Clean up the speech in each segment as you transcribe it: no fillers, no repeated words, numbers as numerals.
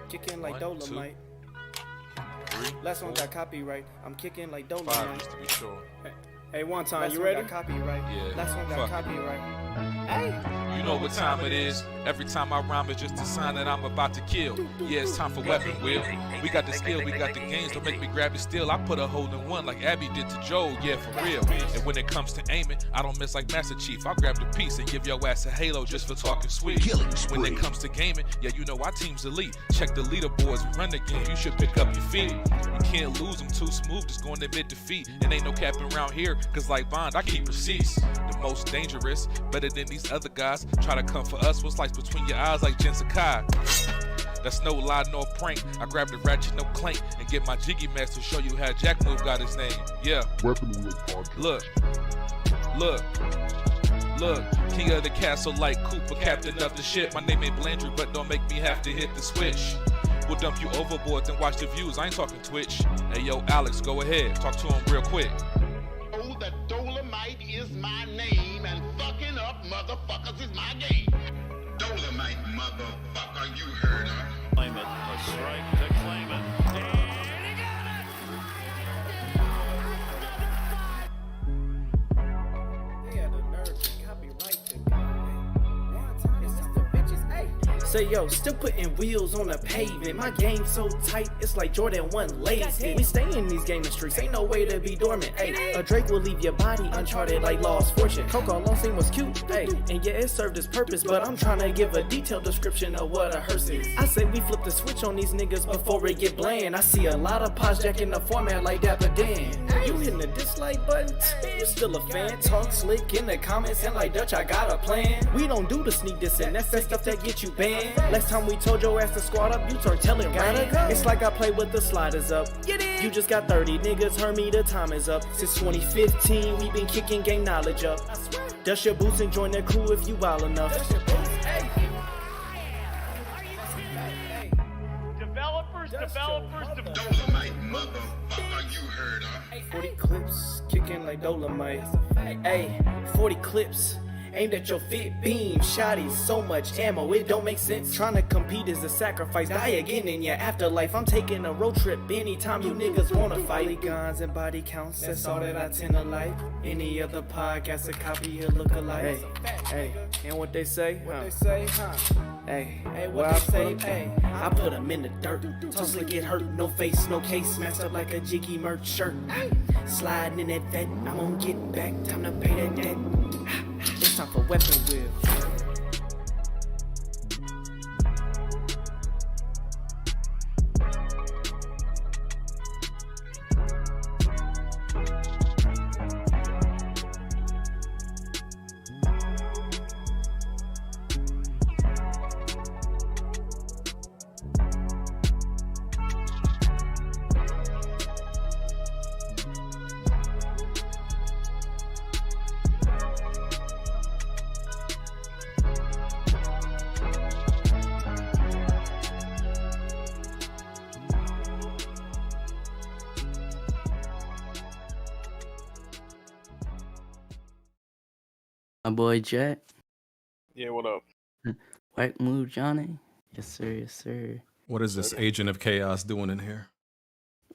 Kicking like Dolomite. 3, Last one got copyright. I'm kicking like Dolomite. 5 just to be sure. Hey, one time, you ready? Got copyright. Yeah. Last one got copyright. Hey. You know what time it is. Every time I rhyme, it's just a sign that I'm about to kill. Yeah, it's time for weapon wheel. We got the skill, we got the gains. Don't make me grab it still. I put a hole in one like Abby did to Joe. Yeah, for real. And when it comes to aiming, I don't miss like Master Chief. I'll grab the piece and give your ass a halo just for talking sweet. When it comes to gaming, yeah, you know our team's elite. Check the leaderboards, we run the game. You should pick up your feet. You can't lose them too smooth, just going to admit defeat. And ain't no capping around here, cause like Bond, I keep receipts. The most dangerous, better than these other guys. Try to come for us, what's like between your eyes like Jen Sakai. That's no lie nor prank. I grab the ratchet, no clank, and get my jiggy mask to show you how Jack Move got his name. Yeah. Weapon Wheel Podcast. Look, king of the castle like Cooper, captain of the ship. My name ain't Blandry, but don't make me have to hit the switch. We'll dump you overboard, then watch the views. I ain't talking Twitch. Hey yo, Alex, go ahead, talk to him real quick. Oh, that Dolomite is my name, and fucking up motherfuckers is my game. Dolomite, motherfucker, you heard her. Claim it, a strike to claim it. They had the nerve to copyright the one time. It's just the bitches. Hey. Say yo, still putting wheels on the pavement. My game so tight, it's like Jordan 1 lazy. We stay in these gaming streets, ain't no way to be dormant. Hey, a Drake will leave your body uncharted like Lost Fortune. Coco Long scene was cute, hey, and yeah, it served its purpose. But I'm trying to give a detailed description of what a hearse is. I say we flip the switch on these niggas before it get bland. I see a lot of pods jacking the format like Dapper Dan. You hitting the dislike button? You still a fan? Talk slick in the comments and like Dutch, I got a plan. We don't do the sneak diss, and that's that stuff that get you banned. Last time we told your ass to squat up, you start telling Ryan. It's like I play with the sliders up. You just got 30 niggas, heard me, the time is up. Since 2015, we been kicking game knowledge up. Dust your boots and join the crew if you wild enough. Developers. Dolomite, motherfucker, you heard her. 40 clips, kicking like Dolomite. Hey, 40 clips. Aimed at your fit beam, shotties, so much ammo, it don't make sense. Trying to compete is a sacrifice, die again in your afterlife. I'm taking a road trip anytime you niggas wanna fight. Guns and body counts, that's all that I tend to like. Any other podcast, a copy, a look-alike. Hey, and what they say? Hey, what I say? Hey, I put them in the dirt. Tussle get hurt, no face, no case, smashed up like a jiggy merch shirt. Sliding in that vet, I'm gonna get back, time to pay that debt. It's time for weapon wheel. My boy Jack. Yeah, what up? White move, Johnny. Yes, sir. Yes, sir. What is this agent of chaos doing in here?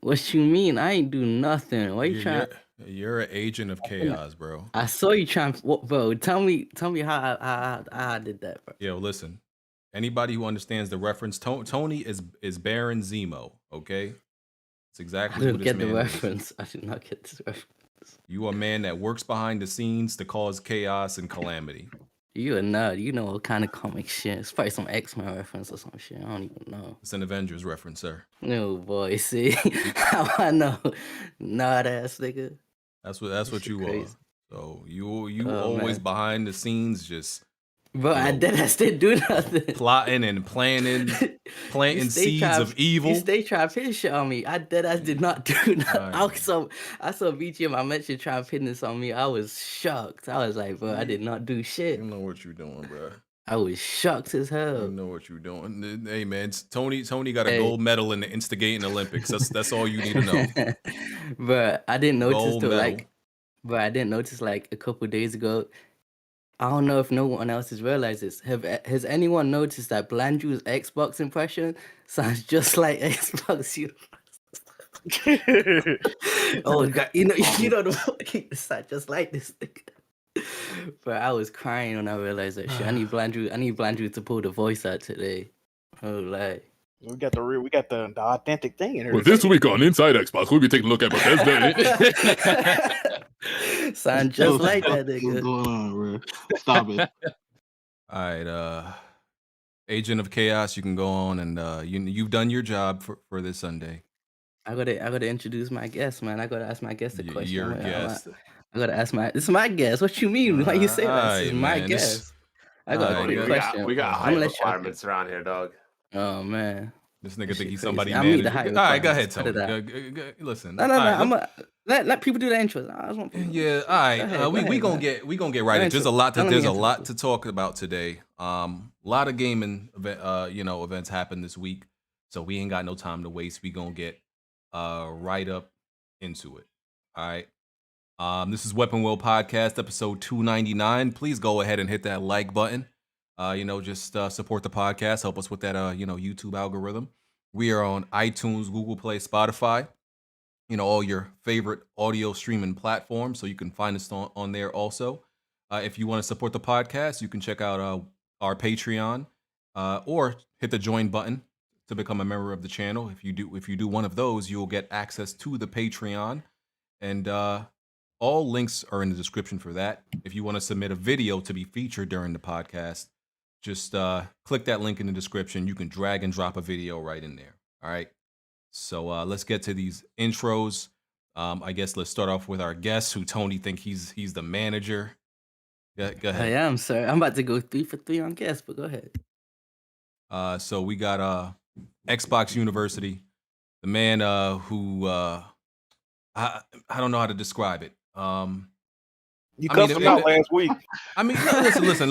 What you mean? I ain't do nothing. Why you trying? You're an agent of chaos, bro. I saw you trying. What, bro? Tell me how I did that, bro. Yo, listen. Anybody who understands the reference, Tony is Baron Zemo. Okay, it's exactly. I who didn't this get the man is. reference. I did not get this reference. You a man that works behind the scenes to cause chaos and calamity. You a nut. You know what kind of comic shit. It's probably some X-Men reference or some shit. I don't even know. It's an Avengers reference, sir. No, boy. See? How I know? Nut ass nigga. That's what you crazy. are. So you always man. behind the scenes, just Bro, I didn't do nothing. plotting and planting seeds of evil. You stay trying to pin shit on me. I did not do nothing. Right. I saw BGM, I mentioned trying to pin this on me. I was shocked. I was like, bro, I did not do shit. You know what you're doing, bro. I was shocked as hell. You know what you're doing. Hey man, Tony got a gold medal in the instigating Olympics. That's all you need to know. But I didn't notice Gold till medal. like, but I didn't notice like a couple days ago. I don't know if no one else has realized this. Has anyone noticed that Blandrew's Xbox impression sounds just like Xbox Universe? Oh God, you know the it sounds just like this thing. But I was crying when I realized that shit. I need Blandrew to pull the voice out today. Oh like. We got the authentic thing in here. Well, this week on Inside Xbox, we'll be taking a look at Bethesda. Sound just like that, What's nigga. going on, bro? Stop it. All right, Agent of Chaos, you can go on and you've done your job for this Sunday. I gotta introduce my guest, man. I gotta ask my guest a question. Your guest. I gotta ask this is my guest. What you mean? Why you say that? This is my guest. I got a quick question. We got I'm height gonna requirements around here, dog. Oh man. This nigga think he's somebody I'm manager. the height All right, go ahead, requirements. Tony. Listen. No. Right, Let people do the intros. I just want people. Yeah, all right. We gonna get right into. There's a lot to talk about today. A lot of gaming events happened this week, so we ain't got no time to waste. We gonna get right up into it. All right. This is Weapon Wheel Podcast, episode 299. Please go ahead and hit that like button. Just support the podcast. Help us with that YouTube algorithm. We are on iTunes, Google Play, Spotify. All your favorite audio streaming platforms, so you can find us on there also. If you want to support the podcast, you can check out our Patreon or hit the join button to become a member of the channel. If you do one of those, you'll get access to the Patreon, and all links are in the description for that. If you want to submit a video to be featured during the podcast, just click that link in the description. You can drag and drop a video right in there. All right. So let's get to these intros. I guess let's start off with our guest, who Tony think he's the manager. Go ahead. I am, sir. I'm about to go 3 for 3 on guests, but go ahead. So we got XboxUniversity, the man who I don't know how to describe it. You cussed him out last week. I mean, listen.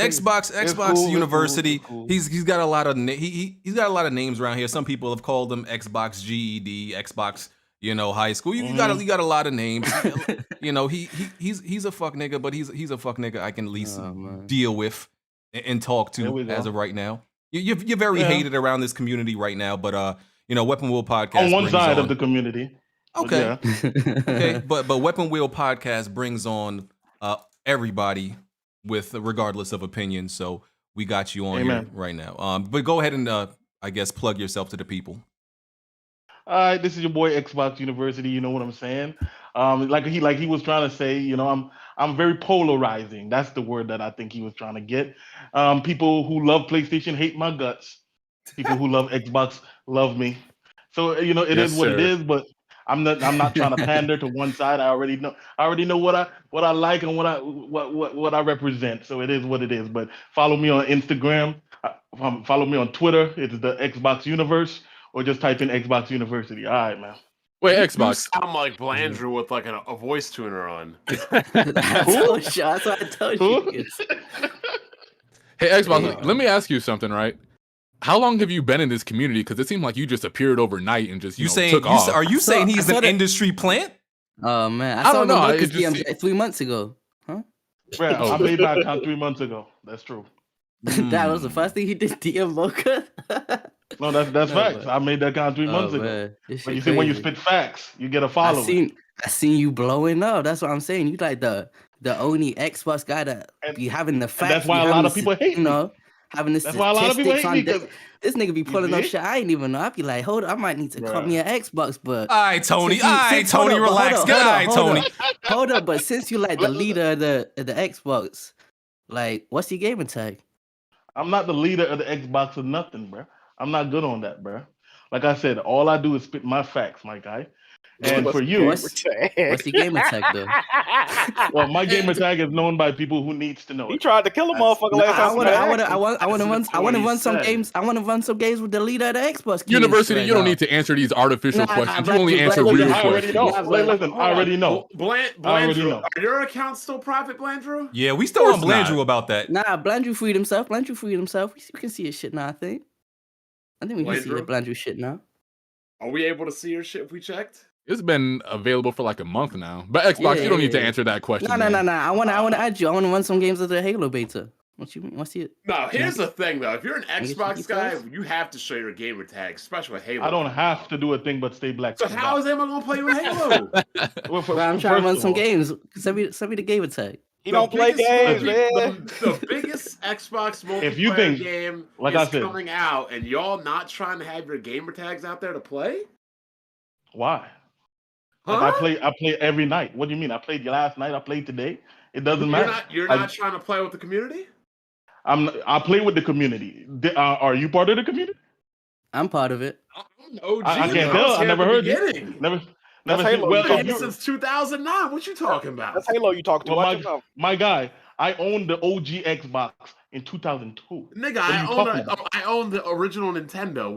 Xbox University. Cool. He's got a lot of he's got a lot of names around here. Some people have called him Xbox GED, Xbox, high school. You got a lot of names. He's a fuck nigga, but he's a fuck nigga I can at least deal with and talk to as of right now. You're very hated around this community right now, but Weapon Wheel Podcast on one side of the community. Okay. Okay. But Weapon Wheel Podcast brings on everybody regardless of opinion. So we got you on here right now. But go ahead and I guess plug yourself to the people. All right, this is your boy Xbox University. You know what I'm saying? Like he was trying to say, I'm very polarizing. That's the word that I think he was trying to get. People who love PlayStation hate my guts. People who love Xbox love me. So it is what it is, but I'm not trying to pander to one side. I already know what I like and what I represent. So it is what it is. But follow me on Instagram. Follow me on Twitter. It's the Xbox Universe, or just type in Xbox University. All right, man. Wait, Xbox. You sound like Blandrew with like a voice tuner on. That's what I told you. Hey, Xbox, let me ask you something, right? How long have you been in this community? Because it seemed like you just appeared overnight and just took off. Are you saying he's an industry plant? Oh man, I don't know. Lucas DMs 3 months ago, huh? Yeah, I made that account 3 months ago. That's true. That was the first thing he did. DM Mocha. No, that's facts. I made that account 3 months ago. But you see, when you spit facts, you get a follow. I seen you blowing up. That's what I'm saying. You like the only Xbox guy that be having the facts. That's why a lot of people hate me. Having this. That's why a lot of people hate me. This nigga be pulling up shit I ain't even know. I be like, hold on, I might need to call me an Xbox, but all right, Tony. Relax. Tony. Hold up, but since you like the leader of the Xbox, like, what's your gamer tag? I'm not the leader of the Xbox or nothing, bro. I'm not good on that, bro. Like I said, all I do is spit my facts, my guy. And for you, what's your gamer tag though? Well, my gamer tag is known by people who needs to know it. He tried to kill a motherfucker last time. I want to run some games. I want to run some games with the leader of the Xbox. University, you don't need to answer these artificial questions. You only answer real questions. Listen, I already know. Blandrew, are your accounts still private, Blandrew? Yeah, we still on Blandrew about that. Nah, Blandrew freed himself. We can see his shit now. I think we can see Blandrew shit now. Are we able to see your shit if we checked? It's been available for like a month now. But Xbox, you don't need to answer that question. No. I want to add you. I want to run some games of the Halo beta. What you want to see it? No, here's the thing though. If you're an Xbox guy, you have to show your gamer tag, especially with Halo. I don't have to do a thing but stay black. So how is anyone gonna play with Halo? I'm trying to run some games. Send me the gamer tag. He don't play games, man. The biggest Xbox multiplayer game is coming out, and y'all not trying to have your gamer tags out there to play? Why? Huh? Like I play every night. What do you mean? I played last night. I played today. It doesn't matter. You're not trying to play with the community? I play with the community. Are you part of the community? I'm part of it. I can't tell. I never heard you. Never. Since 2009. What you talking about? That's Halo you talking to. Well, my guy, I owned the OG Xbox in 2002. Nigga, I own the original Nintendo.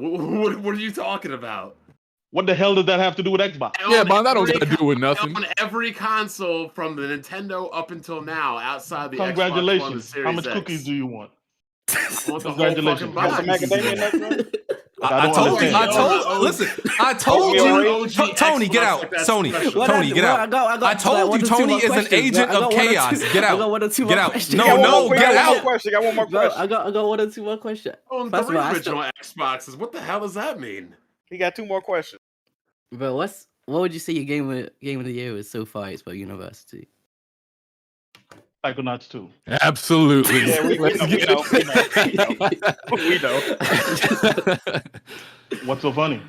What are you talking about? What the hell does that have to do with Xbox? Yeah, man, that don't got to do with nothing. On every console from the Nintendo up until now, outside the Congratulations. Xbox One, How much cookies do you want? Congratulations. I told you. Tony, get out. Tony, get out. I told you Tony is an agent of chaos. Get out. Get out. No, get out. I got one more question. I got one or two more questions. On the original Xboxes, what the hell does that mean? He got two more questions. But what would you say your game of the year is so far? Xbox University. Psychonauts 2. Absolutely. Yeah, we know. What's so funny?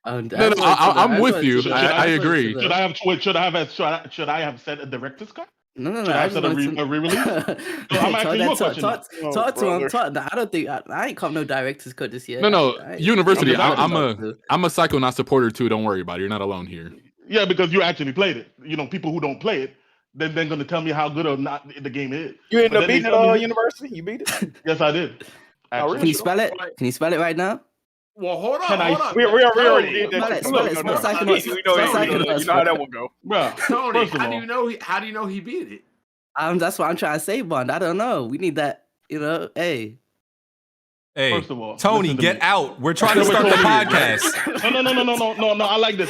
No, I'm with you. I agree. Should I have said a director's cut? No. Should I have said a re-release? I'm asking you a question. Talk to him. I don't think I ain't come no director's cut this year. No. University. I'm a Psychonaut supporter too. Don't worry about it. You're not alone here. Yeah, because you actually played it. You know, people who don't play it, then they're going to tell me how good or not the game is. You ended up beating it, University? You beat it? Yes, I did. Can you spell it? Can you spell it right now? Well, hold on. We already did that. Spell it. You know how that one go. Bro, Tony, how do you know he beat it? That's what I'm trying to say, Bond. I don't know. We need that, Hey, first of all, Tony, get out. We're trying to start the podcast. No. I like this.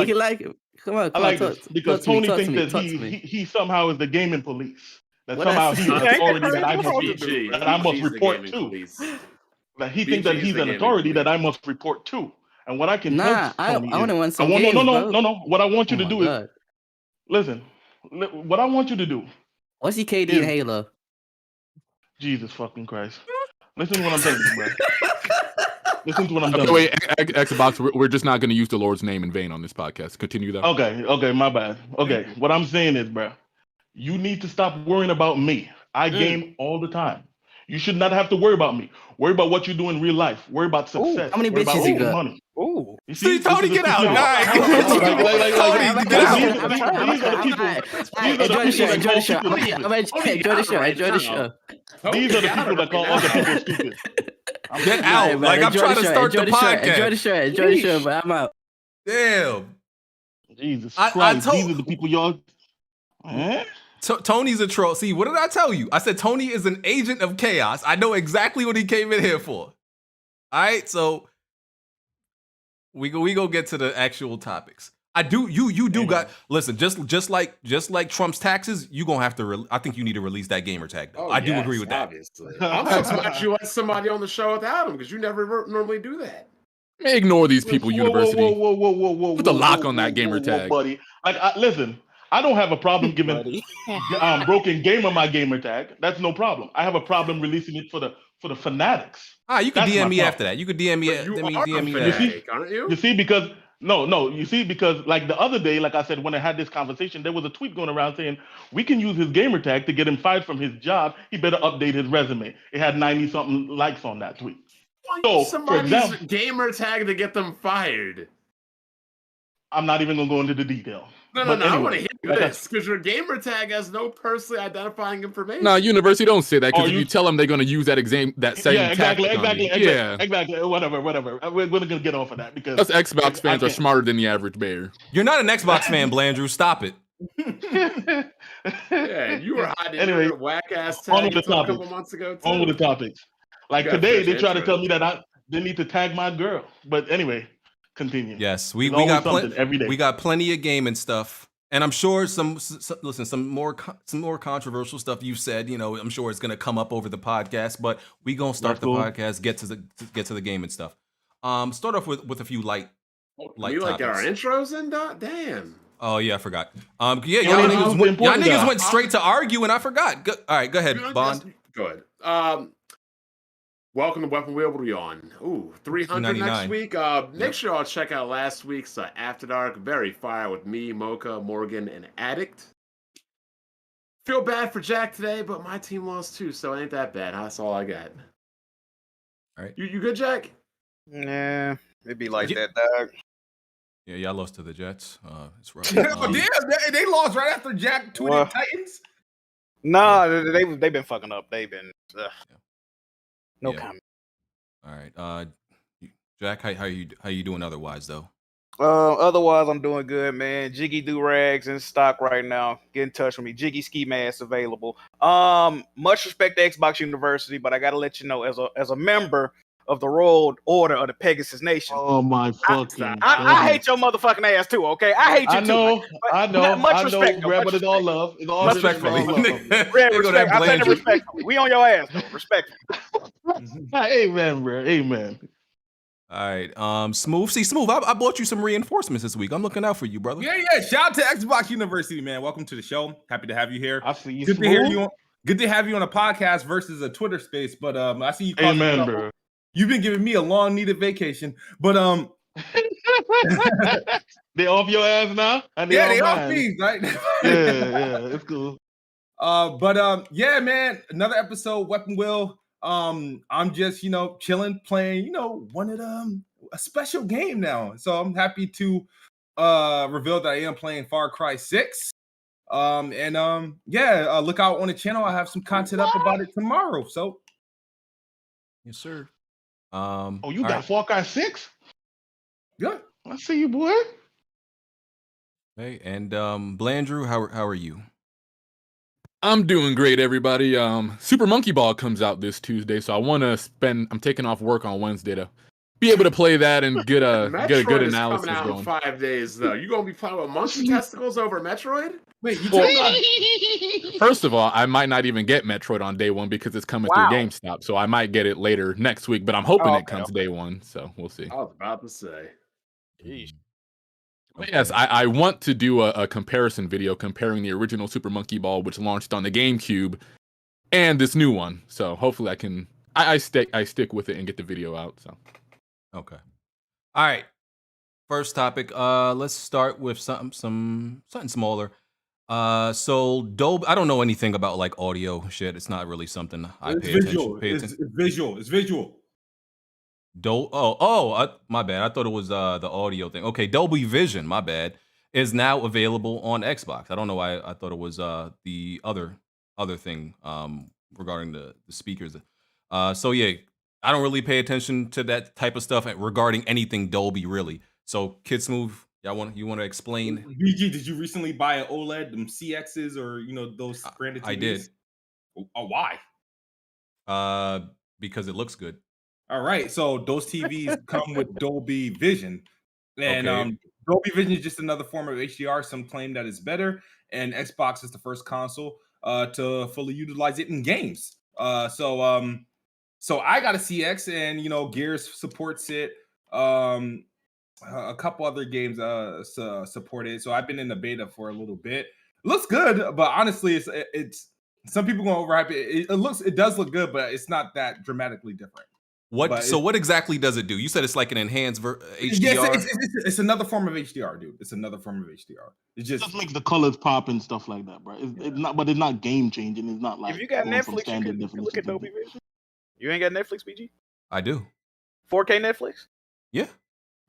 You like it. Come on. I like this because Tony thinks that he somehow is the gaming police. That somehow he's an authority that I must report to. That he thinks that he's an authority that I must report to. And what I can tell I want to win some games, games, No. What I want you to do is listen. What I want you to do. What's your KD in Halo? Jesus fucking Christ. Listen to what I'm telling you, bro. Listen to what I'm telling you. Wait, Xbox, we're just not going to use the Lord's name in vain on this podcast. Continue though. Okay, my bad. Okay, what I'm saying is, bro, you need to stop worrying about me. I game all the time. You should not have to worry about me. Worry about what you do in real life. Worry about success. How many bitches you got? Money. Ooh. You see, Tony, get out. Enjoy the show. These are the people that call other people stupid. Get out. Like, I'm trying to start the podcast. Enjoy the show, but I'm out. Damn. Jesus Christ. These are the people y'all... Tony's a troll. See, what did I tell you? I said Tony is an agent of chaos. I know exactly what he came in here for. All right, so we go get to the actual topics. I do. You do got. Listen, just like Trump's taxes, you gonna have to. I think you need to release that gamer tag. Though. I do agree with that. Obviously, I'm surprised you let somebody on the show without him because you never normally do that. Ignore these people, University. Whoa. Put the lock on that gamer tag, buddy. Like, listen. I don't have a problem giving Broken Gamer my gamer tag. That's no problem. I have a problem releasing it for the fanatics. You can DM me after that. You could DM me. DM me that. Aren't you? You see, because you see, because like the other day, like I said, when I had this conversation, there was a tweet going around saying we can use his gamer tag to get him fired from his job. He better update his resume. It had 90-something likes on that tweet. So, somebody's gamer tag to get them fired. I'm not even gonna go into the detail. No. Anyway, I want to hear this because your gamer tag has no personally identifying information. No, University, don't say that because if you tell them they're going to use that same exactly. Whatever. We're going to get off of that because us Xbox fans are smarter than the average bear. You're not an Xbox fan, Blandrew. Stop it. Yeah, you were hiding your whack ass tag a couple months ago. Too. On with the topics. Like today, they try to tell me that they need to tag my girl. But anyway. continue. Yes, we There's got always something every day. we got plenty of gaming stuff, and I'm sure some more controversial stuff you said. You know, I'm sure it's gonna come up over the podcast, but we gonna start the podcast, get to the gaming stuff. Start off with a few light You like our topics. intros and Damn. Oh yeah, I forgot. Yeah, y'all niggas went straight to argue, and I forgot. All right, go ahead, Bond. Go ahead. Welcome to Weapon Wheel. What are we on? Ooh, 300 next week. Make sure y'all check out last week's After Dark. Very fire with me, Mocha, Morgan, and Addict. Feel bad for Jack today, but my team lost too, so it ain't that bad. That's all I got. All right. You good, Jack? Nah, it'd be like that, dog. Yeah, y'all lost to the Jets. It's rough. Damn, they lost right after Jack tweeted Titans. Nah, they've been fucking up. They've been no comment. All right, Jack, how you doing otherwise though? Otherwise, I'm doing good, man. Jiggy do rags in stock right now. Get in touch with me. Jiggy ski mask available. Much respect to Xbox University, but I gotta let you know, as a member of the Royal Order of the Pegasus Nation. Oh my fucking! I hate your motherfucking ass too. Okay, I hate you too. I know. Much respect, but it's all love. It's all respectfully. Respect. I said it respectfully. We on your ass, though. Respectfully. Amen, bro. Amen. All right, Smoove. See, Smoove, I bought you some reinforcements this week. I'm looking out for you, brother. Yeah. Shout out to Xbox University, man. Welcome to the show. Happy to have you here. I see you. Good to hear you. Good to have you on a podcast versus a Twitter space. But I see you. Amen, bro. You've been giving me a long needed vacation, but they off your ass now? And they off me, right? yeah, it's cool. Yeah, man, another episode, Weapon Wheel. I'm just, chilling, playing, one of them, a special game now. So I'm happy to reveal that I am playing Far Cry 6. Look out on the channel. I have some content up about it tomorrow. So yes, sir. You got Far Cry 6? Yeah. I see you, boy. Hey, and Blandrew, how are you? I'm doing great, everybody. Super Monkey Ball comes out this Tuesday, so I'm taking off work on Wednesday to be able to play that and get a good analysis coming out going. In 5 days, though. You gonna be playing with monkey testicles over Metroid? Wait, you talking about? First of all, I might not even get Metroid on day one because it's coming through GameStop, so I might get it later next week. But I'm hoping it comes day one, so we'll see. I was about to say. Okay. Yes, I want to do a comparison video comparing the original Super Monkey Ball, which launched on the GameCube, and this new one. So hopefully I stick with it and get the video out. So okay, all right. First topic. Let's start with something smaller. So Dolby. I don't know anything about like audio shit. It's not really something I pay attention. It's visual. It's visual. My bad. I thought it was the audio thing. Okay, Dolby Vision, my bad, is now available on Xbox. I don't know why I thought it was the other thing regarding the speakers. So yeah, I don't really pay attention to that type of stuff regarding anything Dolby really. So Kid Smoove, you want to explain? BG, did you recently buy an OLED, them CXs or those branded TVs? I did. Why? Because it looks good. All right, so those TVs come with Dolby Vision, and Okay. Dolby Vision is just another form of HDR. Some claim that it's better, and Xbox is the first console to fully utilize it in games. So I got a CX, and Gears supports it. A couple other games support it. So I've been in the beta for a little bit. It looks good, but honestly, it's some people gonna overhype it. It does look good, but it's not that dramatically different. What exactly does it do? You said it's like an enhanced HDR. Yes, it's another form of HDR, dude. It's another form of HDR. It just makes the colors pop and stuff like that, bro. It's not game changing. It's not like If you got going from Netflix, standard you can definition look at to- Dolby Vision. You ain't got Netflix, BG? I do. 4K Netflix? Yeah.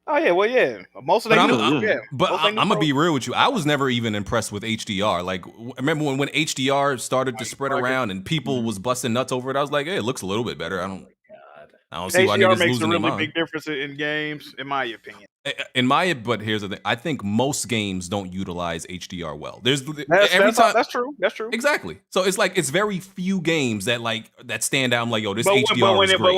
Oh yeah, well yeah. Most of But them I'm, do. Yeah. but Most I'm of them gonna be real with you. I was never even impressed with HDR. Like, remember when HDR started to spread around and people was busting nuts over it? I was like, hey, it looks a little bit better. I don't see why HDR niggas makes a losing their really mind. big difference in games, in my opinion. But here's the thing. I think most games don't utilize HDR well. There's That's true. That's true. Exactly. So it's very few games that stand out. I'm like, yo, this HDR is great. But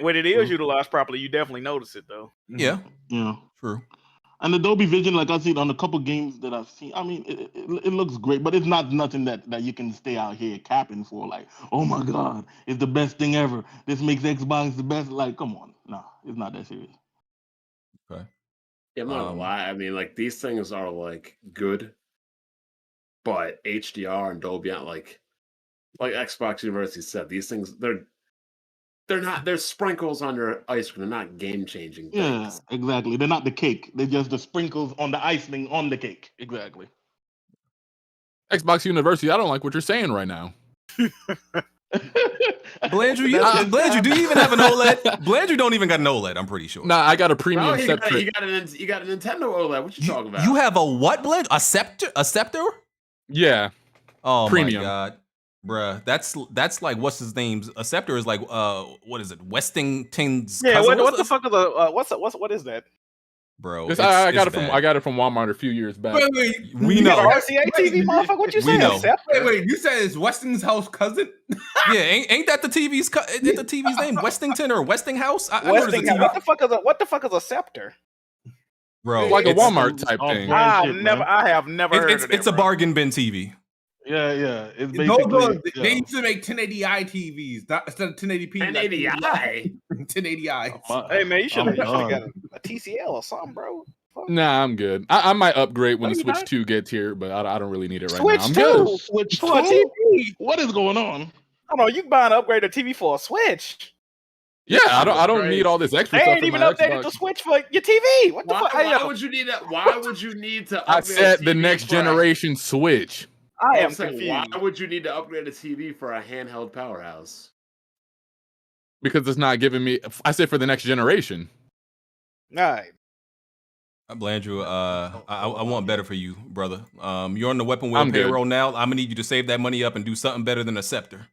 when it is utilized properly, you definitely notice it though. Yeah. Yeah. True. And the Dolby Vision, like I've seen on a couple games that I've seen, I mean, it looks great, but it's not nothing that you can stay out here capping for. Like, oh my God, it's the best thing ever. This makes Xbox the best. Like, come on, no, it's not that serious. Okay. Yeah, I'm not gonna lie. I mean, like these things are like good, but HDR and Dolby, like Xbox University said, these things they're not. They're sprinkles on your ice cream. They're not game changing. Yeah, exactly. They're not the cake. They're just the sprinkles on the icing on the cake. Exactly. Xbox University, I don't like what you're saying right now. Blandrew, do you even have an OLED? Blandrew don't even got an OLED, I'm pretty sure. Nah, I got a premium You scepter. got a Nintendo OLED. What you talking about? You have a what, Blandrew? A scepter? Yeah. Oh Premium. my God. Bruh, that's like what's his name? A scepter is like what is it? Westington's Yeah, cousin? what the fuck is what is that? Bro, I got it from Walmart a few years back. Wait, we know. RCA TV, motherfucker. What you We saying? know. Wait, you said it's Weston's house cousin? Yeah, ain't that the TV's the TV's name? Westington or Westinghouse? I know there's a TV. What the fuck is a scepter? Bro, It's like a it's- Walmart type thing. I have never heard of it. It's a bargain bin TV. Yeah. It's No, basically they used to make 1080i TVs instead of 1080p. 1080i. 1080i. Hey man, you should have got a TCL or something, bro. Fuck. Nah, I'm good. I might upgrade when No, the you're Switch not. 2 gets here, but I don't really need it right Switch now. I'm 2? good. Switch For a 2? TV? What is going on? Hold on, you can buy an upgraded TV for a Switch. Yeah, I don't need all this extra They stuff ain't in even my updated Xbox. the Switch for your TV. What the fuck? Why would you need that? Why would you need to? I upgrade said a the TV next for a- generation Switch. I am I'm saying, confused. why would you need to upgrade a TV for a handheld powerhouse? Because it's not giving me. I said for the next generation. All right. Blandrew, I want better for you, brother. You're on the weapon wheel I'm good. payroll now. I'm gonna need you to save that money up and do something better than a scepter.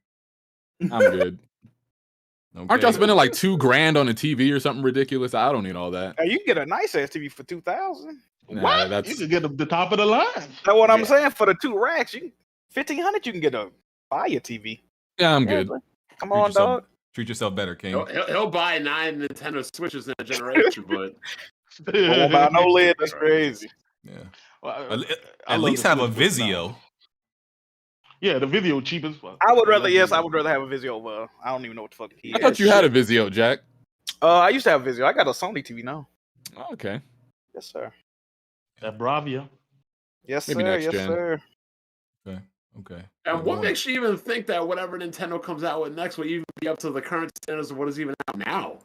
I'm good. Okay. Aren't y'all spending like $2,000 on a TV or something ridiculous? I don't need all that. Hey, you can get a nice ass TV for $2,000. Nah, What? that's You could get the top of the line. That's what I'm saying. For the 2 racks, you can $1,500. You can get a fire TV. yeah, I'm good. Come on, dog. Treat yourself better, King. He'll buy 9 Nintendo Switches in a generation, but Won't buy no lid. That's crazy. Yeah. Well, At love least the have a Switch now. Vizio. Yeah, the video cheap as fuck. I would rather have a Vizio over. I don't even know what the fuck he I is. thought you had a Vizio, Jack. I used to have a Vizio. I got a Sony TV now. Oh, okay. Yes, sir. That Bravia. Yes, Maybe sir. next Yes, gen. sir. Okay. and what makes you even think that whatever Nintendo comes out with next will even be up to the current standards of what is even out now?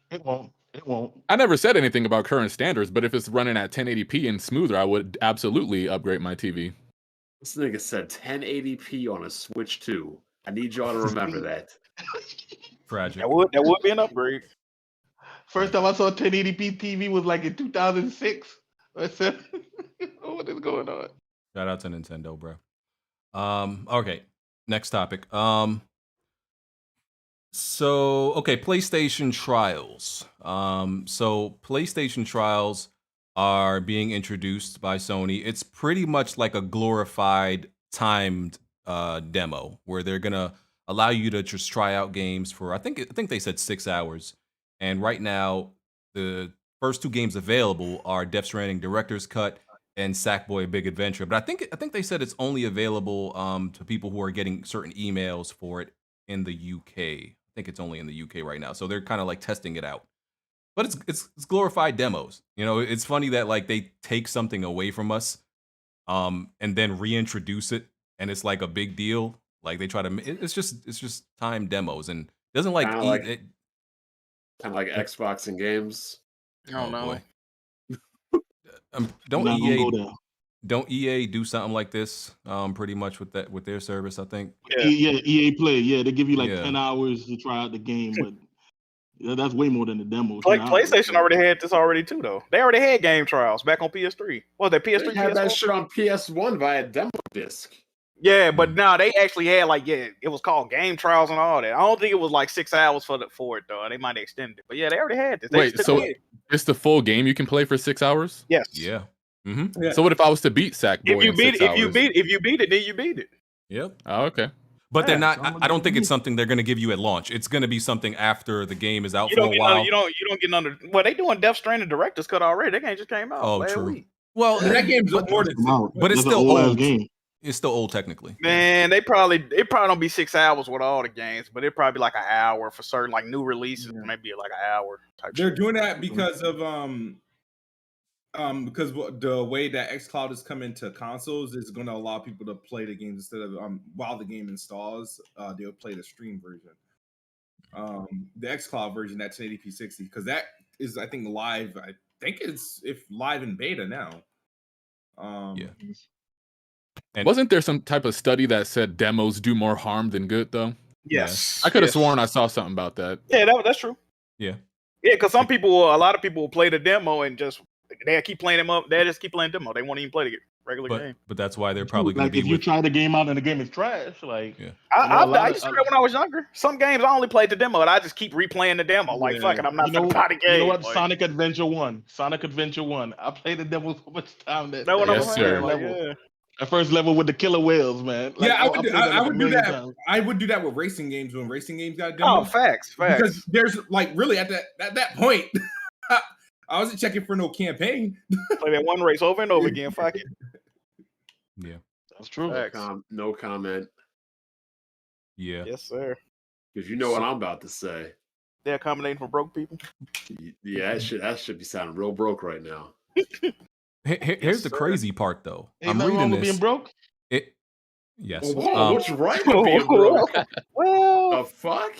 It won't. It won't. I never said anything about current standards, but if it's running at 1080p and smoother, I would absolutely upgrade my TV. This nigga said 1080p on a Switch 2. I need y'all to remember that. Tragic. That would be an upgrade. First time I saw 1080p TV was like in 2006. I said, what is going on? Shout out to Nintendo, bro. Okay. Next topic. PlayStation trials. So PlayStation trials are being introduced by Sony. It's pretty much like a glorified timed demo where they're gonna allow you to just try out games for I think they said 6 hours. And right now, the first 2 games available are Death Stranding Director's Cut and Sackboy: Big Adventure. But I think they said it's only available to people who are getting certain emails for it in the UK. I think it's only in the UK right now. So they're kind of like testing it out. But it's glorified demos. You know, it's funny that like they take something away from us and then reintroduce it and it's like a big deal. Like they try to it's just time demos and doesn't like Kinda like Xbox and games. I don't know. Don't EA do something like this pretty much with their service, I think? Yeah, EA Play. Yeah, they give you like 10 hours to try out the game, but that's way more than the demo. Like PlayStation already had this too, though. They already had game trials back on PS3. What was that, PS3? They had PS4? that shit on PS1 via demo disc. Yeah, but now they actually had it was called game trials and all that. I don't think it was like 6 hours for it though. They might extend it, but yeah, they already had this. They Wait, just so took it. It's the full game you can play for 6 hours? Yes. Yeah. Yeah. So what if I was to beat Sackboy If you in beat 6 it, hours? if you beat it, then you beat it. Yep. Oh, okay. But they're Yeah, not. I don't think it's something they're going to give you at launch. It's going to be something after the game is out You for don't a get while. none, you don't get none. Well, they doing Death Stranding director's cut already. That game just came out. Oh, last true. week. Well, That game's more than but it's That's an still old-ass old. game. It's still old technically. Man, it probably don't be 6 hours with all the games, but it probably be like an hour for certain like new releases. Maybe like an hour type. They're shit. doing that because of because the way that xCloud is coming to consoles is going to allow people to play the games instead of while the game installs, they'll play the stream version. The xCloud version, that 1080p 60, because that is I think live. I think it's live in beta now. Yeah. And wasn't there some type of study that said demos do more harm than good, though? Yes. I could have sworn I saw something about that. Yeah, that's true. Yeah. Yeah, because a lot of people will play the demo and just they keep playing them up. They just keep playing demo. They won't even play the regular game. But that's why they're probably going Like to be if you try the game out and the game is trash, like I used to do that when I was younger. Some games I only played the demo and I just keep replaying the demo. Like fuck it, I'm not gonna buy the game. You know what? Like, Sonic Adventure 1. I played the demo so much time that what I'm Yes, saying? sir. Like, level. The first level with the killer whales, man. Like, Yeah, I would do that. Times. I would do that with racing games when racing games got a demo. oh, facts. Because there's like really at that point, I wasn't checking for no campaign. Play that one race over and over again. Fuck it. Yeah. That's true. No comment. Yeah. Yes, sir. Because you know what I'm about to say. They're accommodating for broke people. Yeah, that should be sounding real broke right now. Here's the crazy part, though. Ain't I'm nothing reading wrong with this. being broke. Yes. Whoa, what's right with being broke? Well, The fuck?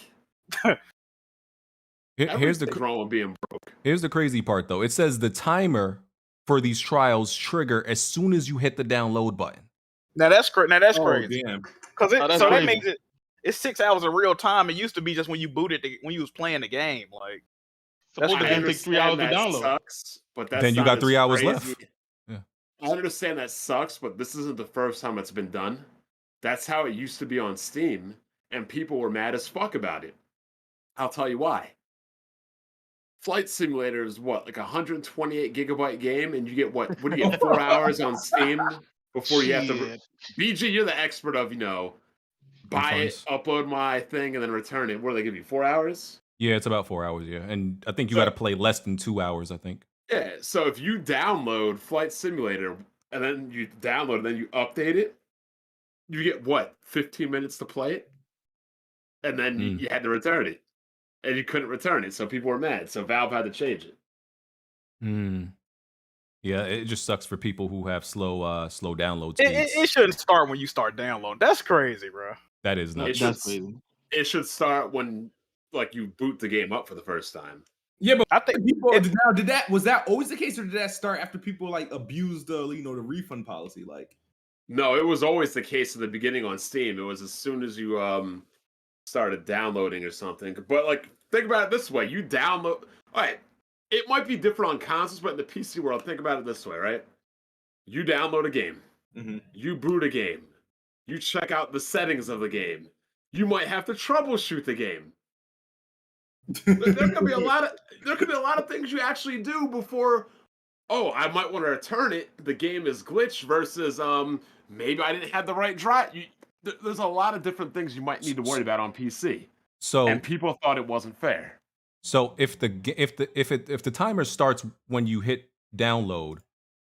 Here's Everything's wrong with being broke. Here's the crazy part, though. It says the timer for these trials trigger as soon as you hit the download button. now that's crazy. Now that's Oh, crazy. damn. Because Oh, that's that crazy. makes it's 6 hours of real time. It used to be just when you booted when you was playing the game. Like Supposed to I take 3 hours to understand that download. sucks, but that's Then you not got as 3 hours crazy. left. Yeah. I understand that sucks, but this isn't the first time it's been done. That's how it used to be on Steam, and people were mad as fuck about it. I'll tell you why. Flight Simulator is what, like a 128 gigabyte game, and you get what do you get, 4 hours on Steam before you have to. Shit. BG, you're the expert of, buy it, Refunds. upload my thing, and then return it. What do they give you, 4 hours? Yeah, it's about 4 hours. Yeah, and I think you got to play less than 2 hours. I think. Yeah, so if you download Flight Simulator, and then you download it, then you update it, you get what, 15 minutes to play it? And then you had to return it. And you couldn't return it, so people were mad. So Valve had to change it. Yeah, it just sucks for people who have slow download speeds. it shouldn't start when you start downloading. That's crazy, bro. That is nuts. That's crazy. It should start when you boot the game up for the first time. Yeah, but I think people was that always the case, or did that start after people like abused the the refund policy? Like, No, it was always the case in the beginning on Steam. It was as soon as you started downloading or something. But think about it this way: you download. All right, it might be different on consoles, but in the PC world, think about it this way, right? You download a game, you boot a game, you check out the settings of the game. You might have to troubleshoot the game. There could be a lot of things you actually do before. Oh, I might want to return it. The game is glitched versus maybe I didn't have the right drive. There's a lot of different things you might need to worry about on PC. And people thought it wasn't fair. So if the timer starts when you hit download,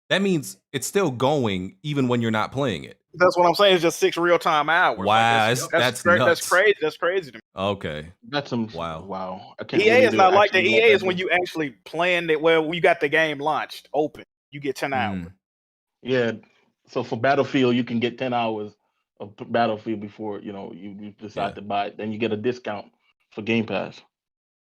that means it's still going even when you're not playing it. That's what I'm saying. It's just 6 real time hours. Wow, Like, that's crazy. nuts. That's crazy. That's crazy to me. Okay. That's some wow. I can't EA believe is they not were like that. actually EA that is when bad. you actually playing it. Well, you got the game launched, open. You get 10 hours. Yeah. So for Battlefield, you can get 10 hours of Battlefield before you decide to buy it. Then you get a discount for Game Pass.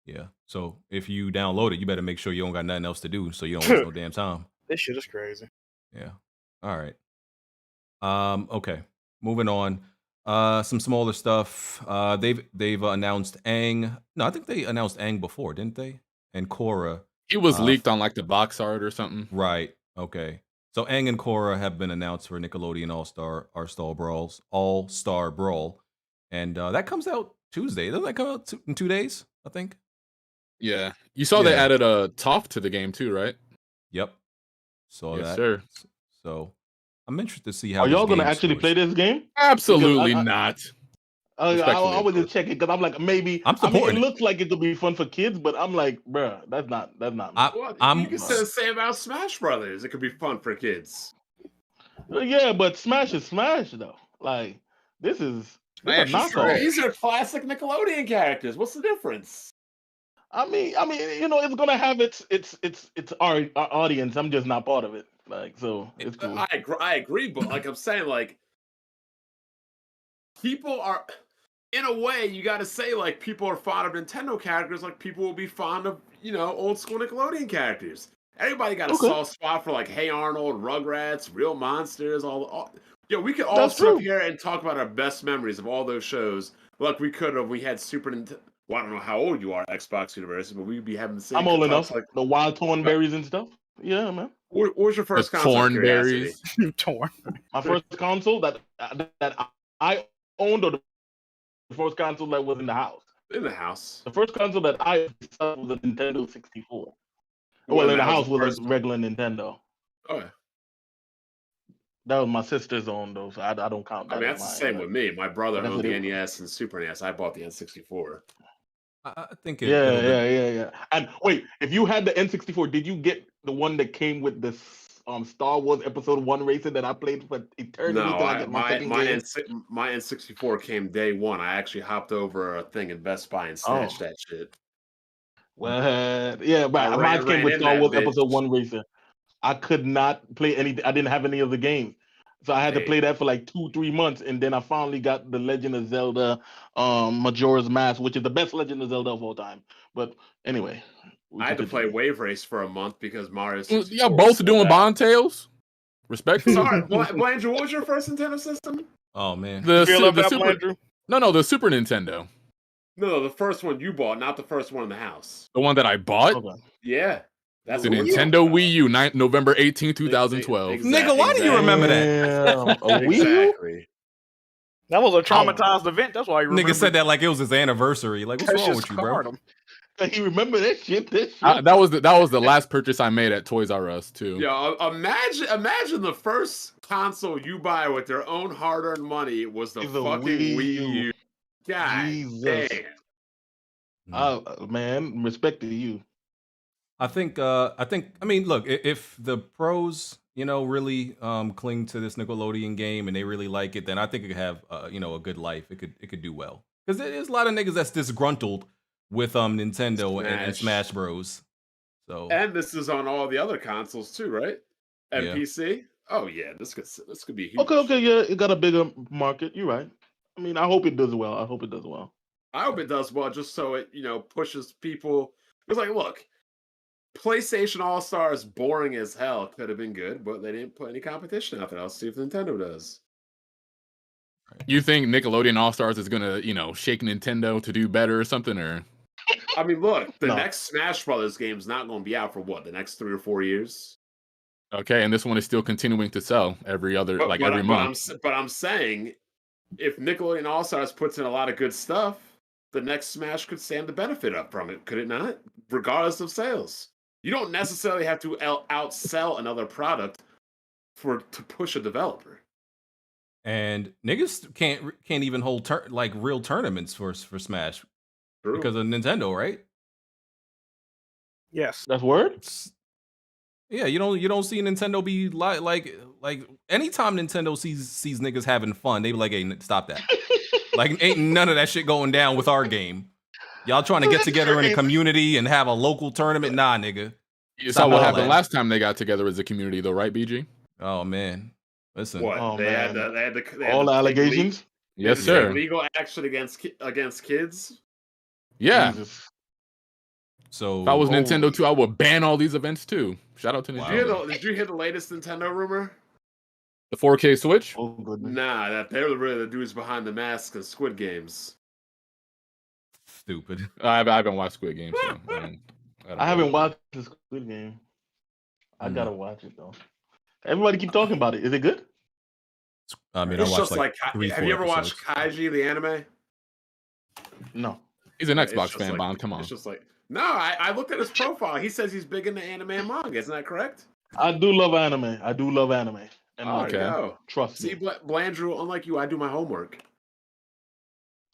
Yeah. So if you download it, you better make sure you don't got nothing else to do, so you don't waste no damn time. This shit is crazy. Yeah. All right. Okay. Moving on. Some smaller stuff. They've announced Aang. No, I think they announced Aang before, didn't they? And Korra. It was leaked on the box art or something. Right. Okay. So Aang and Korra have been announced for Nickelodeon All-Star Brawl, and that comes out Tuesday. Doesn't that come out in 2 days? I think. Yeah, you saw they added a Toph to the game too, right? Yep. Saw yes, that. sir. So I'm interested to see how. Are y'all going gonna to actually play this game? Absolutely not. I was just checking because I'm like maybe. I'm supporting it looks like it could be fun for kids, but I'm like, bruh, that's not. You can say the same about Smash Brothers. It could be fun for kids. Yeah, but Smash is Smash though. Like this is a knockoff. These are classic Nickelodeon characters. What's the difference? I mean, it's gonna have its our audience. I'm just not part of it. Like, so it's cool. I agree, but like I'm saying, like people are, in a way, you got to say like people are fond of Nintendo characters, like people will be fond of old school Nickelodeon characters. Everybody got a soft spot for like Hey Arnold, Rugrats, Real Monsters, we could all sit up here and talk about our best memories of all those shows. Like we could have, we had Super Nintendo. Well, I don't know how old you are, Xbox University, but we'd be having the same. I'm old enough. Like the wild thornberries and stuff. Yeah, man. What was your first console? Thornberries. Torn. My first console that I owned, or the first console that was in the house. In the house. The first console that I saw was a Nintendo 64. Well, in the house was a regular Nintendo. Oh yeah. That was my sister's own though, so I don't count that. I mean, that's the same with me. My brother owned the NES and Super NES. I bought the N64. I think yeah. And wait, if you had the N64, did you get the one that came with the Star Wars Episode 1 racer that I played for eternity? No, my N64 came day one. I actually hopped over a thing in Best Buy and snatched that shit. Well, yeah, but mine came with Star Wars Episode 1 racer. I could not play anything. I didn't have any of the games. So I had to play that for like 2-3 months, and then I finally got the Legend of Zelda Majora's Mask, which is the best Legend of Zelda of all time. But anyway, I had to play Wave Race for a month because Mario. Y'all both doing Bond Tales? Respect. Sorry, Blandrew, what was your first Nintendo system? Oh man, the Super. No, the Super Nintendo. No, the first one you bought, not the first one in the house. The one that I bought. Okay. Yeah. That's the Nintendo Wii U, November 18, 2012. Nigga, why do you remember that? Exactly. That was a traumatized event. That's why you remember. Nigga said that like it was his anniversary. Like, what's wrong with you, bro? He remember that shit. That was the last purchase I made at Toys R Us too. Yeah, imagine the first console you buy with your own hard-earned money was the fucking Wii U. God Jesus. damn. Man, respect to you. I mean, look, if the pros, really cling to this Nickelodeon game and they really like it, then I think it could have, a good life. It could do well. Because there's a lot of niggas that's disgruntled with Nintendo and Smash Bros. So and this is on all the other consoles too, right? And PC. Oh yeah, this could be huge. Okay, yeah, it got a bigger market. You're right. I mean, I hope it does well. I hope it does well, just so it pushes people. It's like, look. PlayStation All-Stars, boring as hell, could have been good, but they didn't put any competition out there. I'll see if Nintendo does. You think Nickelodeon All-Stars is gonna, shake Nintendo to do better or something, or? I mean, look, the next Smash Brothers game is not going to be out for what, the next 3 or 4 years? Okay, and this one is still continuing to sell every month. But I'm saying, if Nickelodeon All-Stars puts in a lot of good stuff, the next Smash could stand to benefit up from it, could it not? Regardless of sales. You don't necessarily have to outsell another product to push a developer. And niggas can't even hold real tournaments for Smash. True. Because of Nintendo, right? Yes, that's word. Yeah, you don't see Nintendo be like anytime Nintendo sees niggas having fun, they be like, hey, stop that. Like, ain't none of that shit going down with our game. Y'all trying to get together in a community and have a local tournament? Nah, nigga. You saw what happened last time they got together as a community, though, right, BG? Oh man, listen. What? They had all the allegations. Yes, sir. Legal action against kids. Yeah. Jesus. So if I was Nintendo too, I would ban all these events too. Shout out to Nintendo. Did you hear the latest Nintendo rumor? The 4K Switch? Oh goodness. Nah, that they're really the dudes behind the mask of Squid Games. Stupid. I haven't watched Squid Games. So I haven't watched the Squid Game. I gotta watch it though. Everybody keep talking about it. Is it good? I mean, it's I watched just like have you ever watched Kaiji the anime? No. He's an It's Xbox just fan, like- Bond. Come on. It's just like no. I looked at his profile. He says he's big into anime and manga. Isn't that correct? I do love anime. And There you manga. go. Trust See, me. Blandrew, unlike you, I do my homework.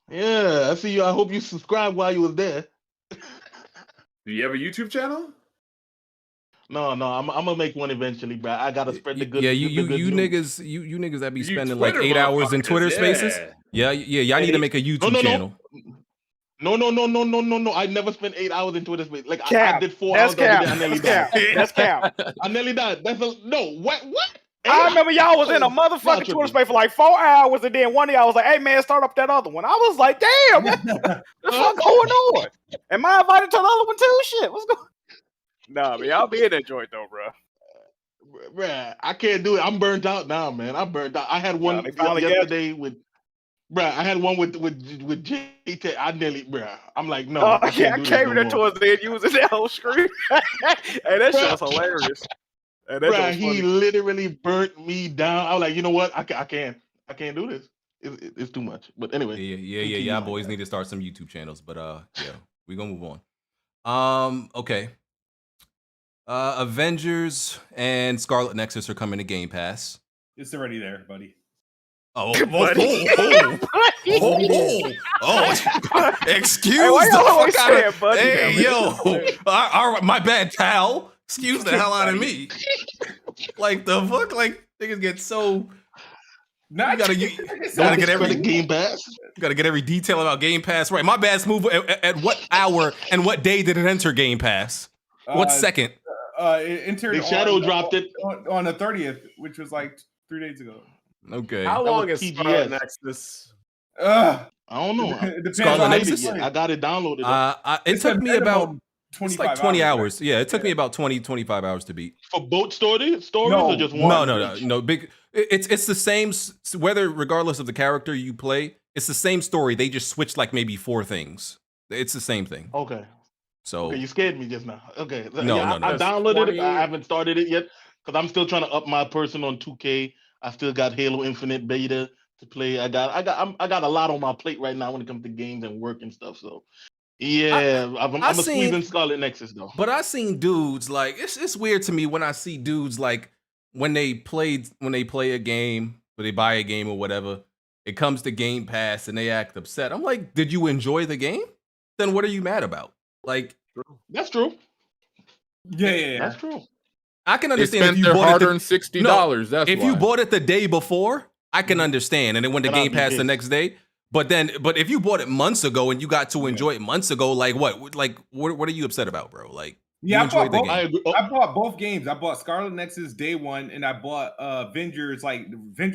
Yeah, I see you. I hope you subscribed while you was there. Do you have a YouTube channel? No, I'm gonna make one eventually, bro. I gotta spread the good. Yeah, the good you news. niggas that be You spending like Twitter 8 hours in motherfuckers, Twitter Spaces. yeah. Yeah, y'all need to make a YouTube channel. No. I never spent 8 hours in Twitter space. Like I Cap. did 4 That's hours. The other cap. day, I nearly That's died. cap. That's cap. I nearly died. That's a no. What? I remember y'all was in a Y'all motherfucking tripping. Twitter space for like 4 hours, and then one of y'all was like, "Hey man, start up that other one." I was like, "Damn, what the fuck going on? Am I invited to the other one too? Shit, what's going?" Nah, man, y'all be in that joint though, bro. Bruh, I can't do it. I'm burnt out now, man. I'm burnt out. I had one they finally got yesterday with. Bruh, I had one with JT. I nearly, bruh. I'm like, no. Oh, I yeah, I can't do came this in no there more. towards the end using that whole screen. Hey, that shit was hilarious. Hey, that shit Bruh, was he funny. literally burnt me down. I was like, you know what? I can't do this. It's too much. But anyway. Yeah. continue Y'all on, boys guys. need to start some YouTube channels, but yeah, we gonna move on. Okay. Avengers and Scarlet Nexus are coming to Game Pass. It's already there, buddy. Oh, Buddy. excuse Hey, why the y'all always fuck out saying of buddy Hey, now, yo, man? all right, my bad, pal. Excuse the hell out of me. Like the fuck, like niggas get so. Not You Don't gotta get discredit every Game Pass. you gotta get every detail about Game Pass right. My bad, Smoove. At what hour and what day did it enter Game Pass? What second? It entered. They shadow on, dropped it. on the 30th, which was like 3 days ago. Okay. How That long was is TGS. Scarlet Nexus? Ugh. I don't know. It depends Scarlet on how you Nexus? play it. I got it downloaded. It It's a took me about minimum it's like 20 hours. Yeah, it took me about 25 hours to beat. For both stories No. or just one? No. Big. It's the same. Whether regardless of the character you play, it's the same story. They just switched like maybe 4 things. It's the same thing. Okay. So Okay, you scared me just now. Okay. No. I downloaded it. 20 I haven't started it yet because I'm still trying to up my person on 2K. I still got Halo Infinite beta to play. I got a lot on my plate right now when it comes to games and work and stuff. So yeah, I'm squeezing Scarlet Nexus though. But I seen dudes like it's weird to me when I see dudes like when they play a game or they buy a game or whatever, it comes to Game Pass and they act upset. I'm like, did you enjoy the game? Then what are you mad about? Like That's true. Yeah. That's true. I can They understand if spent you their bought it hard-earned $60. That's if why. you bought it the day before, I can understand, and it went to Then I'll Game be Pass the pissed. next day. But if you bought it months ago and you got to enjoy it months ago, like what? Like what are you upset about, bro? Like Yeah, you enjoyed the game. I agree. I bought both games. I bought Scarlet Nexus day one, and I bought Avengers. Like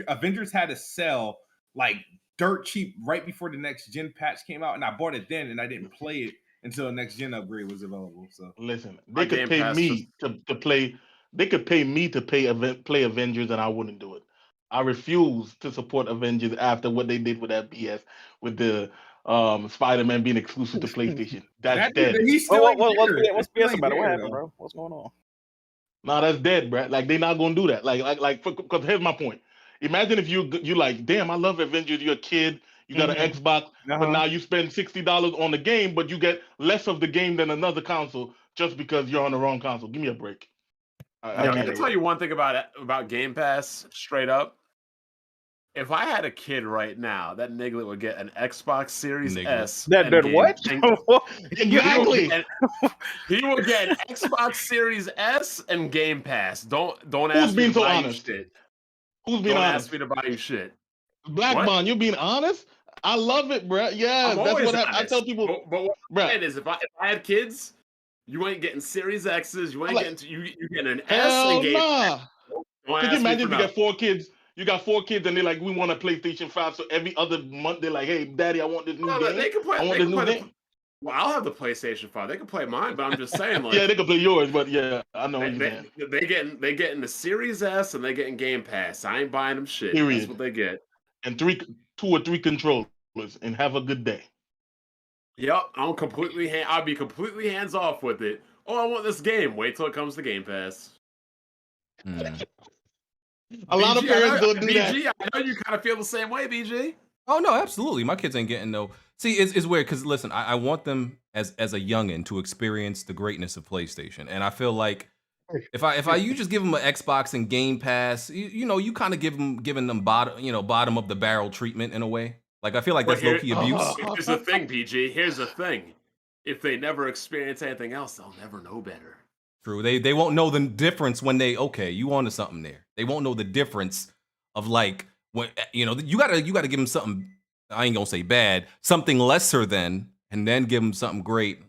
Avengers had a sell like dirt cheap right before the next gen patch came out, and I bought it then, and I didn't play it until the next gen upgrade was available. So Listen, My they could Game pay Pass me to play. They could pay me to play Avengers, and I wouldn't do it. I refuse to support Avengers after what they did with that BS with the Spider-Man being exclusive to PlayStation. That's dead. He's still What's BS about it? What happened, bro? What's going on? No, that's dead, bro. Like they're not gonna do that. Because here's my point. Imagine if you like, damn, I love Avengers. You're a kid. You got an Xbox, but now you spend $60 on the game, but you get less of the game than another console just because you're on the wrong console. Give me a break. I can tell you one thing about Game Pass, straight up. If I had a kid right now, that nigga would get an Xbox Series S. That did what? Exactly. He would get an Xbox Series S and Game Pass. Don't Who's ask me being to so buy you honest? shit. Who's being Don't honest? ask me to buy you shit. Black What? Bond, you being honest? I love it, bro. Yeah, I'm that's always what I honest. tell people. But what I'm Bruh. saying is, if I had kids, you ain't getting Series X's. You ain't Like, getting you getting an S Hell and Game nah. Pass. Don't Could you ask me imagine for if you got nothing. 4 kids? You got 4 kids and they're like, we want a PlayStation 5. So every other month they're like, hey, daddy, I want this new No, game. they can play. I want They this can new play game. well, I'll have the PlayStation 5. They can play mine, but I'm just saying, like, Yeah, they can play yours, but yeah, I know what you're saying. they getting the Series S and they getting Game Pass. I ain't buying them shit. Period. That's what they get. And 2 or 3 controllers and have a good day. Yep, I'll be completely hands off with it. Oh, I want this game. Wait till it comes to Game Pass. A lot of BG, parents don't do that. BG, I know you kind of feel the same way, BG. Oh no, absolutely. My kids ain't getting no. See, it's weird because listen, I want them as a youngin to experience the greatness of PlayStation, and I feel like if you just give them an Xbox and Game Pass, you kind of giving them bottom of the barrel treatment in a way. Like I feel like that's low key abuse. Here's the thing, PG. Here's the thing. If they never experience anything else, they'll never know better. True. They won't know the difference when you onto something there. They won't know the difference of like when you gotta give them something. I ain't gonna say bad, something lesser than, and then give them something great.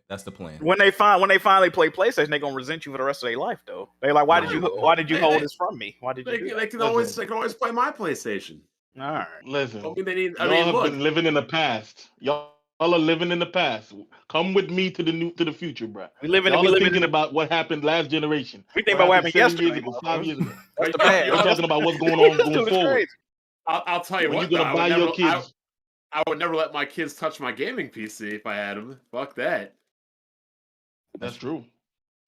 That's the plan. When they finally play PlayStation, they're gonna resent you for the rest of their life, though. They're like, why did you hold this from me? Why did you? They can always play my PlayStation. All right. Listen, y'all have been living in the past. Y'all are living in the past. Come with me to the future, bro. We thinking about what happened last generation. We think about what happened yesterday. Years ago, 5 years ago. That's the bad. We're talking about what's going on going forward. I'll tell you what. You're gonna buy your kids. I would never let my kids touch my gaming PC if I had them. Fuck that. That's true.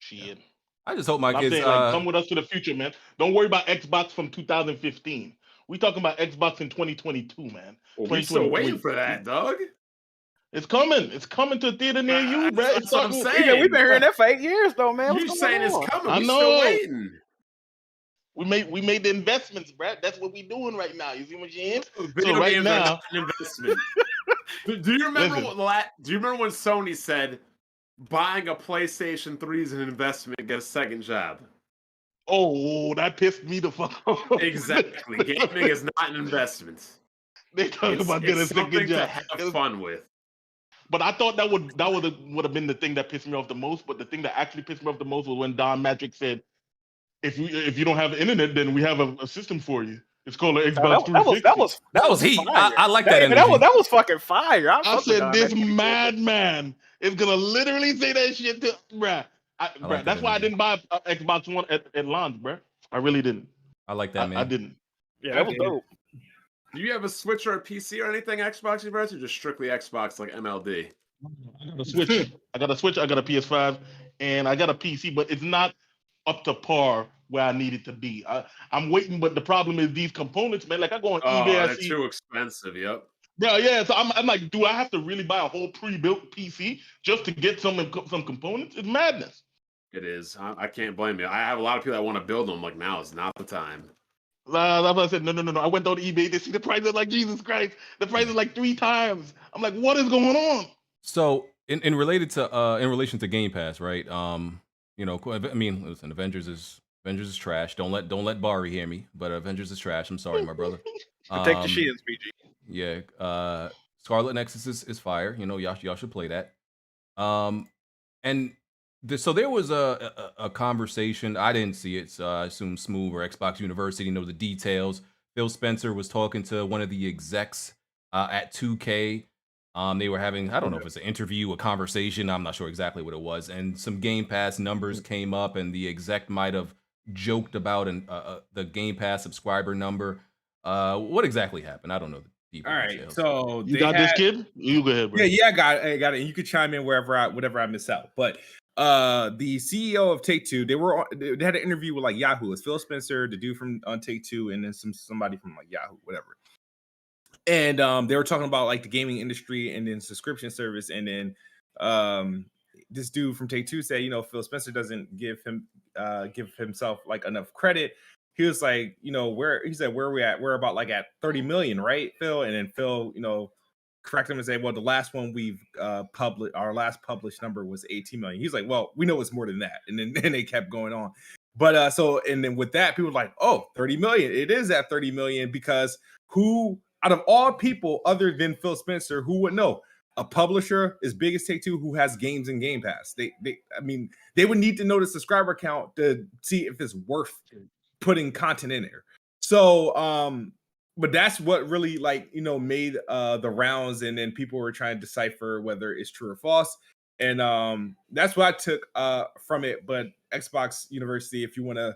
Shit. I just hope my kids saying, come with us to the future, man. Don't worry about Xbox from 2015. We talking about Xbox in 2022, man. We're still waiting for that, dog. It's coming. It's coming to a theater near you, bro. That's what I'm saying. We've been hearing that for 8 years, though, man. You're saying it's coming. I We're know. still waiting. We made the investments, bro. That's what we doing right now. You see what I'm saying? Video right games now, are not an investment. Do you remember Do you remember when Sony said buying a PlayStation 3 is an investment, get a second job? Oh, that pissed me the fuck off. Exactly. Gaming is not an investment. They talking about getting a second job to have fun with. But I thought that would have been the thing that pissed me off the most. But the thing that actually pissed me off the most was when Don Matrick said, "If you don't have internet, then we have a system for you. It's called an Xbox 360." That was heat. I like that energy. That was fucking fire. I said this madman is gonna literally say that shit to bruh. That's why I didn't buy Xbox One at launch, bruh. I really didn't. I like that, man. I didn't. Yeah, that was dope. Do you have a Switch or a PC or anything Xbox Universe, or just strictly Xbox like MLD? I got a Switch. I got a PS5, and I got a PC, but it's not up to par where I need it to be. I'm waiting, but the problem is these components, man. Like I go on eBay, they're too expensive. Yep. Yeah. So I'm like, do I have to really buy a whole pre-built PC just to get some components? It's madness. It is. I can't blame you. I have a lot of people that want to build them. Like now is not the time. I said, no. I went on eBay to see the price. Like, Jesus Christ, the price is like 3 times. I'm like, what is going on? So in relation to Game Pass, right? I mean, listen, Avengers is trash. Don't let Bari hear me, but Avengers is trash. I'm sorry, my brother. Protect the shins, PG. Yeah. Scarlet Nexus is fire. Y'all should play that. So there was a conversation. I didn't see it. So I assume Smoove or Xbox University know the details. Phil Spencer was talking to one of the execs at 2K. They were having, I don't know if it's an interview, a conversation. I'm not sure exactly what it was. And some Game Pass numbers came up, and the exec might have joked about the Game Pass subscriber number. What exactly happened? I don't know. All right, details. so you got this, kid? You go ahead, bro. Yeah, I got it. And you can chime in whatever I miss out. But the CEO of Take-Two, they had an interview with like Yahoo. It's Phil Spencer, the dude from on Take-Two, and then somebody from like Yahoo, whatever. And they were talking about like the gaming industry and then subscription service, and then this dude from Take-Two said, Phil Spencer doesn't give himself like enough credit. He was like, where are we at? We're about like at 30 million, right, Phil? And then Phil, correct him and say, well, the last one we've published, our last published number was 18 million. He's like, well, we know it's more than that. And then they kept going on. But and then with that, people were like, oh, 30 million. It is at 30 million because who, out of all people other than Phil Spencer, who would know? A publisher as big as Take-Two who has games in Game Pass. They would need to know the subscriber count to see if it's worth putting content in there. So, but that's what really made the rounds, and then people were trying to decipher whether it's true or false. And that's what I took from it. But Xbox University, if you want to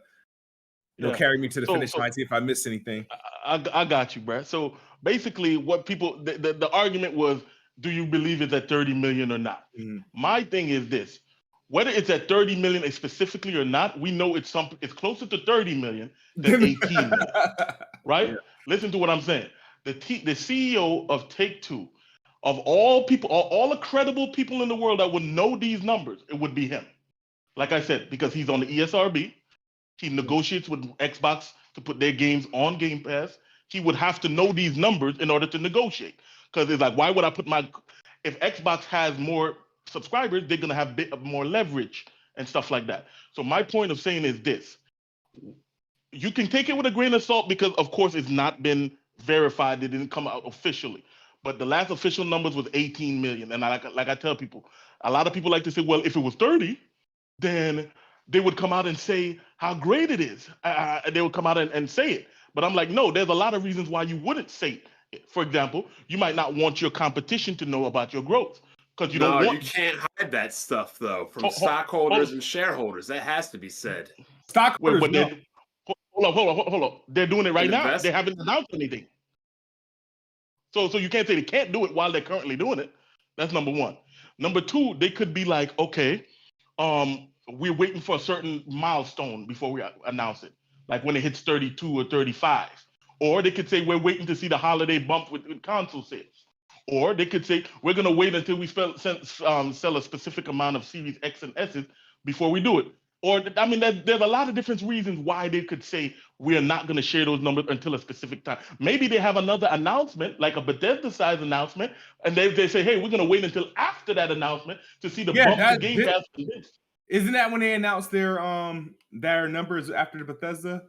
carry me to the finish line, see if I missed anything. I got you, Brad. So basically what people, the argument was, do you believe it's at 30 million or not? Mm-hmm. My thing is this: whether it's at 30 million specifically or not, we know it's closer to 30 million than 18 million, right? Yeah. Listen to what I'm saying. the CEO of Take-Two, of all people, all the credible people in the world that would know these numbers, it would be him. Like I said, because he's on the ESRB, he negotiates with Xbox to put their games on Game Pass. He would have to know these numbers in order to negotiate. Because it's like, why would I put if Xbox has more subscribers, they're gonna have a bit of more leverage and stuff like that. So my point of saying is this: you can take it with a grain of salt because, of course, it's not been verified. It didn't come out officially. But the last official numbers was 18 million. And like I tell people, a lot of people like to say, well, if it was 30, then they would come out and say how great it is. They would come out and say it. But I'm like, no, there's a lot of reasons why you wouldn't say it. For example, you might not want your competition to know about your growth. Because you don't want. You can't hide that stuff, though, from stockholders and shareholders. That has to be said. Stockholders, Hold up. They're doing it right now. They haven't announced anything. So you can't say they can't do it while they're currently doing it. That's number one. Number two, they could be like, okay, we're waiting for a certain milestone before we announce it. Like when it hits 32 or 35. Or they could say we're waiting to see the holiday bump with console sales. Or they could say we're going to wait until we sell a specific amount of Series X and S's before we do it. Or, I mean, there's a lot of different reasons why they could say we're not going to share those numbers until a specific time. Maybe they have another announcement, like a Bethesda-sized announcement, and they say, hey, we're going to wait until after that announcement to see the bump in Game Pass. Isn't that when they announced their numbers after the Bethesda?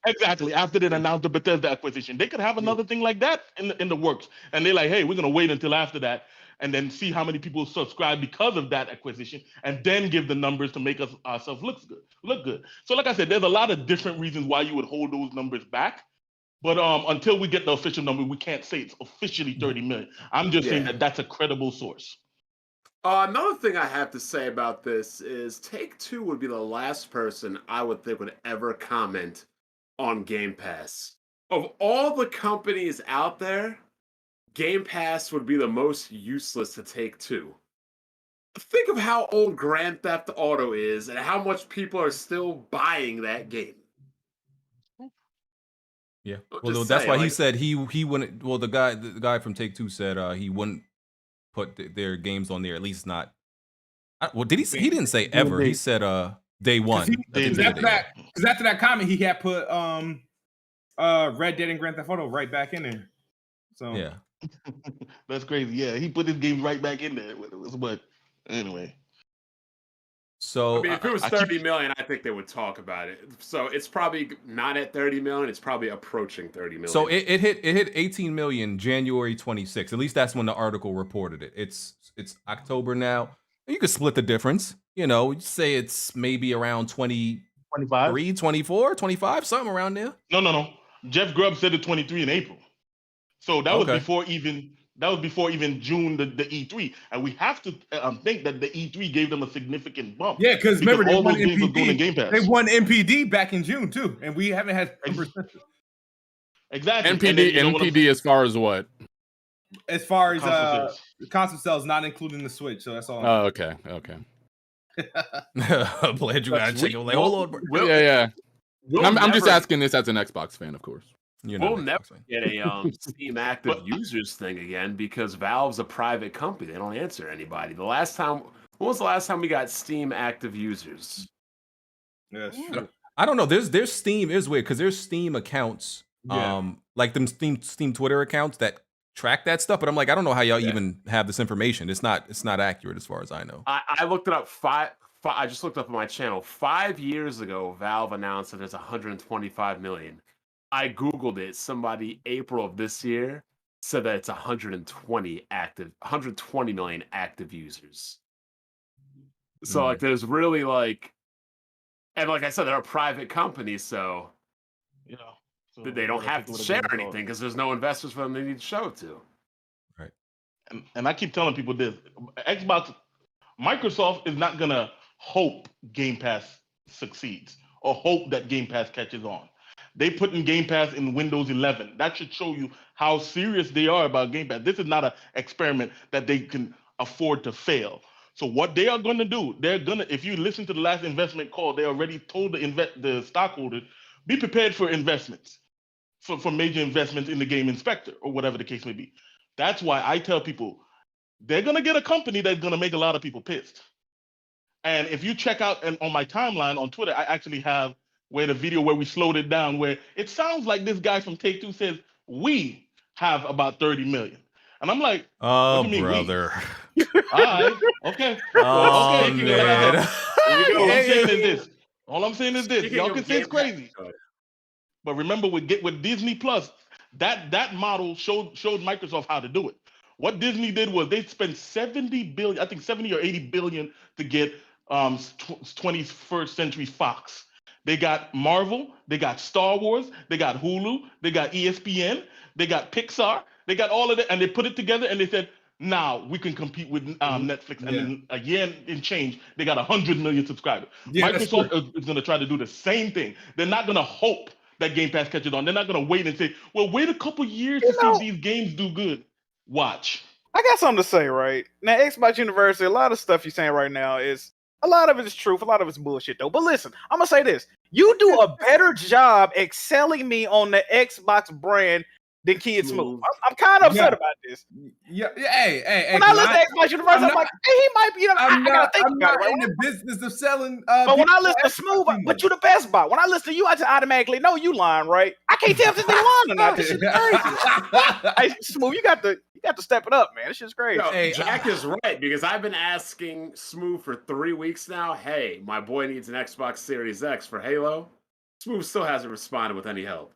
Exactly. After they announced the Bethesda acquisition, they could have another thing like that in the works, and they're like, "Hey, we're gonna wait until after that, and then see how many people subscribe because of that acquisition, and then give the numbers to make ourselves look good." So, like I said, there's a lot of different reasons why you would hold those numbers back, but until we get the official number, we can't say it's officially 30 million. I'm just saying that that's a credible source. Another thing I have to say about this is Take-Two would be the last person I would think would ever comment on Game Pass. Of all the companies out there, Game Pass would be the most useless to Take-Two. Think of how old Grand Theft Auto is and how much people are still buying that game. Yeah. Well, that's why he said he wouldn't. Well, the guy from Take-Two said he wouldn't put their games on there, at least not. Well, did he? He didn't say ever. He said day one. Because after that comment, he had put Red Dead and Grand Theft Auto right back in there. So yeah, that's crazy. Yeah, he put his game right back in there. But anyway. So I mean, if it was 30 million, I think they would talk about it. So it's probably not at 30 million. It's probably approaching 30 million. So it hit 18 million January 26th. At least that's when the article reported it. It's October now. You could split the difference. You know, say it's maybe around 23, 24, 25, something around there. No. Jeff Grubb said it 23 in April. So that was before even June, the E3. And we have to think that the E3 gave them a significant bump. Yeah, because remember, they won NPD. They won NPD back in June, too. And we haven't had numbers. Exactly. NPD as far as what? As far as console sales, not including the Switch. So that's all. Oh, okay. I'm glad you guys check. Like, hold on. Yeah. I'm just asking this as an Xbox fan, of course. We'll never get a Steam active users thing again because Valve's a private company. They don't answer anybody. When was the last time we got Steam active users? Yes. I don't know. There's Steam is weird because there's Steam accounts, like them Steam Twitter accounts that track that stuff. But I'm like, I don't know how y'all even have this information. It's not accurate as far as I know. I looked it up. I just looked up on my channel. 5 years ago, Valve announced that there's 125 million. I Googled it. Somebody, April of this year, said that it's 120 million active users. So, like, there's really, like, and like I said, they're a private company, so, so they don't have to share anything because there's no investors for them they need to show it to. Right. And I keep telling people this. Microsoft is not going to hope Game Pass succeeds or hope that Game Pass catches on. They put in Game Pass in Windows 11. That should show you how serious they are about Game Pass. This is not an experiment that they can afford to fail. So what they are going to do, if you listen to the last investment call, they already told the stockholders, be prepared for investments. for major investments in the game inspector or whatever the case may be. That's why I tell people they're gonna get a company that's gonna make a lot of people pissed. And if you check out and on my timeline on Twitter, I actually have the video where we slowed it down, where it sounds like this guy from Take-Two says we have about 30 million. And I'm like, oh, what do you mean brother. All right, okay. Oh, okay, man. All I'm saying is this. Y'all can say it's crazy. But remember, with Disney Plus, that model showed Microsoft how to do it. What Disney did was they spent 70 billion, I think 70 or 80 billion to get 21st Century Fox. They got Marvel, they got Star Wars, they got Hulu, they got ESPN, they got Pixar, they got all of that, and they put it together and they said, now we can compete with Netflix. And in a year and change, they got 100 million subscribers. Yeah, Microsoft is going to try to do the same thing. They're not going to hope that Game Pass catches on. They're not going to wait and say, well, wait a couple years to see if these games do good. Watch. I got something to say, right? Now, Xbox University, a lot of stuff you're saying right now is, a lot of it is truth, a lot of it's bullshit, though. But listen, I'm going to say this. You do a better job excelling me on the Xbox brand than Kid Smoove. I'm kind of upset about this. Yeah, hey. When I listen to Xbox University, I'm like, hey, he might be, I got to think about it. I'm not in the business of selling. But when I listen to Smoove, but you the best bot. When I listen to you, I just automatically know you lying, right? I can't tell if this nigga lying or not. This shit's crazy. Hey, Smoove, you got to step it up, man. This shit's crazy. Yo, hey, Jack is right, because I've been asking Smoove for 3 weeks now, hey, my boy needs an Xbox Series X for Halo. Smoove still hasn't responded with any help.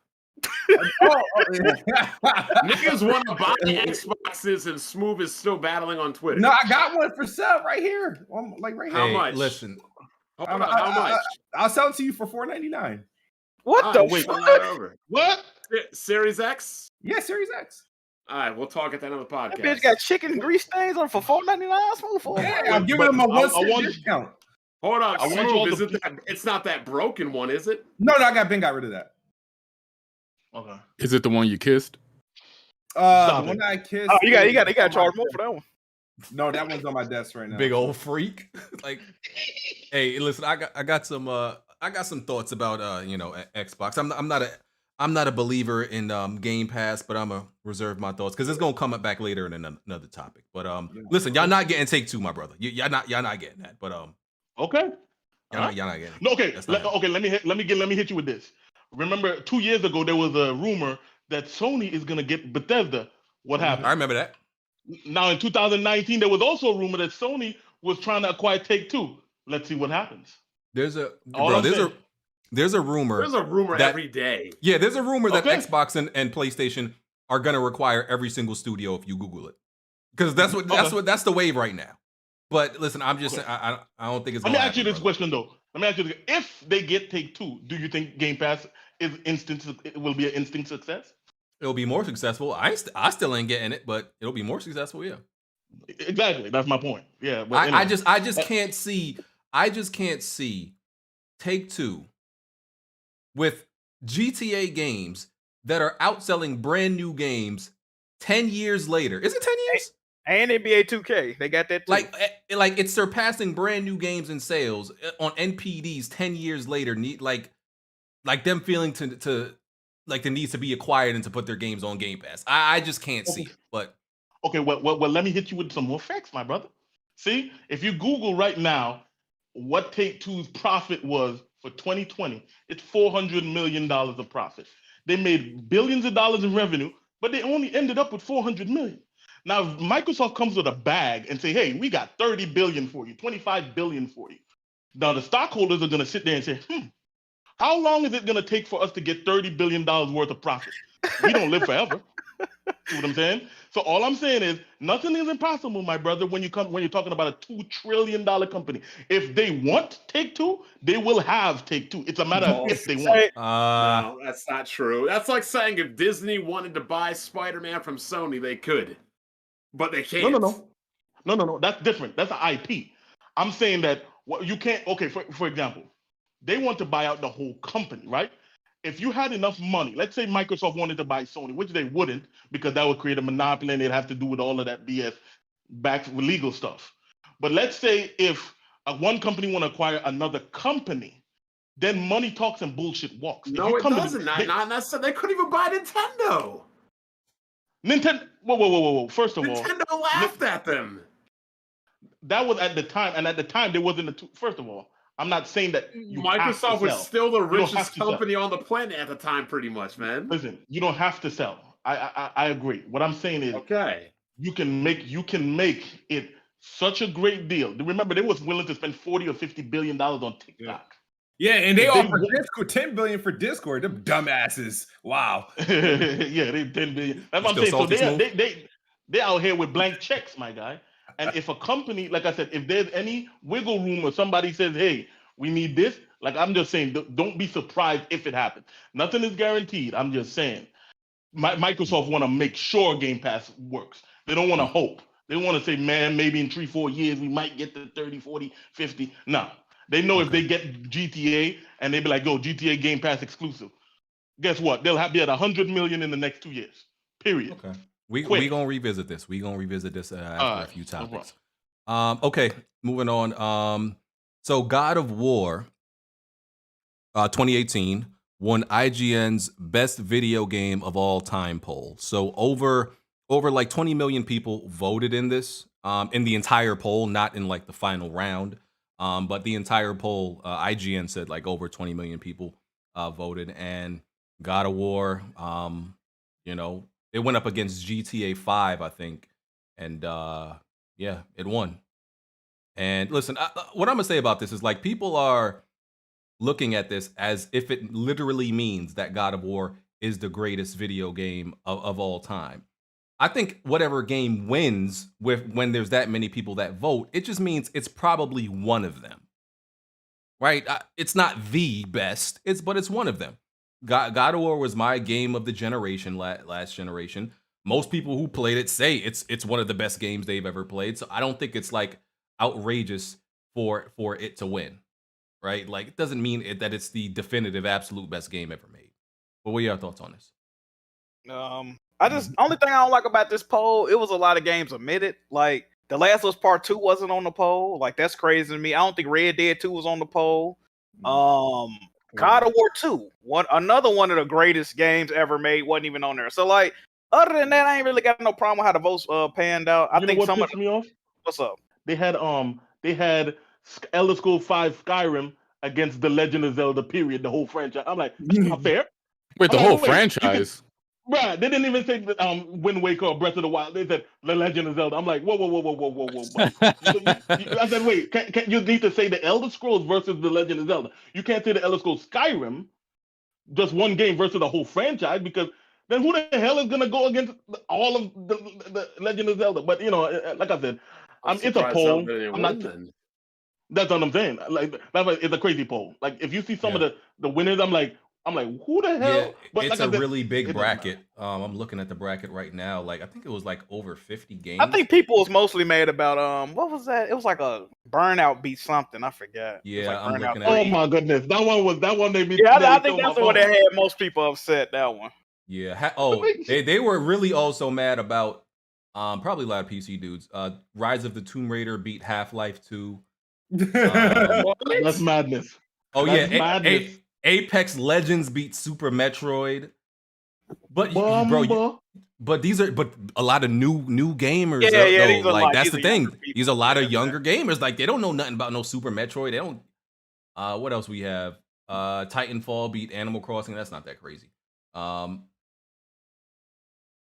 Niggas want to buy Xboxes and Smoove is still battling on Twitter. No, I got one for sale right here. Like right here. How much? Listen. How much? I'll sell it to you for $4.99. What the fuck? What? Series X? Yeah, Series X. All right, we'll talk at the end of the podcast. That bitch got chicken grease stains on for $4.99. Smoove. Yeah, I'm giving him a 1 cent discount. Hold on, Smoove, it's not that broken one, is it? No, I got rid of that. Okay. Is it the one you kissed? The one I kissed. Oh, you got to charge more for that one. No, that one's on my desk right now. Big old freak. Like, hey, listen, I got some thoughts about Xbox. I'm not a believer in Game Pass, but I'm gonna reserve my thoughts because it's gonna come back later in another topic. But listen, y'all not getting Take-Two, my brother. Y'all not getting that. But okay. Y'all not getting it. No, okay. Let me hit you with this. Remember, 2 years ago there was a rumor that Sony is gonna get Bethesda. What happened? I remember that. Now in 2019, there was also a rumor that Sony was trying to acquire Take-Two. Let's see what happens. There's a rumor. There's a rumor that, every day. Yeah, there's a rumor that Xbox and PlayStation are gonna require every single studio if you Google it, because that's the wave right now. But listen, I'm just saying, I don't think it's. Let me ask you this question though. If they get Take-Two, do you think Game Pass will be an instant success? It'll be more successful. I still ain't getting it, but it'll be more successful. Yeah. Exactly. That's my point. Yeah. But I just can't see. I just can't see Take-Two with GTA games that are outselling brand new games 10 years later. Is it 10 years? And NBA 2K, they got that too. Like it's surpassing brand new games in sales on NPDs 10 years later. Like them feeling to like the need to be acquired and to put their games on Game Pass. I just can't see it. But okay, well, let me hit you with some more facts, my brother. See, if you Google right now what Take-Two's profit was for 2020, it's $400 million of profit. They made billions of dollars in revenue, but they only ended up with $400 million. Now, if Microsoft comes with a bag and say, hey, we got 30 billion for you, 25 billion for you. Now, the stockholders are going to sit there and say, how long is it going to take for us to get $30 billion worth of profit? We don't live forever. See what I'm saying? So all I'm saying is nothing is impossible, my brother, when you're talking about a $2 trillion company. If they want Take-Two, they will have Take-Two. It's a matter of if they want. No, that's not true. That's like saying if Disney wanted to buy Spider-Man from Sony, they could. But they can't. No. That's different. That's an IP. I'm saying that you can't. Okay, for example, they want to buy out the whole company, right? If you had enough money, let's say Microsoft wanted to buy Sony, which they wouldn't, because that would create a monopoly and they'd have to do with all of that BS back with legal stuff. But let's say if one company want to acquire another company, then money talks and bullshit walks. No, it doesn't. Not necessarily. They couldn't even buy Nintendo. Nintendo. Whoa. First of all, Nintendo laughed at them. That was at the time, and at the time there wasn't First of all, I'm not saying that Microsoft was still the richest company on the planet at the time, pretty much, man. Listen, you don't have to sell. I agree. What I'm saying is, you can make it such a great deal. Remember, they was willing to spend $40 or $50 billion on TikTok. Yeah, and they offered Discord $10 billion for Discord. Them dumbasses. Wow. Yeah, they $10 billion. That's what I'm saying. So they out here with blank checks, my guy. And if a company, like I said, if there's any wiggle room or somebody says, hey, we need this, like I'm just saying, don't be surprised if it happens. Nothing is guaranteed. I'm just saying. Microsoft want to make sure Game Pass works. They don't want to hope. They want to say, man, maybe in 3-4 years we might get to 30, 40, 50. No. They know if they get GTA and they be like, yo, GTA Game Pass exclusive. Guess what? They'll be at 100 million in the next 2 years. Period. Okay. We gonna revisit this. After a few topics. Okay, moving on. So God of War 2018 won IGN's best video game of all time poll. So over like 20 million people voted in this, in the entire poll, not in like the final round. But the entire poll, IGN said like over 20 million people voted, and God of War, it went up against GTA 5, I think, and it won. And listen, what I'm gonna say about this is like people are looking at this as if it literally means that God of War is the greatest video game of all time. I think whatever game wins when there's that many people that vote, it just means it's probably one of them, right? It's not the best, but it's one of them. God of War was my game of the generation, last generation. Most people who played it say it's one of the best games they've ever played. So I don't think it's like outrageous for it to win, right? Like it doesn't mean that it's the definitive, absolute best game ever made. But what are your thoughts on this? Only thing I don't like about this poll, it was a lot of games omitted. Like The Last of Us Part 2 wasn't on the poll. Like that's crazy to me. I don't think Red Dead 2 was on the poll. God of War 2, another one of the greatest games ever made, wasn't even on there. So like, other than that, I ain't really got no problem with how the votes panned out. I think some of me off. What's up? They had Elder Scrolls 5 Skyrim against The Legend of Zelda. Period. The whole franchise. I'm like, that's not fair. Wait, the whole franchise. Right, they didn't even say Wind Waker or Breath of the Wild. They said The Legend of Zelda. I'm like, whoa. I said, wait, can you need to say the Elder Scrolls versus The Legend of Zelda? You can't say the Elder Scrolls Skyrim, just one game versus the whole franchise, because then who the hell is gonna go against all of the Legend of Zelda? But like I said, it's a poll. That's what I'm saying. Like it's a crazy poll. Like if you see some of the winners, I'm like, who the hell? Yeah, but it's a really big bracket. I'm looking at the bracket right now. Like, I think it was like over 50 games. I think people was mostly mad about what was that? It was like a Burnout beat something. I forgot. Yeah, I'm looking at Oh my goodness, that one made me. Yeah, I think that's the one that had most people upset. That one. Yeah. They were really also mad about probably a lot of PC dudes. Rise of the Tomb Raider beat Half-Life 2. That's madness. Oh That's yeah, madness. Apex Legends beat Super Metroid, but these are a lot of new gamers. Though. Like that's the thing. These are a lot of younger gamers. Like they don't know nothing about no Super Metroid. They don't. What else we have? Titanfall beat Animal Crossing. That's not that crazy.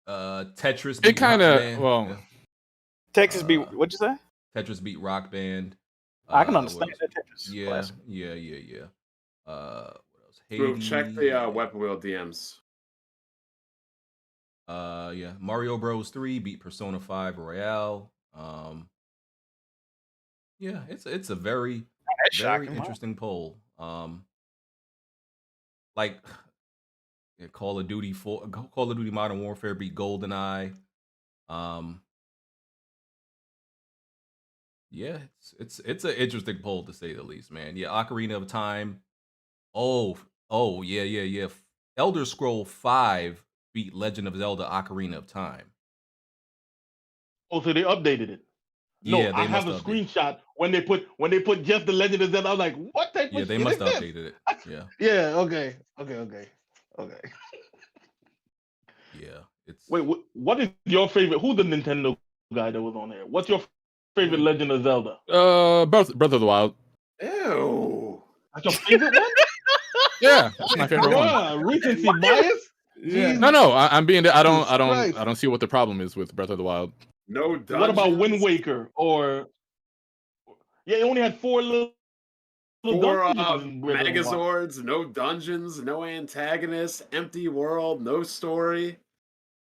Tetris. Beat it kind of Texas beat. What'd you say? Tetris beat Rock Band. I can understand that Tetris. Yeah. What else? Bro, check the Weapon Wheel DMs. Mario Bros 3 beat Persona 5 Royale. It's a very interesting poll. Call of Duty Modern Warfare beat GoldenEye. It's an interesting poll to say the least, man. Yeah, Ocarina of Time. Oh, yeah. Elder Scroll 5 beat Legend of Zelda Ocarina of Time. Oh, so they updated it. No, Yeah, I have a screenshot when they put just the Legend of Zelda. I was like, what type of Yeah, they shit must is have this? updated it. I Yeah. Yeah. Okay. Yeah. It's Wait. What is your favorite? Who's the Nintendo guy that was on there? What's your favorite Legend of Zelda? Breath of the Wild. Ew. That's your favorite one? Yeah, that's my favorite one. Recency bias. Yeah. No, I'm being. I Christ. don't see what the problem is with Breath of the Wild. No dungeons. What about Wind Waker? Or yeah, it only had four dungeons in Breath of the Wild. Megazords, no dungeons, no antagonists, empty world, no story.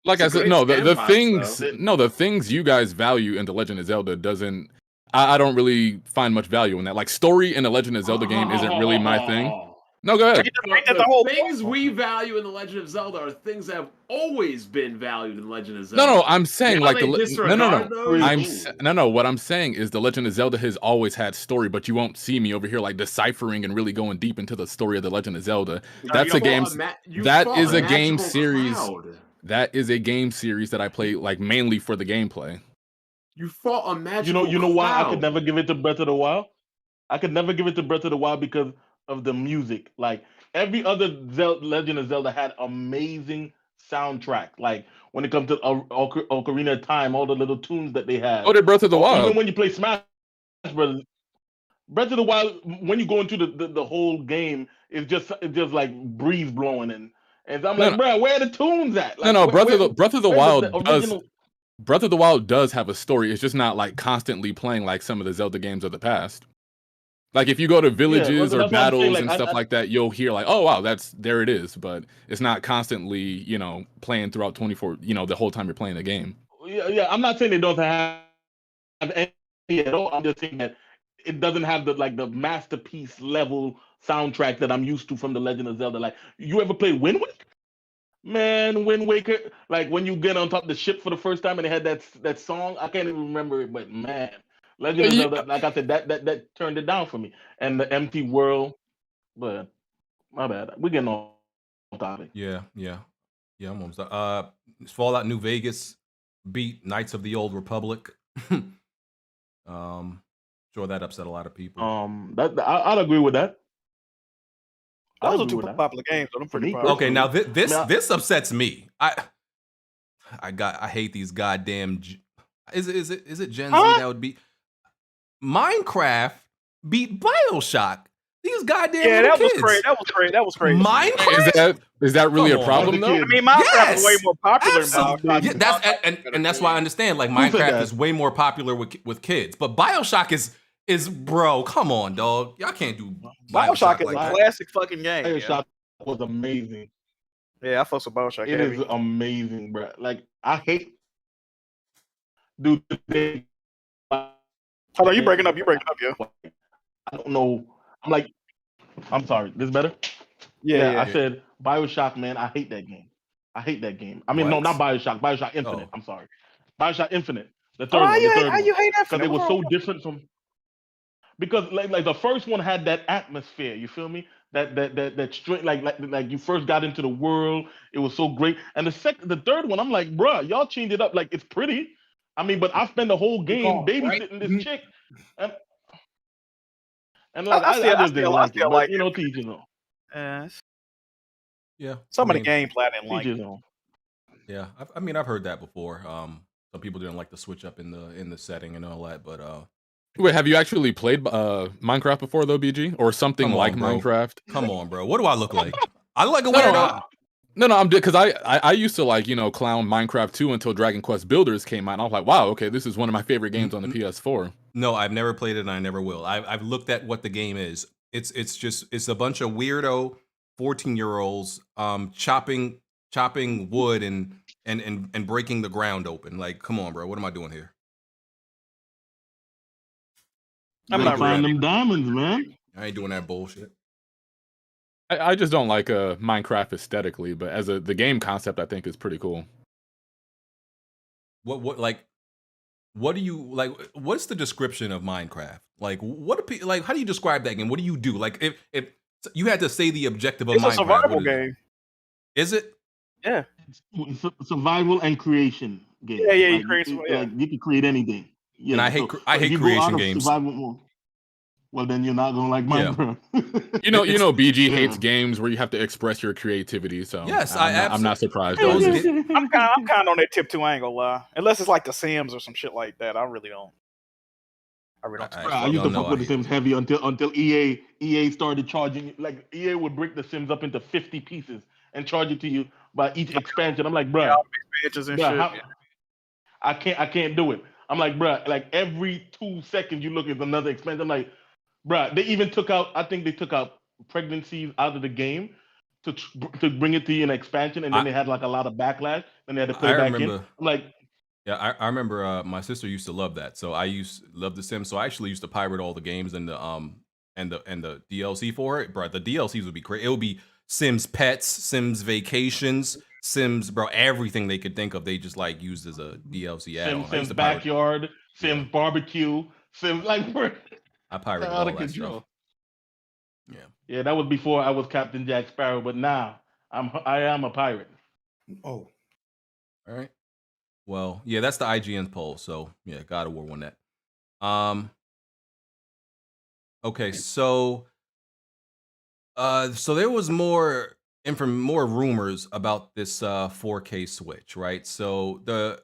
Like It's I a said, no, great the sandbox, things, though. no, the things you guys value in the Legend of Zelda doesn't. I don't really find much value in that. Like story in the Legend of Zelda game isn't really my thing. No, go ahead. The things we value in the Legend of Zelda are things that have always been valued in the Legend of Zelda. No, I'm saying Now like they no. disregard those? What I'm saying is the Legend of Zelda has always had story, but you won't see me over here like deciphering and really going deep into the story of the Legend of Zelda. That's a game. That is a game series. That is a game series that I play like mainly for the gameplay. You fought a magical You know why I could cloud. never give it to Breath of the Wild? I could never give it to Breath of the Wild because of the music. Like every other Legend of Zelda had amazing soundtrack. Like when it comes to Ocarina of Time, all the little tunes that they had. Oh, did Breath of the Wild? Even when you play Smash Brothers, Breath of the Wild, when you go into the whole game, it's just like breeze blowing and I'm like, bro, where are the tunes at? Like, Breath of the Wild original... Breath of the Wild does have a story. It's just not like constantly playing like some of the Zelda games of the past. Like if you go to villages or battles and stuff like that, you'll hear like, oh wow, there it is. But it's not constantly, playing throughout 24, the whole time you're playing the game. Yeah. I'm not saying they don't have any at all. I'm just saying that it doesn't have the masterpiece level soundtrack that I'm used to from the Legend of Zelda. Like, you ever play Wind Waker? Man, Wind Waker, like when you get on top of the ship for the first time and they had that song, I can't even remember it, but man, Legend of Zelda, like I said, that turned it down for me. And the empty world, but my bad, we're getting off topic. Yeah, I'm almost done. Fallout New Vegas beat Knights of the Old Republic. Sure, that upset a lot of people. I'd agree with that. Those are two popular games, so I'm pretty proud. Okay, now this upsets me. I hate these goddamn. Is it Gen Z that would be? Minecraft beat BioShock. These goddamn that kids. was crazy. That was crazy. Minecraft is that really a problem though? I mean, Minecraft is way more popular than BioShock. Yeah, that's why I understand. Like Minecraft is way more popular with kids, but BioShock is bro. Come on, dog. Y'all can't do BioShock is like a that. classic fucking game. BioShock was amazing. Yeah, I fuck with BioShock. It is amazing, bro. Like I hate, dude. Hold on, you breaking up, yo. I don't know. I'm sorry. This better? Yeah. I said BioShock, man. I hate that game. I mean, no, not BioShock. BioShock Infinite. I'm sorry. BioShock Infinite. The third one. How you hate that? Because it was so different from. Because like the first one had that atmosphere. You feel me? That straight like you first got into the world. It was so great. And the third one, I'm like, bruh, y'all changed it up. Like it's pretty. I mean, but I spend the whole game babysitting this chick, and like I just didn't like it. But, teach you know. Yeah. Some of the gameplay I didn't like. Yeah, I mean, I've heard that before. Some people didn't like the switch up in the setting and all that, but Wait, have you actually played Minecraft before though, BG, or something like Minecraft? Come on, bro. What do I look like? I look like a weirdo. No, I'm because I used to clown Minecraft 2 until Dragon Quest Builders came out. And I was like, wow, okay, this is one of my favorite games on the PS4. No, I've never played it and I never will. I've looked at what the game is. It's a bunch of weirdo 14-year-olds chopping wood and breaking the ground open. Like, come on, bro. What am I doing here? I'm not finding them diamonds, man. I ain't doing that bullshit. I just don't like Minecraft aesthetically, but as the game concept, I think is pretty cool. What do you like? What's the description of Minecraft? Like, how do you describe that game? What do you do? Like, if you had to say the objective of Minecraft, it's a survival game. Is it? Yeah, it's survival and creation game. Yeah, you can create anything. And I hate creation games. well, then you're not gonna like Minecraft. BG hates games where you have to express your creativity. So yes, I'm not surprised. I'm kind of on that tip too. I ain't gonna lie. Unless it's like The Sims or some shit like that, I really don't. I used to fuck with The Sims heavy until EA started charging. Like EA would break The Sims up into 50 pieces and charge it to you by each expansion. I'm like, bro, I can't do it. I'm like, bro, like every 2 seconds you look at another expansion. I'm like, bro, they even took out. I think they took out pregnancies out of the game to bring it to you in expansion, and then they had like a lot of backlash, and they had to put it back in. I'm like. Yeah, I remember my sister used to love that. So I used to love The Sims. So I actually used to pirate all the games and the DLC for it. Bro, the DLCs would be crazy. It would be Sims Pets, Sims Vacations, Sims, bro, everything they could think of. They just like used as a DLC add-on. Sims Backyard, Sims Barbecue, Sims like bro. I pirated all that stuff. Yeah, that was before I was Captain Jack Sparrow, but now I am a pirate. Oh, all right. Well, yeah, that's the IGN poll. So yeah, God of War won that. Okay, so there was more rumors about this 4K Switch, right? So the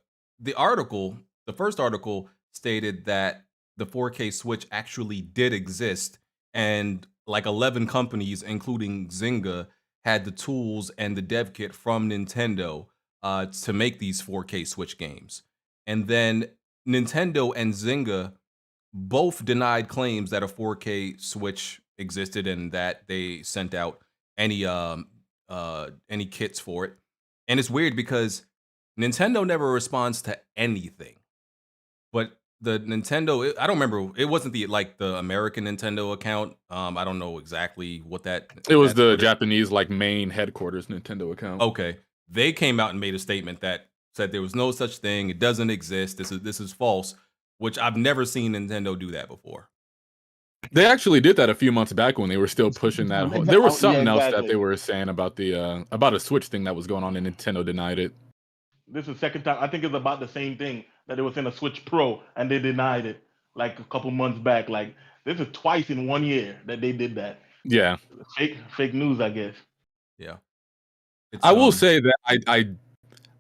first article stated that the 4K Switch actually did exist, and like 11 companies, including Zynga, had the tools and the dev kit from Nintendo to make these 4K Switch games. And then Nintendo and Zynga both denied claims that a 4K Switch existed and that they sent out any kits for it. And it's weird because Nintendo never responds to anything. But the Nintendo, I don't remember, it wasn't the American Nintendo account. I don't know exactly what that. It was the Japanese main headquarters Nintendo account. Okay. They came out and made a statement that said there was no such thing. It doesn't exist. This is false, which I've never seen Nintendo do that before. They actually did that a few months back when they were still pushing that. There was something else that they were saying about about a Switch thing that was going on, and Nintendo denied it. This is the second time. I think it's about the same thing that it was in a Switch Pro, and they denied it like a couple months back. Like this is twice in 1 year that they did that. Yeah, fake news, I guess. Yeah. I will say that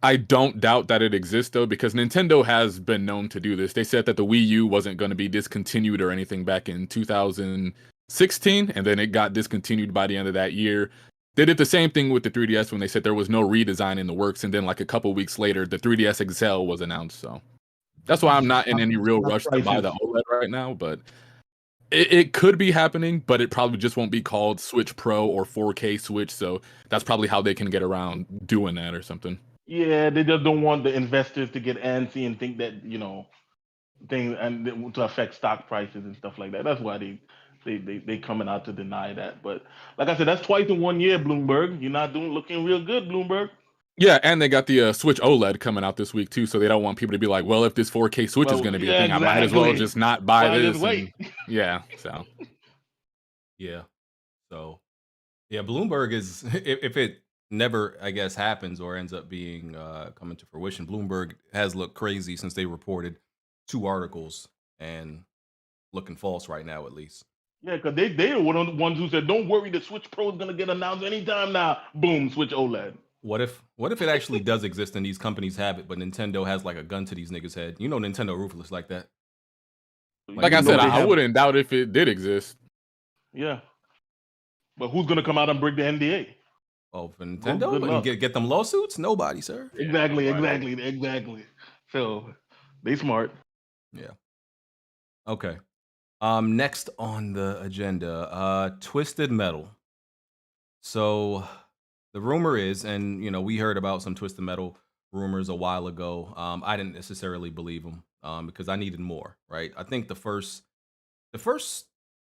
I don't doubt that it exists though, because Nintendo has been known to do this. They said that the Wii U wasn't going to be discontinued or anything back in 2016, and then it got discontinued by the end of that year. They did the same thing with the 3DS when they said there was no redesign in the works, and then like a couple weeks later, the 3DS XL was announced. So that's why I'm not in any real rush to buy the OLED right now, but it could be happening, but it probably just won't be called Switch Pro or 4K Switch. So that's probably how they can get around doing that or something. Yeah, they just don't want the investors to get antsy and think that, things and to affect stock prices and stuff like that. That's why they coming out to deny that. But like I said, that's twice in 1 year, Bloomberg. You're not looking real good, Bloomberg. Yeah, and they got the Switch OLED coming out this week too, so they don't want people to be like, well, if this 4K Switch is going to be a thing, exactly. I might as well just not buy this. Yeah, so. Yeah. So, yeah, Bloomberg is, if it never, I guess, happens or ends up being coming to fruition, Bloomberg has looked crazy since they reported 2 articles and looking false right now, at least. Yeah, because they were one of the ones who said, don't worry, the Switch Pro is going to get announced anytime now. Boom, Switch OLED. What if it actually does exist and these companies have it, but Nintendo has like a gun to these niggas' head? You know Nintendo ruthless like that. Like I said, I wouldn't doubt if it did exist. Yeah. But who's going to come out and break the NDA? Oh, for Nintendo? And get them lawsuits? Nobody, sir. Exactly. So, they smart. Yeah. Okay. Next on the agenda, Twisted Metal. So the rumor is, and we heard about some Twisted Metal rumors a while ago. I didn't necessarily believe them because I needed more, right? I think the first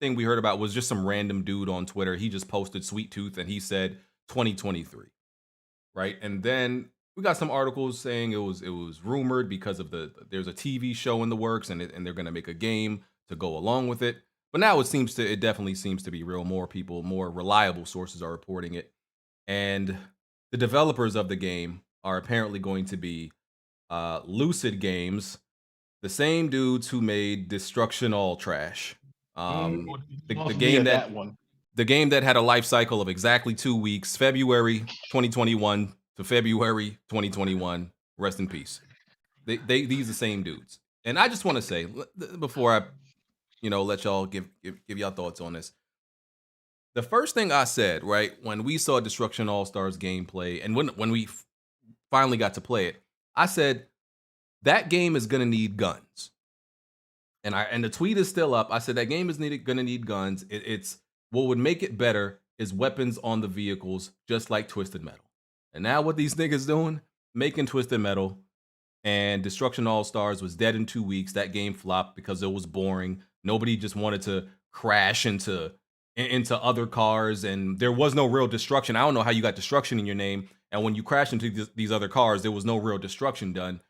thing we heard about was just some random dude on Twitter. He just posted Sweet Tooth and he said 2023, right? And then we got some articles saying it was rumored because of there's a TV show in the works and they're gonna make a game to go along with it. But now it definitely seems to be real. More reliable sources are reporting it. And the developers of the game are apparently going to be Lucid Games, the same dudes who made Destruction All Trash. The game the game that had a life cycle of exactly 2 weeks, February 2021 to February 2021. Rest in peace. These are the same dudes. And I just want to say, before I, let y'all give y'all thoughts on this. The first thing I said, right, when we saw Destruction All-Stars gameplay, and when we finally got to play it, I said, that game is gonna need guns. And the tweet is still up. I said that game is gonna need guns. It's what would make it better is weapons on the vehicles, just like Twisted Metal. And now what these niggas doing? Making Twisted Metal, and Destruction All-Stars was dead in 2 weeks. That game flopped because it was boring. Nobody just wanted to crash into other cars, and there was no real destruction. I don't know how you got destruction in your name, and when you crash into these other cars, there was no real destruction done.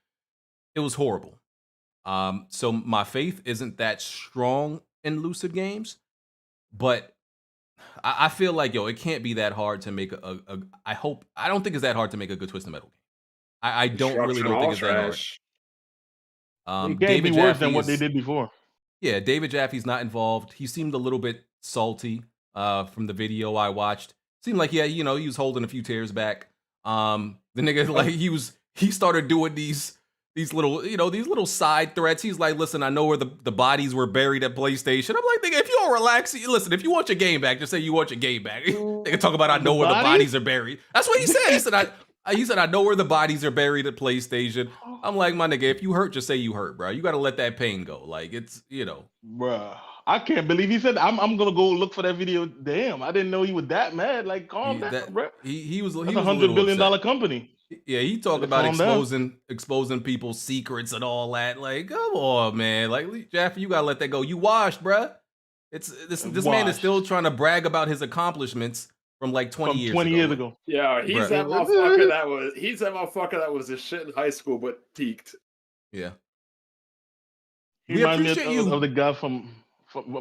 It was horrible. So my faith isn't that strong in Lucid games, but I feel like, it can't be that hard to make I don't think it's that hard to make a good Twisted Metal game. I don't think it's that hard. It can't be worse than what they did before. Yeah, David Jaffe's not involved. He seemed a little bit salty from the video I watched. Seemed like, he was holding a few tears back. The nigga, like, he started doing these little side threats. He's like, listen, I know where the bodies were buried at PlayStation. I'm like, nigga, if you don't relax, listen, if you want your game back, just say you want your game back. They can talk about I know where the bodies are buried. That's what he said. He said, I know where the bodies are buried at PlayStation. I'm like, my nigga, if you hurt, just say you hurt, bro. You got to let that pain go. Like, it's, Bruh, I can't believe he said, I'm going to go look for that video. Damn, I didn't know he was that mad. Like, calm down, bro. He was a $100 billion company. Yeah, he talked about exposing people's secrets and all that. Like, come on, man. Like, Jaffe, you got to let that go. You washed, bruh. This man is still trying to brag about his accomplishments from like 20 years ago. Yeah, he's that motherfucker that was a shit in high school but peaked. Yeah. We appreciate you. Of the guy from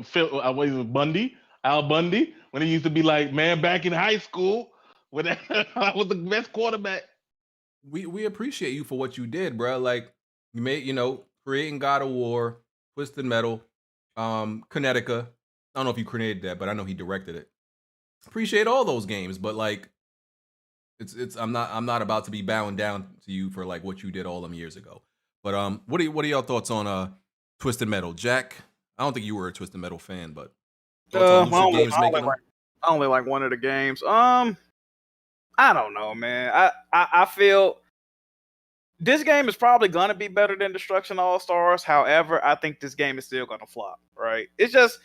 Phil, what was it, Bundy? Al Bundy, when he used to be like, man, back in high school, when I was the best quarterback. We appreciate you for what you did, bro. Like, you made, creating God of War, Twisted Metal, Kinetica. I don't know if you created that, but I know he directed it. Appreciate all those games, but like, I'm not about to be bowing down to you for like what you did all them years ago. But what are y'all thoughts on Twisted Metal, Jack? I don't think you were a Twisted Metal fan, but I only like one of the games. I don't know, man. I feel this game is probably gonna be better than Destruction All Stars. However, I think this game is still gonna flop. Right? It's just,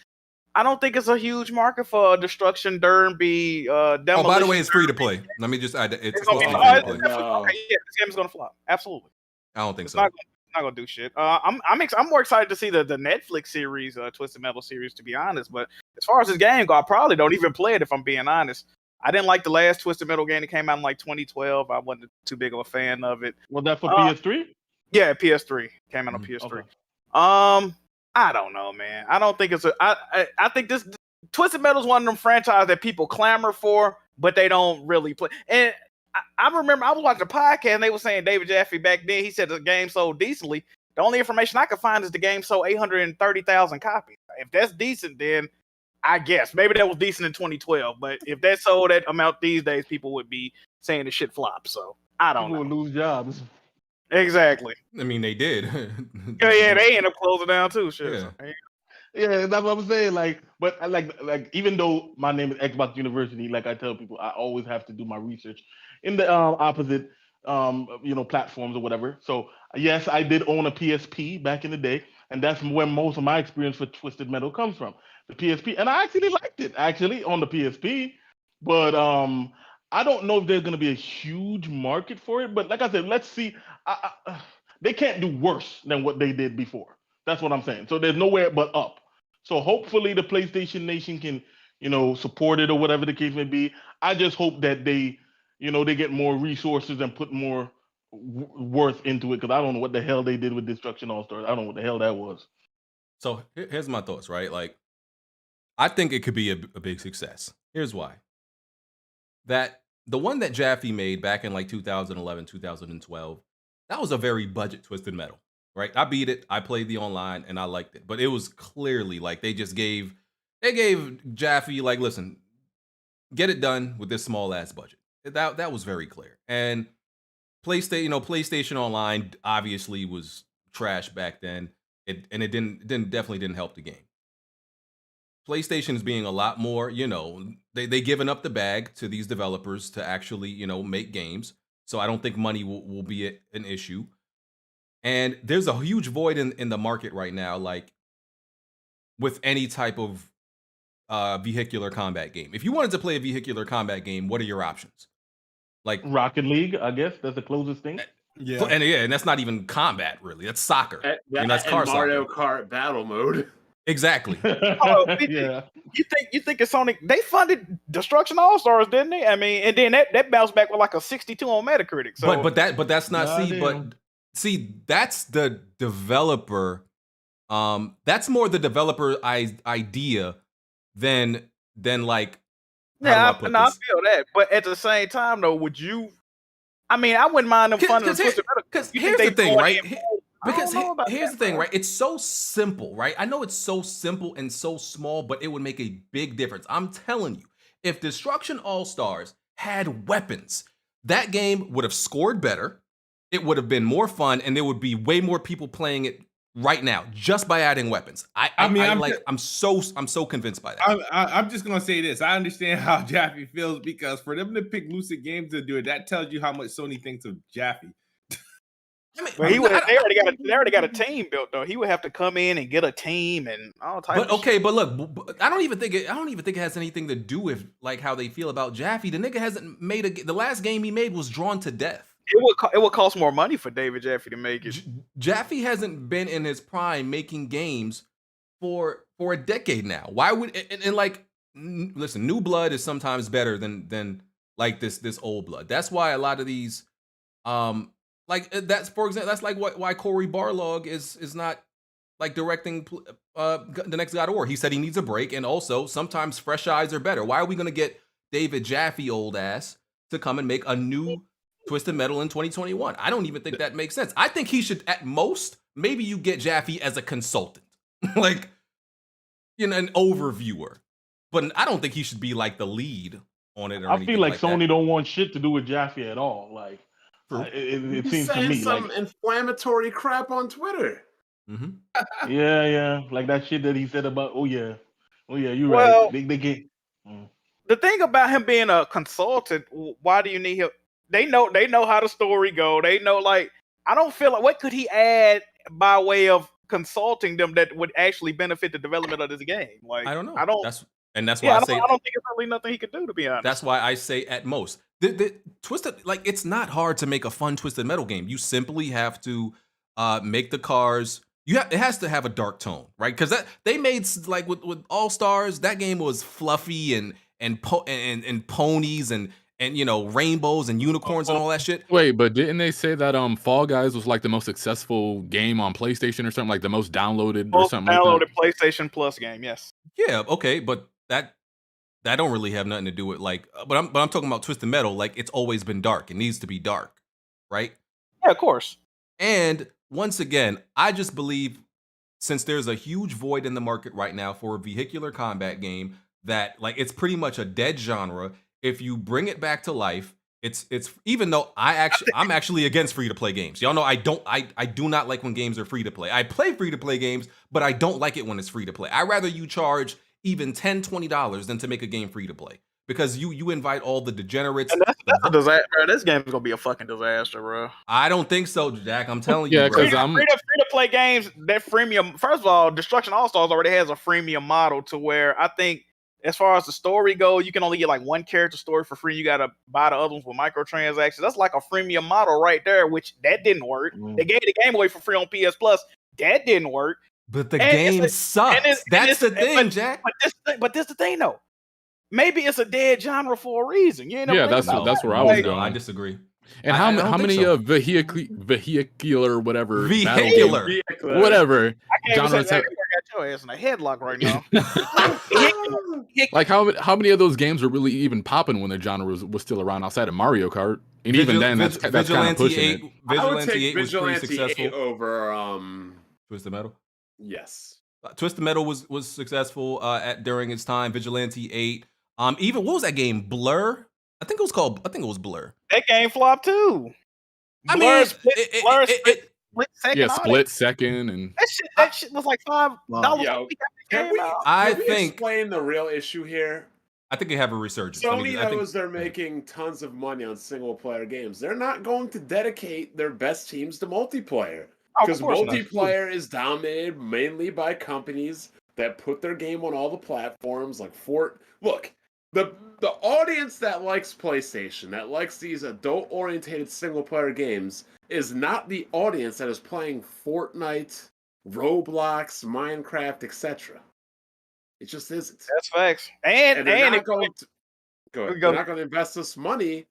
I don't think it's a huge market for Destruction Derby. Demolition. Oh, by the way, it's free to play. Let me just add that it's supposed to be free to play. Okay, yeah, this game is gonna flop. Absolutely. I don't think so. Not gonna do shit. I'm more excited to see the Netflix series, Twisted Metal series, to be honest. But as far as this game go, I probably don't even play it if I'm being honest. I didn't like the last Twisted Metal game that came out in like 2012. I wasn't too big of a fan of it. Was that for PS3? Yeah, PS3 came out on PS3. Okay. I don't know, man. I don't think it's I think this Twisted Metal is one of them franchises that people clamor for, but they don't really play. And I remember I was watching a podcast and they were saying David Jaffe back then, he said the game sold decently. The only information I could find is the game sold 830,000 copies. If that's decent, then I guess maybe that was decent in 2012. But if that sold that amount these days, people would be saying the shit flops. So I don't know. People would lose jobs. Exactly. I mean, they did. yeah, they end up closing down too. Shit. Yeah. So, yeah, that's what I'm saying. Like, but I like even though my name is Xbox University, like I tell people, I always have to do my research in the opposite platforms or whatever. So yes, I did own a PSP back in the day, and that's where most of my experience for Twisted Metal comes from. The PSP, and I actually liked it on the PSP, but I don't know if there's going to be a huge market for it. But like I said, let's see. They can't do worse than what they did before. That's what I'm saying. So there's nowhere but up. So hopefully the PlayStation Nation can, support it or whatever the case may be. I just hope that they get more resources and put more worth into it, because I don't know what the hell they did with Destruction All Stars. I don't know what the hell that was. So here's my thoughts, right? Like, I think it could be a big success. Here's why. That the one that Jaffe made back in like 2011, 2012, that was a very budget Twisted Metal, right? I beat it. I played the online and I liked it. But it was clearly like they gave Jaffe like, listen, get it done with this small ass budget. That was very clear. And PlayStation Online obviously was trash back then. It definitely didn't help the game. PlayStation is being a lot more, they giving up the bag to these developers to actually, make games. So I don't think money will be an issue. And there's a huge void in the market right now, like with any type of vehicular combat game. If you wanted to play a vehicular combat game, what are your options? Like Rocket League, I guess that's the closest thing. Yeah, and that's not even combat really. That's soccer. That's car Mario soccer. Kart battle mode. Exactly. Yeah. You think it's Sony? They funded Destruction All Stars, didn't they? I mean, and then that bounced back with like a 62 on Metacritic. So. But that's not that's the developer. That's more the developer idea than like. Yeah, I feel that. But at the same time, though, would you? I mean, I wouldn't mind them funding because here's the thing, right? Because here's the thing, right? It's so simple, right? I know it's so simple and so small, but it would make a big difference. I'm telling you, if Destruction All-Stars had weapons, that game would have scored better. It would have been more fun, and there would be way more people playing it right now just by adding weapons. I'm so convinced by that. I'm just gonna say this. I understand how Jaffe feels because for them to pick Lucid Games to do it, that tells you how much Sony thinks of Jaffe. But they already got a team built though. He would have to come in and get a team and all types. But okay, but look, I don't even think it has anything to do with like how they feel about Jaffe. The nigga hasn't made the last game he made was drawn to death. It would cost more money for David Jaffe to make it. Jaffe hasn't been in his prime making games for a decade now. Why would and like listen, new blood is sometimes better than like this old blood. That's why a lot of these like that's for example that's like why Cory Barlog is not like directing the next God of War. He said he needs a break, and also sometimes fresh eyes are better. Why are we gonna get David Jaffe old ass to come and make a new Twisted Metal in 2021? I don't even think that makes sense. I think he should, at most, maybe you get Jaffe as a consultant, like, an overviewer. But I don't think he should be like the lead on it. Or I feel like Sony don't want shit to do with Jaffe at all. Like, it seems to me some like inflammatory crap on Twitter. Mm-hmm. yeah, like that shit that he said about. Oh yeah, you're well, right. They get. The thing about him being a consultant, why do you need him? They know how the story go. They know, like, I don't feel like what could he add by way of consulting them that would actually benefit the development of this game. Like, I don't know. That's why I don't think it's really nothing he could do, to be honest. That's why I say at most. The Twisted, like, it's not hard to make a fun Twisted Metal game. You simply have to make the cars. It has to have a dark tone, right? Because they made like with All Stars, that game was fluffy and ponies and rainbows and unicorns and all that shit. Wait, but didn't they say that Fall Guys was like the most successful game on PlayStation or something, like the most downloaded or something like that? PlayStation Plus game, yes. Yeah, okay, but that don't really have nothing to do with like. But I'm talking about Twisted Metal. Like, it's always been dark. It needs to be dark, right? Yeah, of course. And once again, I just believe since there's a huge void in the market right now for a vehicular combat game that like it's pretty much a dead genre. If you bring it back to life, it's even though I'm actually against free to play games. Y'all know I do not like when games are free to play. I play free to play games, but I don't like it when it's free to play. I'd rather you charge even $10-$20 than to make a game free to play, because you invite all the degenerates. And that's a disaster. This game is gonna be a fucking disaster, bro. I don't think so, Jack. I'm telling you, bro. Free to play games, that freemium. First of all, Destruction All Stars already has a freemium model to where I think, as far as the story goes, you can only get like one character story for free. You gotta buy the other ones with microtransactions. That's like a freemium model right there, which that didn't work. They gave the game away for free on PS Plus. That didn't work. But the game sucks. That's the thing, Jack. But this the thing though. Maybe it's a dead genre for a reason. You know? Yeah, that's where I was going. I disagree. And how many vehicular whatever whatever genres have? Got your ass in a headlock right now. Like how many of those games were really even popping when the genre was still around outside of Mario Kart? And even then, that's kind of pushing it. I would take Vigilante 8 was pretty Vigilante 8 successful. over Twisted Metal. Yes. Twisted Metal was successful during its time. Vigilante 8. Even what was that game? Blur. I think it was Blur. That game flopped too. I mean, split second. Yeah, split second, and that shit was like $5. Yo, can we explain the real issue here? I think they have a resurgence. Sony knows they're making tons of money on single player games. They're not going to dedicate their best teams to multiplayer. Because multiplayer is dominated mainly by companies that put their game on all the platforms like Look, the audience that likes PlayStation, that likes these adult-oriented single-player games, is not the audience that is playing Fortnite, Roblox, Minecraft, etc. It just isn't. That's facts. And they're not going to invest this money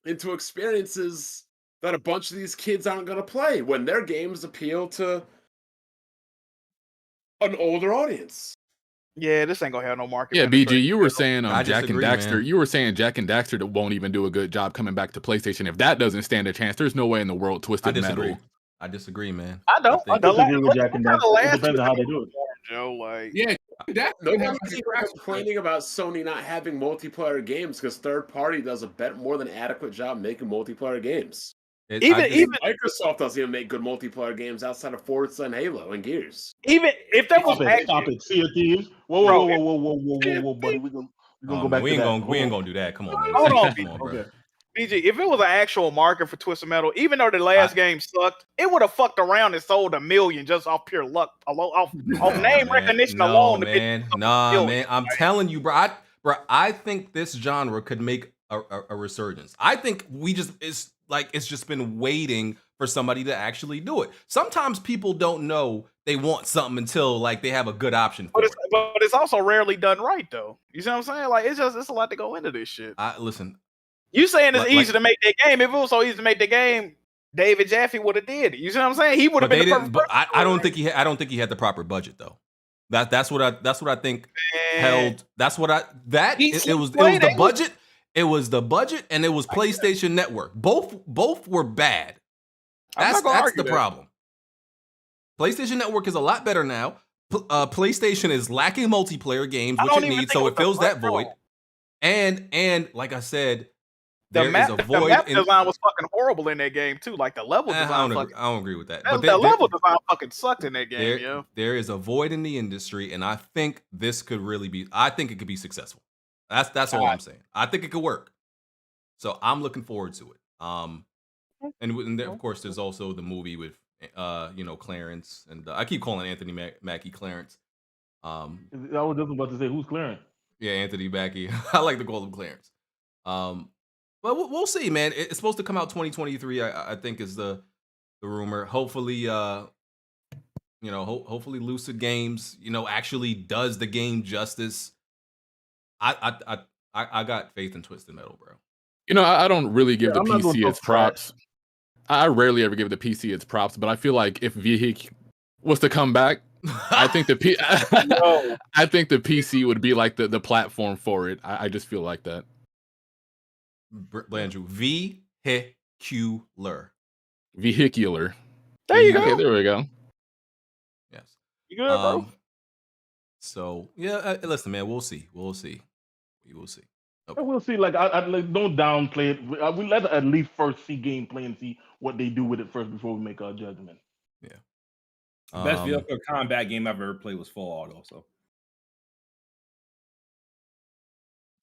into experiences that a bunch of these kids aren't going to play when their games appeal to an older audience. Yeah, this ain't gonna have no market. Yeah, BG, you were saying Jack and Daxter. Man. You were saying Jack and Daxter won't even do a good job coming back to PlayStation. If that doesn't stand a chance, there's no way in the world Twisted Metal. I disagree, man. I disagree with Jack and Daxter. It depends on how they do it. Joe, like, yeah, nobody's complaining about Sony not having multiplayer games because third party does a more than adequate job making multiplayer games. Even Microsoft doesn't even make good multiplayer games outside of Forza and Halo and Gears. Even if that was stop it. Sea of Thieves. Whoa, buddy. We're gonna go back. We ain't gonna do that. Come on, man. Hold on, bro. BG. If it was an actual market for Twisted Metal, even though the last game sucked, it would have fucked around and sold 1 million just off pure luck, off name recognition alone. Man. Man. I'm telling you, bro. I think this genre could make a resurgence. I think it's just been waiting for somebody to actually do it. Sometimes people don't know they want something until like they have a good option for it. But it's also rarely done right though. You see what I'm saying? Like it's a lot to go into this shit. Listen. You saying it's easy to make that game. If it was so easy to make the game, David Jaffe would have did it. You see what I'm saying? He would have been the perfect person. I don't think he had the proper budget though. That's what I think held. That's what it was the budget. It was the budget and it was PlayStation Network. Both were bad. That's the problem. PlayStation Network is a lot better now. PlayStation is lacking multiplayer games, which it needs, so it fills that void. And like I said, there is a void. The map design was fucking horrible in that game too. Like the level design. I don't agree with that. The level design fucking sucked in that game. There is a void in the industry, and I think this could really be. I think it could be successful. That's all I'm saying. I think it could work. So I'm looking forward to it. And there, of course, there's also the movie with Clarence, and I keep calling Anthony Mackie Clarence. I was just about to say, who's Clarence? Yeah, Anthony Mackie. I like to call him Clarence. But we'll see, man. It's supposed to come out 2023. I think is the rumor. Hopefully, hopefully Lucid Games, actually does the game justice. I got faith in Twisted Metal, bro. I don't really give the PC its props. I rarely ever give the PC its props, but I feel like if Vehicle was to come back, I think I think the PC would be like the platform for it. I just feel like that. Blandrew, vehicular. There you go. Okay, there we go. Yes. You good, bro? So yeah, listen, man. We'll see. We will see. Okay. We'll see. Like, I don't downplay it. We let at least first see gameplay and see what they do with it first before we make our judgment. Yeah. Best vehicle combat game I've ever played was Full Auto. So,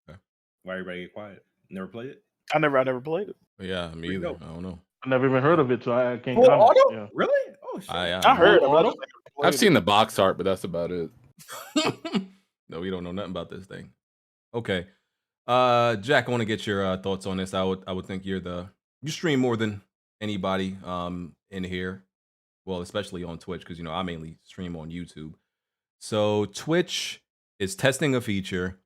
okay. Why everybody get quiet? Never played it. I never played it. Yeah, me either. I don't know. I never even heard of it, so I can't. Full Auto? Yeah. Really? Oh shit! I heard of it. I've seen the box art, but that's about it. No, we don't know nothing about this thing. Okay. Jack, I want to get your thoughts on this. I would think you stream more than anybody in here. Well, especially on Twitch, because I mainly stream on YouTube. So Twitch is testing a feature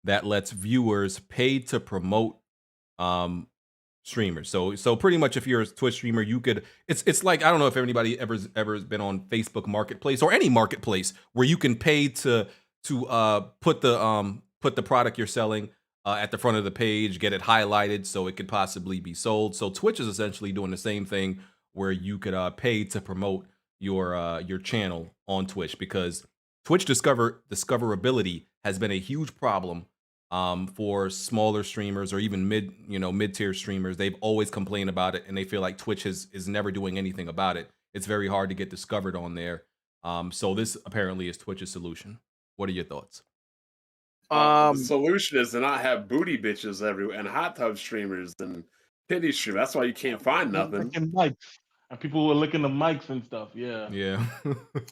that lets viewers pay to promote streamers. So pretty much if you're a Twitch streamer, you could it's like, I don't know if anybody ever has been on Facebook Marketplace or any marketplace where you can pay to put the product you're selling at the front of the page, get it highlighted so it could possibly be sold. So Twitch is essentially doing the same thing where you could pay to promote your channel on Twitch, because Twitch discoverability has been a huge problem for smaller streamers or even mid-tier streamers. They've always complained about it, and they feel like Twitch is never doing anything about it. It's very hard to get discovered on there. So this apparently is Twitch's solution. What are your thoughts? The solution is to not have booty bitches everywhere and hot tub streamers and titty streamers. That's why you can't find nothing. Mics. And people were licking the mics and stuff. Yeah. Yeah.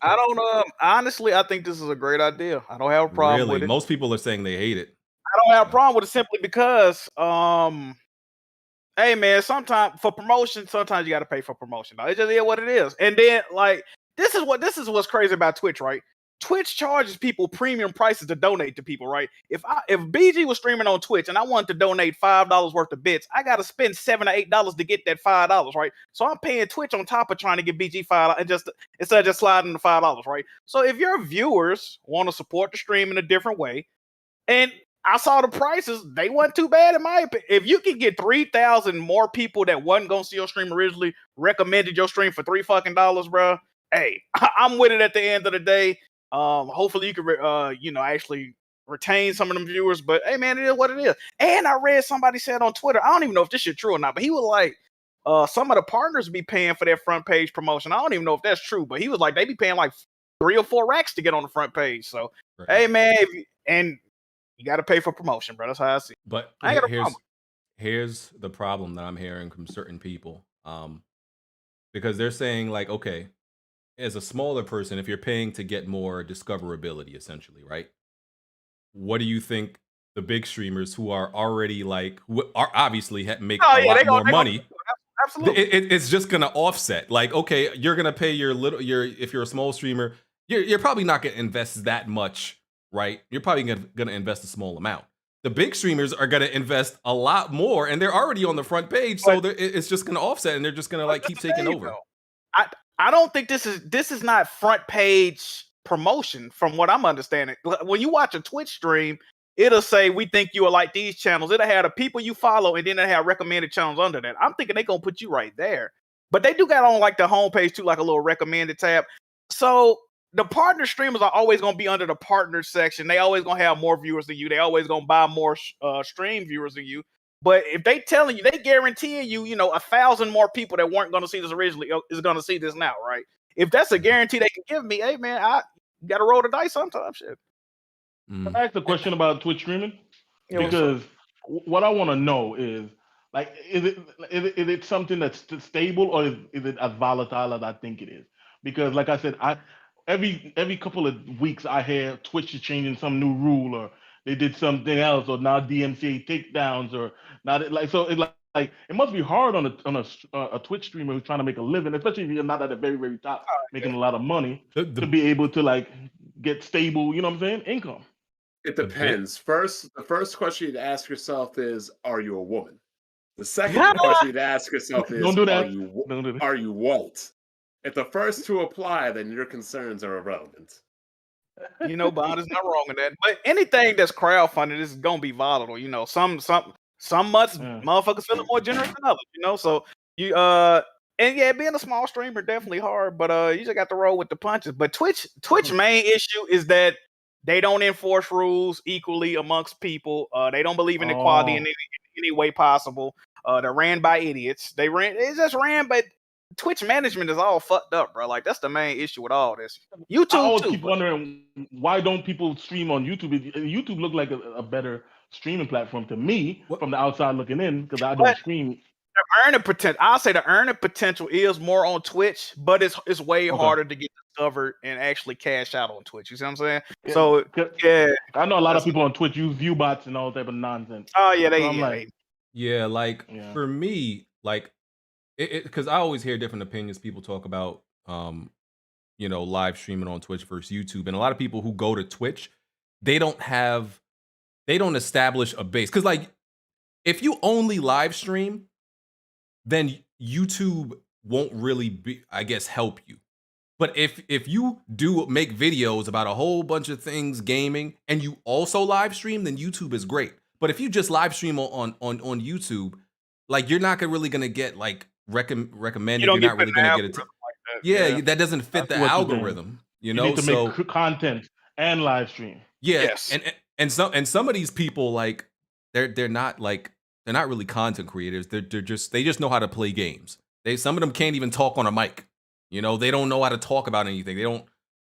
I don't honestly, I think this is a great idea. I don't have a problem with it. Most people are saying they hate it. I don't have a problem with it simply because hey man, sometimes for promotion, sometimes you gotta pay for promotion. It just is what it is. And then like this is what's crazy about Twitch, right? Twitch charges people premium prices to donate to people, right? If BG was streaming on Twitch and I wanted to donate $5 worth of bits, I gotta spend $7 or $8 to get that $5, right? So I'm paying Twitch on top of trying to get BG $5 and instead of just sliding the $5, right? So if your viewers want to support the stream in a different way, and I saw the prices, they weren't too bad in my opinion. If you can get 3,000 more people that wasn't gonna see your stream originally recommended your stream for $3 fucking, bro, hey, I'm with it at the end of the day. Hopefully you can, actually retain some of them viewers. But hey, man, it is what it is. And I read somebody said on Twitter, I don't even know if this shit true or not, but he was like, some of the partners be paying for their front page promotion. I don't even know if that's true, but he was like, they be paying like 3 or 4 racks to get on the front page. So, hey, man, and you got to pay for promotion, bro. That's how I see it. But here's the problem that I'm hearing from certain people, because they're saying like, okay, as a smaller person, if you're paying to get more discoverability, essentially, right? What do you think the big streamers who are already like, who are obviously make a lot more money? Absolutely. It's just gonna offset. Like, okay, you're gonna pay if you're a small streamer, you're probably not gonna invest that much, right? You're probably gonna invest a small amount. The big streamers are gonna invest a lot more, and they're already on the front page, so it's just gonna offset, and they're just gonna like keep taking over. I don't think this is not front page promotion from what I'm understanding. When you watch a Twitch stream, it'll say, we think you are like these channels. It'll have the people you follow, and then it'll have recommended channels under that. I'm thinking they're going to put you right there. But they do got on like the homepage too, like a little recommended tab. So the partner streamers are always going to be under the partner section. They always going to have more viewers than you. They always going to buy more stream viewers than you. But if they telling you, they guaranteeing you, 1,000 more people that weren't going to see this originally is going to see this now, right? If that's a guarantee they can give me, hey man, I got to roll the dice sometimes. Shit. I asked a question about Twitch streaming because what I want to know is, like, is it something that's stable, or is it as volatile as I think it is? Because, like I said, every couple of weeks I hear Twitch is changing some new rule, or they did something else, or now DMCA takedowns, or not like so. It's like it must be hard on a Twitch streamer who's trying to make a living, especially if you're not at the very, very top, making a lot of money, to be able to like get stable. You know what I'm saying? Income. It depends. The first question you'd ask yourself is, are you a woman? The second question you'd ask yourself is, Don't do that. Are you white? If the first two apply, then your concerns are irrelevant. Bond is not wrong in that. But anything that's crowdfunded is gonna be volatile. Some months motherfuckers feeling more generous than others. So you and yeah, being a small streamer definitely hard, but you just got to roll with the punches. But Twitch main issue is that they don't enforce rules equally amongst people. They don't believe in equality in any way possible. They're ran by idiots. It's just ran, but Twitch management is all fucked up, bro. Like, that's the main issue with all this. YouTube, I always keep wondering, why don't people stream on YouTube? YouTube looked like a better streaming platform to me from the outside looking in, because I don't stream. The earning potential, I'll say the earning potential is more on Twitch, but it's way harder to get discovered and actually cash out on Twitch. You see what I'm saying? Yeah. So yeah, I know a lot of people on Twitch use view bots and all type of nonsense. Oh yeah, for me, like, because I always hear different opinions. People talk about live streaming on Twitch versus YouTube, and a lot of people who go to Twitch, they don't establish a base. Because like, if you only live stream, then YouTube won't really help you. But if you do make videos about a whole bunch of things gaming and you also live stream, then YouTube is great. But if you just live stream on YouTube, like you're not really gonna get like recommended. You're not really gonna get it. Yeah, that doesn't fit the algorithm. You know, need to make content and live stream. Yeah, yes. and some of these people like they're not really content creators. They just know how to play games. Some of them can't even talk on a mic. You know, they don't know how to talk about anything. They don't.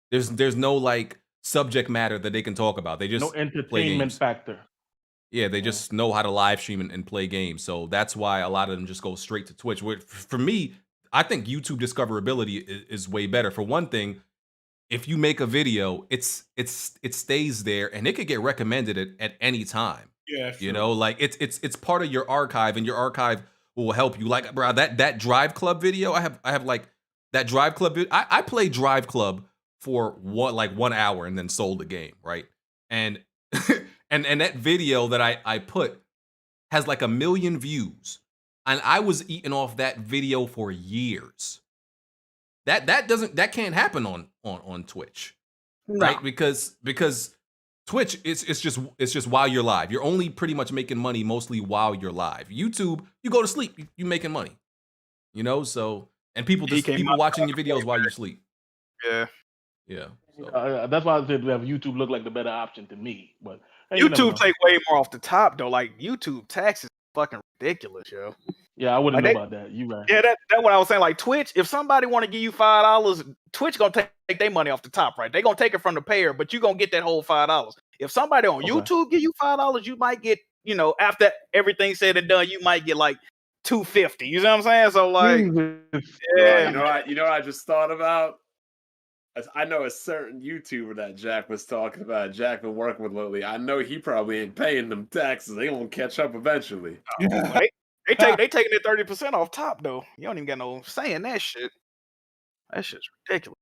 There's no like subject matter that they can talk about. They just no entertainment factor. Yeah, they just know how to live stream and play games. So that's why a lot of them just go straight to Twitch. For me, I think YouTube discoverability is way better. For one thing, if you make a video, it stays there and it could get recommended at any time. Yeah, sure. You know, like it's part of your archive, and your archive will help you. Like, bro, that Drive Club video, I have like that Drive Club. I played Drive Club for 1 hour and then sold the game, right? And and that video that I put has like 1 million views, and I was eating off that video for years. That can't happen on Twitch, right? Because Twitch it's just while you're live. You're only pretty much making money mostly while you're live. YouTube, you go to sleep, you making money, you know. So and people watching your videos while you sleep. Yeah. So. That's why I said we have YouTube look like the better option to me. But hey, YouTube take way more off the top though. Like YouTube taxes fucking ridiculous, yo. Yeah, I wouldn't know about that. You right. Yeah, that's what I was saying. Like Twitch, if somebody want to give you $5, Twitch gonna take their money off the top, right? They gonna take it from the payer, but you gonna get that whole $5. If somebody on YouTube give you $5, you might get, you know, after everything's said and done, you might get like $2.50. You know what I'm saying? So like, yeah, you know what I just thought about? I know a certain YouTuber that Jack was talking about. Jack been working with lately. I know he probably ain't paying them taxes. They gonna catch up eventually. They taking it 30% off top though. You don't even got no saying that shit. That shit's ridiculous.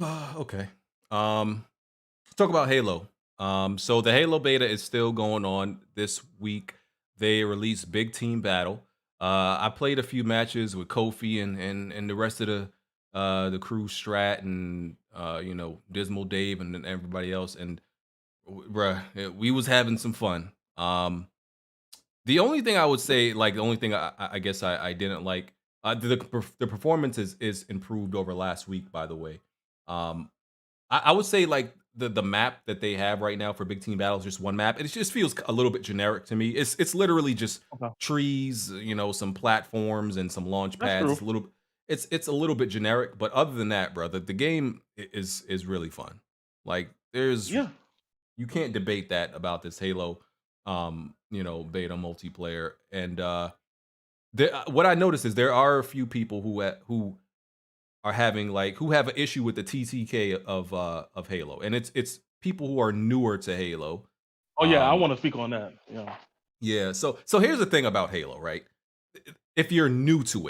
Okay. Let's talk about Halo. So the Halo beta is still going on this week. They released Big Team Battle. I played a few matches with Kofi and the rest of the crew, Strat and you know, Dismal Dave and everybody else, and bruh, we was having some fun. The only thing I would say, like the only thing I guess I didn't like, the performance is improved over last week, by the way. I would say like the map that they have right now for Big Team Battle is just one map. It just feels a little bit generic to me. It's literally just trees, you know, some platforms and some launch pads. It's a little bit generic, but other than that, bro, the game is really fun. Like you can't debate that about this Halo you know, beta multiplayer. And what I noticed is there are a few people who are having who have an issue with the TTK of Halo, and it's people who are newer to Halo. Oh yeah, I want to speak on that. Yeah. So here's the thing about Halo, right? If you're new to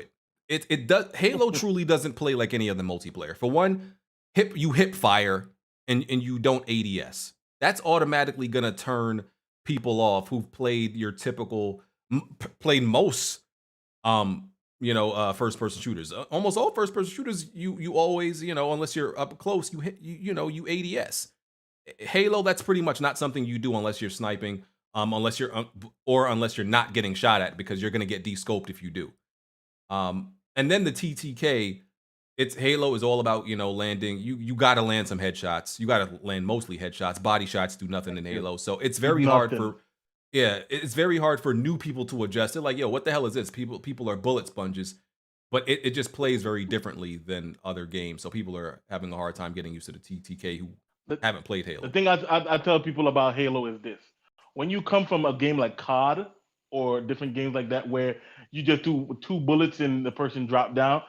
it does Halo truly doesn't play like any other multiplayer. For one, you hip fire and you don't ADS. That's automatically gonna turn people off who've played your typical played most first person shooters. Almost all first person shooters you always, you know, unless you're up close, you ADS. Halo, that's pretty much not something you do unless you're sniping, unless you're not getting shot at, because you're going to get descoped if you do. And then the TTK, Halo is all about, you know, landing. You got to land some headshots. You got to land mostly headshots. Body shots do nothing in Halo. So it's very hard for new people to adjust. They're like, yo, what the hell is this? People are bullet sponges, but it just plays very differently than other games. So people are having a hard time getting used to the TTK who haven't played Halo. The thing I tell people about Halo is this: when you come from a game like COD or different games like that where you just do 2 bullets and the person drop down,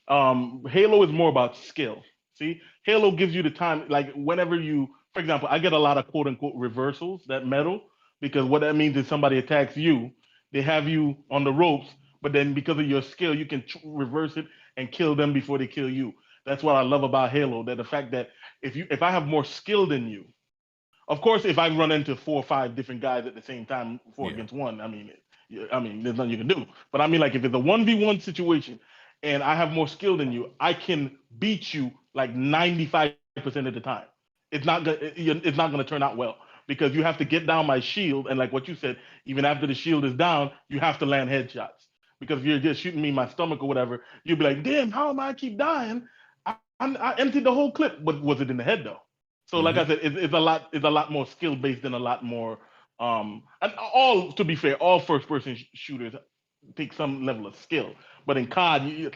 Halo is more about skill. See, Halo gives you the time, like whenever you, for example, I get a lot of quote unquote reversals, that medal, because what that means is somebody attacks you, they have you on the ropes, but then because of your skill, you can reverse it and kill them before they kill you. That's what I love about Halo, that the fact that if I have more skill than you, of course, if I run into 4 or 5 different guys at the same time, 4 against 1, I mean, there's nothing you can do. But I mean, like if it's a 1v1 situation and I have more skill than you, I can beat you like 95% of the time. It's not gonna turn out well because you have to get down my shield, and like what you said, even after the shield is down, you have to land headshots. Because if you're just shooting me in my stomach or whatever, you'll be like, damn, how am I keep dying? I emptied the whole clip, but was it in the head though? So like I said, it's a lot more skill based and a lot more and all, to be fair, all first person shooters take some level of skill. But in COD,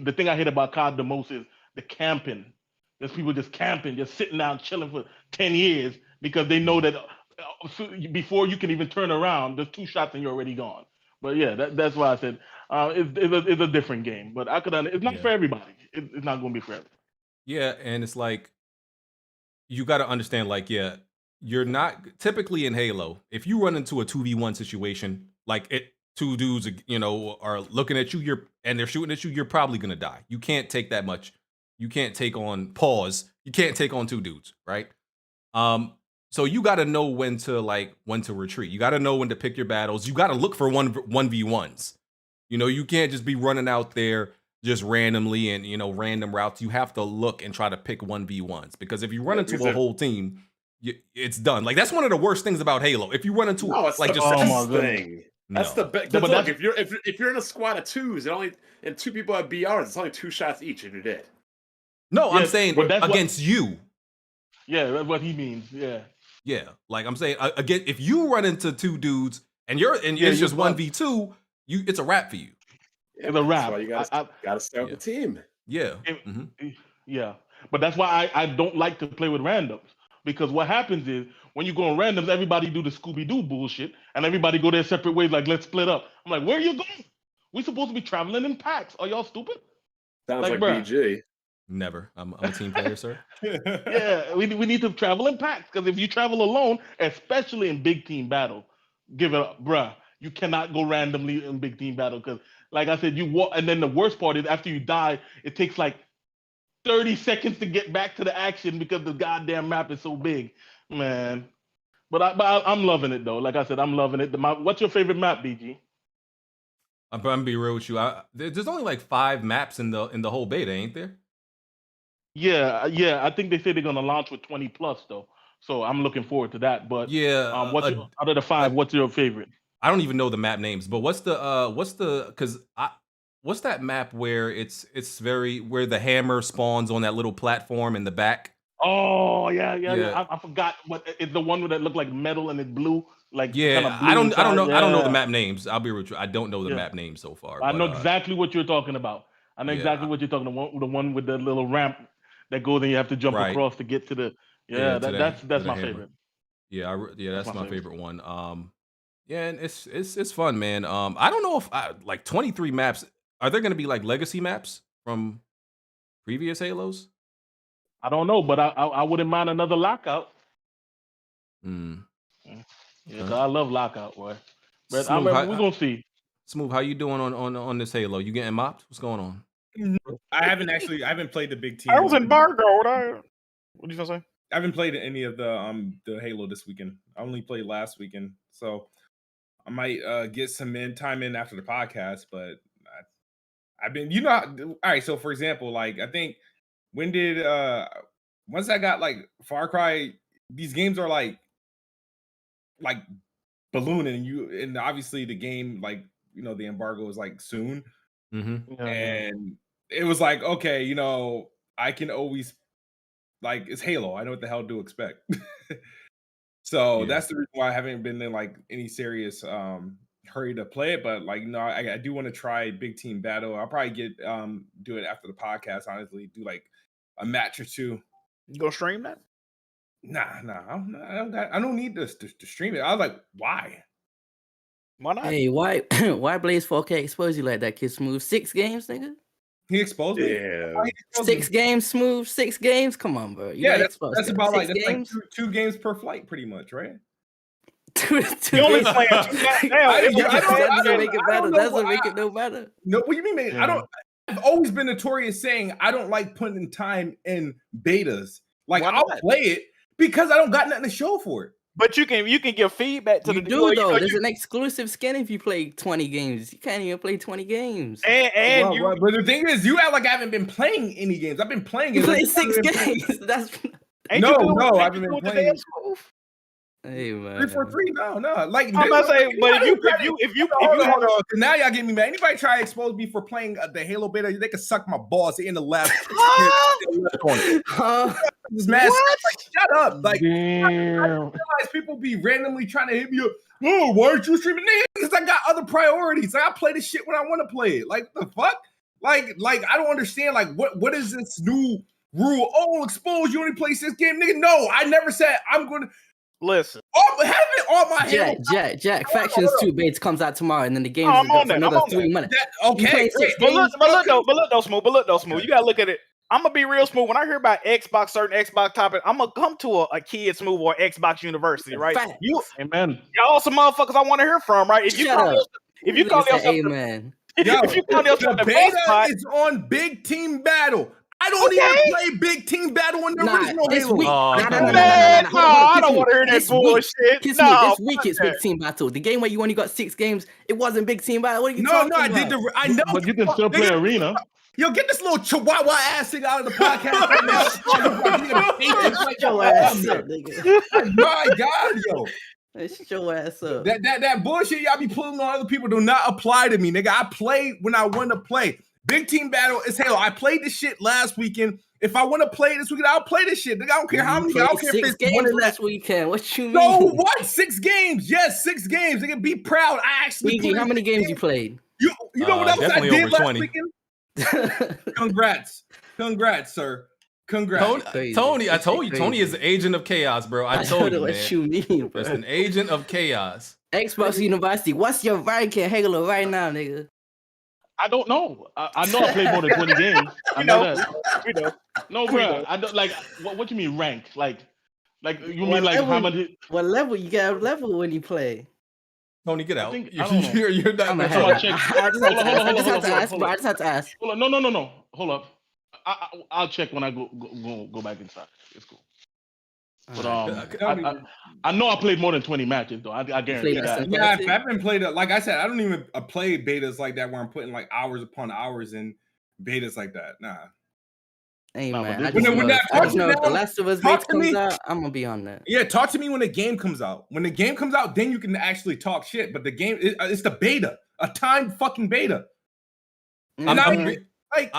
the thing I hate about COD the most is the camping. There's people just camping, just sitting down chilling for 10 years because they know that before you can even turn around, there's 2 shots and you're already gone. But yeah, that's why I said it's a different game. But it's not for everybody. It's not going to be for everybody. Yeah, and it's like you got to understand, like, yeah, you're not typically in Halo. If you run into a 2v1 situation, like 2 dudes, are looking at you, and they're shooting at you, you're probably gonna die. You can't take that much. You can't take on You can't take on 2 dudes, right? So you got to know when to retreat. You got to know when to pick your battles. You got to look for 1v1s. You can't just be running out there just randomly and random routes. You have to look and try to pick 1v1s, because if you run into a whole team, it's done. Like, that's one of the worst things about Halo. If you run into that's like the just best thing. No. That's the best. Look, if you're in a squad of 2s and 2 people have BRs, it's only 2 shots each and you're dead. No, I'm saying against you. Yeah, that's what he means. Yeah. Yeah, like I'm saying, again, if you run into 2 dudes and it's just 1v2, it's a wrap for you. Yeah, it's a wrap. That's why you gotta start the team. Yeah. Yeah. But that's why I don't like to play with randoms. Because what happens is when you go on randoms, everybody do the Scooby-Doo bullshit and everybody go their separate ways, like, let's split up. I'm like, where are you going? We supposed to be traveling in packs. Are y'all stupid? Sounds like BG. Never. I'm a team player, sir. Yeah, we need to travel in packs, because if you travel alone, especially in big team battle, give it up, bruh. You cannot go randomly in big team battle, because, like I said, you walk, and then the worst part is after you die, it takes like 30 seconds to get back to the action because the goddamn map is so big, man. But I'm loving it though. Like I said, I'm loving it. What's your favorite map, BG? I'm gonna be real with you. There's only like 5 maps in the whole beta, ain't there? Yeah. I think they say they're gonna launch with 20 plus though, so I'm looking forward to that. But yeah, out of the 5, what's your favorite? I don't even know the map names, but what's that map where it's where the hammer spawns on that little platform in the back? Oh yeah. I forgot what it's the one that looked like metal and it's blue. Like, yeah, blue I don't know. Yeah. I don't know the map names. I'll be real with you. I don't know the map names so far. I know exactly what you're talking about. I know exactly what you're talking about. The one with the little ramp that goes and you have to jump across to get to the. That's my favorite. Yeah, that's my favorite one. Yeah, and it's fun, man. I don't know if like 23 maps. Are there going to be like legacy maps from previous Halos? I don't know, but I wouldn't mind another lockout. Yeah, I love lockout, boy. But Smoove, we're gonna see. Smoove, how you doing on this Halo? You getting mopped? What's going on? I haven't played the big team. I was embargoed. What did you say? I haven't played any of the Halo this weekend. I only played last weekend, so I might get some time in after the podcast. But I've been, all right. So for example, like I think once I got like Far Cry, these games are like ballooning, and obviously the game, like the embargo is like soon, and it was like, okay, I can always, like, it's Halo, I know what the hell to expect. So that's the reason why I haven't been in like any serious hurry to play it. But like, I do want to try big team battle. I'll probably do it after the podcast, honestly, do like a match or 2. You go stream that? Nah, I don't need to stream it. I was like, why? Why not? Hey, why Blaze 4K expose you like that, kid? Smoove 6 games, nigga. He exposed me. Yeah. 6 games, Smoove 6 games. Come on, bro. That's about like games? Like 2 games per flight, pretty much, right? Two you only playing 2 games. That doesn't make it better. That doesn't make it no better. No, what do you mean, man? Yeah. I've always been notorious saying I don't like putting time in betas. Like, I'll play it because I don't got nothing to show for it. But you can give feedback to you the do though. There's an exclusive skin if you play 20 games. You can't even play 20 games. But the thing is, you act like I haven't been playing any games. I've been playing. You played 6 games. That's no. I haven't been playing. Hey man. 343, no. Like I'm not saying, but if you hold on, now y'all get me mad. Anybody try to expose me for playing the Halo beta, they can suck my balls in the left. This man, like, shut up! Like, I realize people be randomly trying to hit me up. Oh, why aren't you streaming? Because I got other priorities. Like, I play this shit when I want to play it. Like, the fuck? Like I don't understand. Like, what is this new rule? Oh, expose you only play 6 games, nigga. No, I never said I'm gonna. Listen, having all my Jack. Factions 2 beta comes out tomorrow, and then the game is on that. another 3 months. Okay, but look though, Smoove. You gotta look at it. I'm gonna be real smooth. When I hear about Xbox, certain Xbox topic, I'm gonna come to a kid Smoove or Xbox University, right? Amen. Y'all some motherfuckers I want to hear from, right? If you call yourself amen. If you call yourself the beta is on Big Team Battle. I don't even play Big Team Battle in the original Halo. I don't want to hear that bullshit. This week it's Big Team Battle. The game where you only got 6 games, it wasn't Big Team Battle. What are you talking about? I know. But you can still play Arena. Yo, get this little chihuahua ass thing out of the podcast. My God, yo. Shut your ass up. That bullshit y'all be pulling on other people do not apply to me, nigga. I play when I want to play. Big Team Battle is Halo. I played this shit last weekend. If I want to play this weekend, I'll play this shit. Nigga, I don't care how many. I don't care if it's games last weekend. What you mean? So what? 6 games? Yes, 6 games. Nigga, be proud. I actually. BG, how many games you played? You know what else I did last 20. weekend? Congrats, sir. Congrats, Tony. I told you, Tony is an agent of chaos, bro. I told you, man. What you mean, bro? It's an agent of chaos. Xbox University. What's your ranking Halo right now, nigga? I don't know. I know I played more than 20 games. I know that. We know. No, bro. I don't like. What you mean rank? Like you mean like how much? What level you got? Level when you play? Tony, get out. You're not. I just have to ask. Hold on. No. Hold up. I'll check when I go back inside. It's cool. But I know I played more than 20 matches though. I guarantee that. Yeah, I've been played. Like I said, I don't even play betas like that where I'm putting like hours upon hours in betas like that. Nah. Hey man, I just know if The Last of Us beta comes out, I'm gonna be on that. Yeah, talk to me when the game comes out. When the game comes out, then you can actually talk shit. But the game, it's the beta, a timed fucking beta. I haven't even played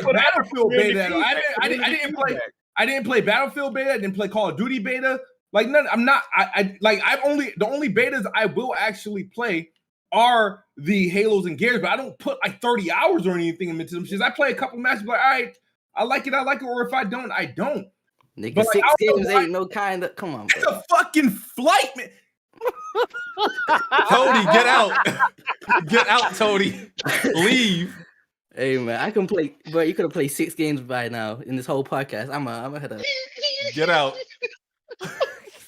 Battlefield beta. I didn't play Battlefield beta. I didn't play Call of Duty beta. Like none. I'm not. The only betas I will actually play are the Halos and Gears, but I don't put like 30 hours or anything into them shits. I play a couple matches, but all right, I like it, or if I don't, I don't. Nigga, but 6 games ain't no kind of. Come on, bro. It's a fucking flight, man. Tony, get out. Get out, Tony. Leave. Hey man, I can play, bro. You could have played 6 games by now in this whole podcast. I'm a head up. Get out.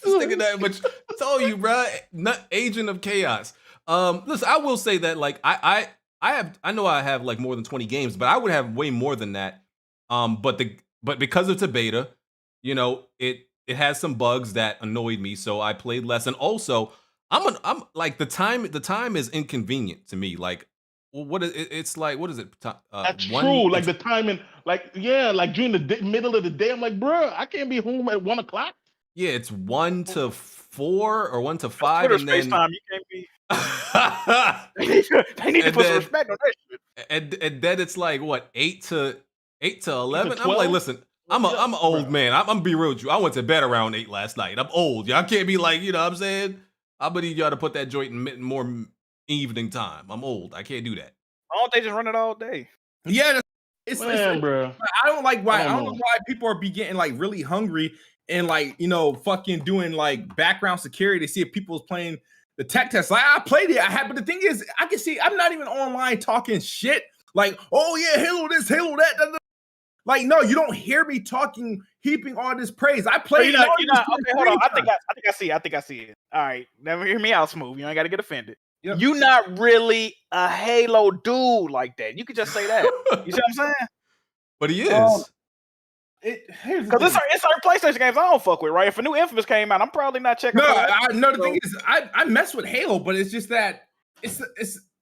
Thinking that much. Told you, bro. Not agent of chaos. Listen, I will say that like I know I have like more than 20 games, but I would have way more than that. But because it's a beta, you know, it has some bugs that annoyed me, so I played less. And also, I'm like the time is inconvenient to me. Like, well, what is it? It's like, what is it? That's true. Like the timing, like during the middle of the day, I'm like, bro, I can't be home at 1 o'clock. Yeah, it's 1 to 4 or 1 to 5, and then time, you can't be. They need to put some respect on that shit. And then it's like what 8 to 11. I'm like, listen, I'm an old man. I'm gonna be real with you. I went to bed around 8 last night. I'm old. Y'all can't be like, you know what I'm saying? I'm gonna need y'all to put that joint in more evening time. I'm old. I can't do that. Why don't they just run it all day? Yeah, it's bro. I don't like why. I don't know why people are be getting like really hungry and like, you know, fucking doing like background security to see if people's playing the tech test. Like, I played it. But the thing is, I can see I'm not even online talking shit. Like, oh yeah, Halo this, Halo that. Like, no, you don't hear me talking, heaping all this praise. I played. Okay, hold on. I think I see it. All right, never hear me out, Smoove. You ain't got to get offended. Yep. You not really a Halo dude like that. You could just say that. You see what I'm saying? But he is. Because it's certain PlayStation games I don't fuck with, right? If a new Infamous came out, I'm probably not checking. No, the thing is, I mess with Halo, but it's just that it's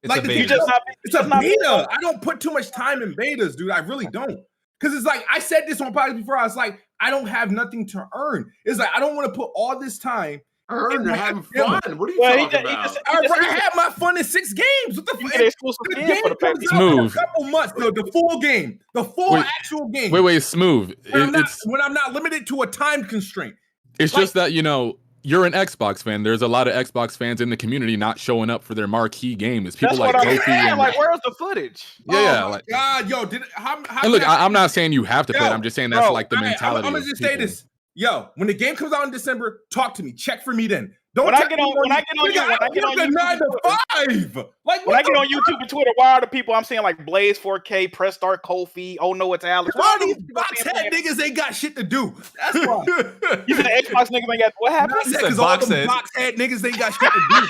like a beta. It's a beta. I don't put too much time in betas, dude. I really don't. Because it's like I said this on podcast before. I was like, I don't have nothing to earn. It's like I don't want to put all this time. Earn, you're having fun. What are you talking about? I had my fun in 6 games. What the fuck? The game comes out Smoove. in a couple months. The full game, the full actual game. Wait, Smoove. When I'm not limited to a time constraint. It's just that you're an Xbox fan. There's a lot of Xbox fans in the community not showing up for their marquee game. It's people like Kofi and like, where's the footage? Yeah, oh my God, yo, how and look, I'm not saying you have to play it. I'm just saying that's like the mentality. I'm gonna just say this. Yo, when the game comes out in December, talk to me. Check for me then. Don't when I get on YouTube, 9 to 5. Like when I get on YouTube and Twitter, why are the people I'm seeing like Blaze 4K, Press Start, Kofi? Oh no, it's Alex. All these box head niggas ain't got shit to do. That's why. You said the Xbox niggas ain't got what happened? Because all them box head niggas ain't got shit to do.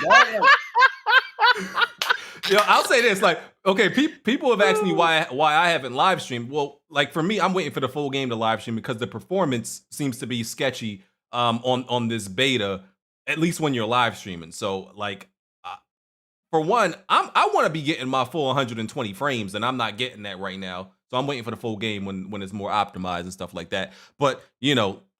Yo, I'll say this: like, okay, people have asked me why I haven't live streamed. Well, like for me, I'm waiting for the full game to live stream because the performance seems to be sketchy on this beta. At least when you're live streaming. So like, for one, I want to be getting my full 120 frames, and I'm not getting that right now. So I'm waiting for the full game when it's more optimized and stuff like that. But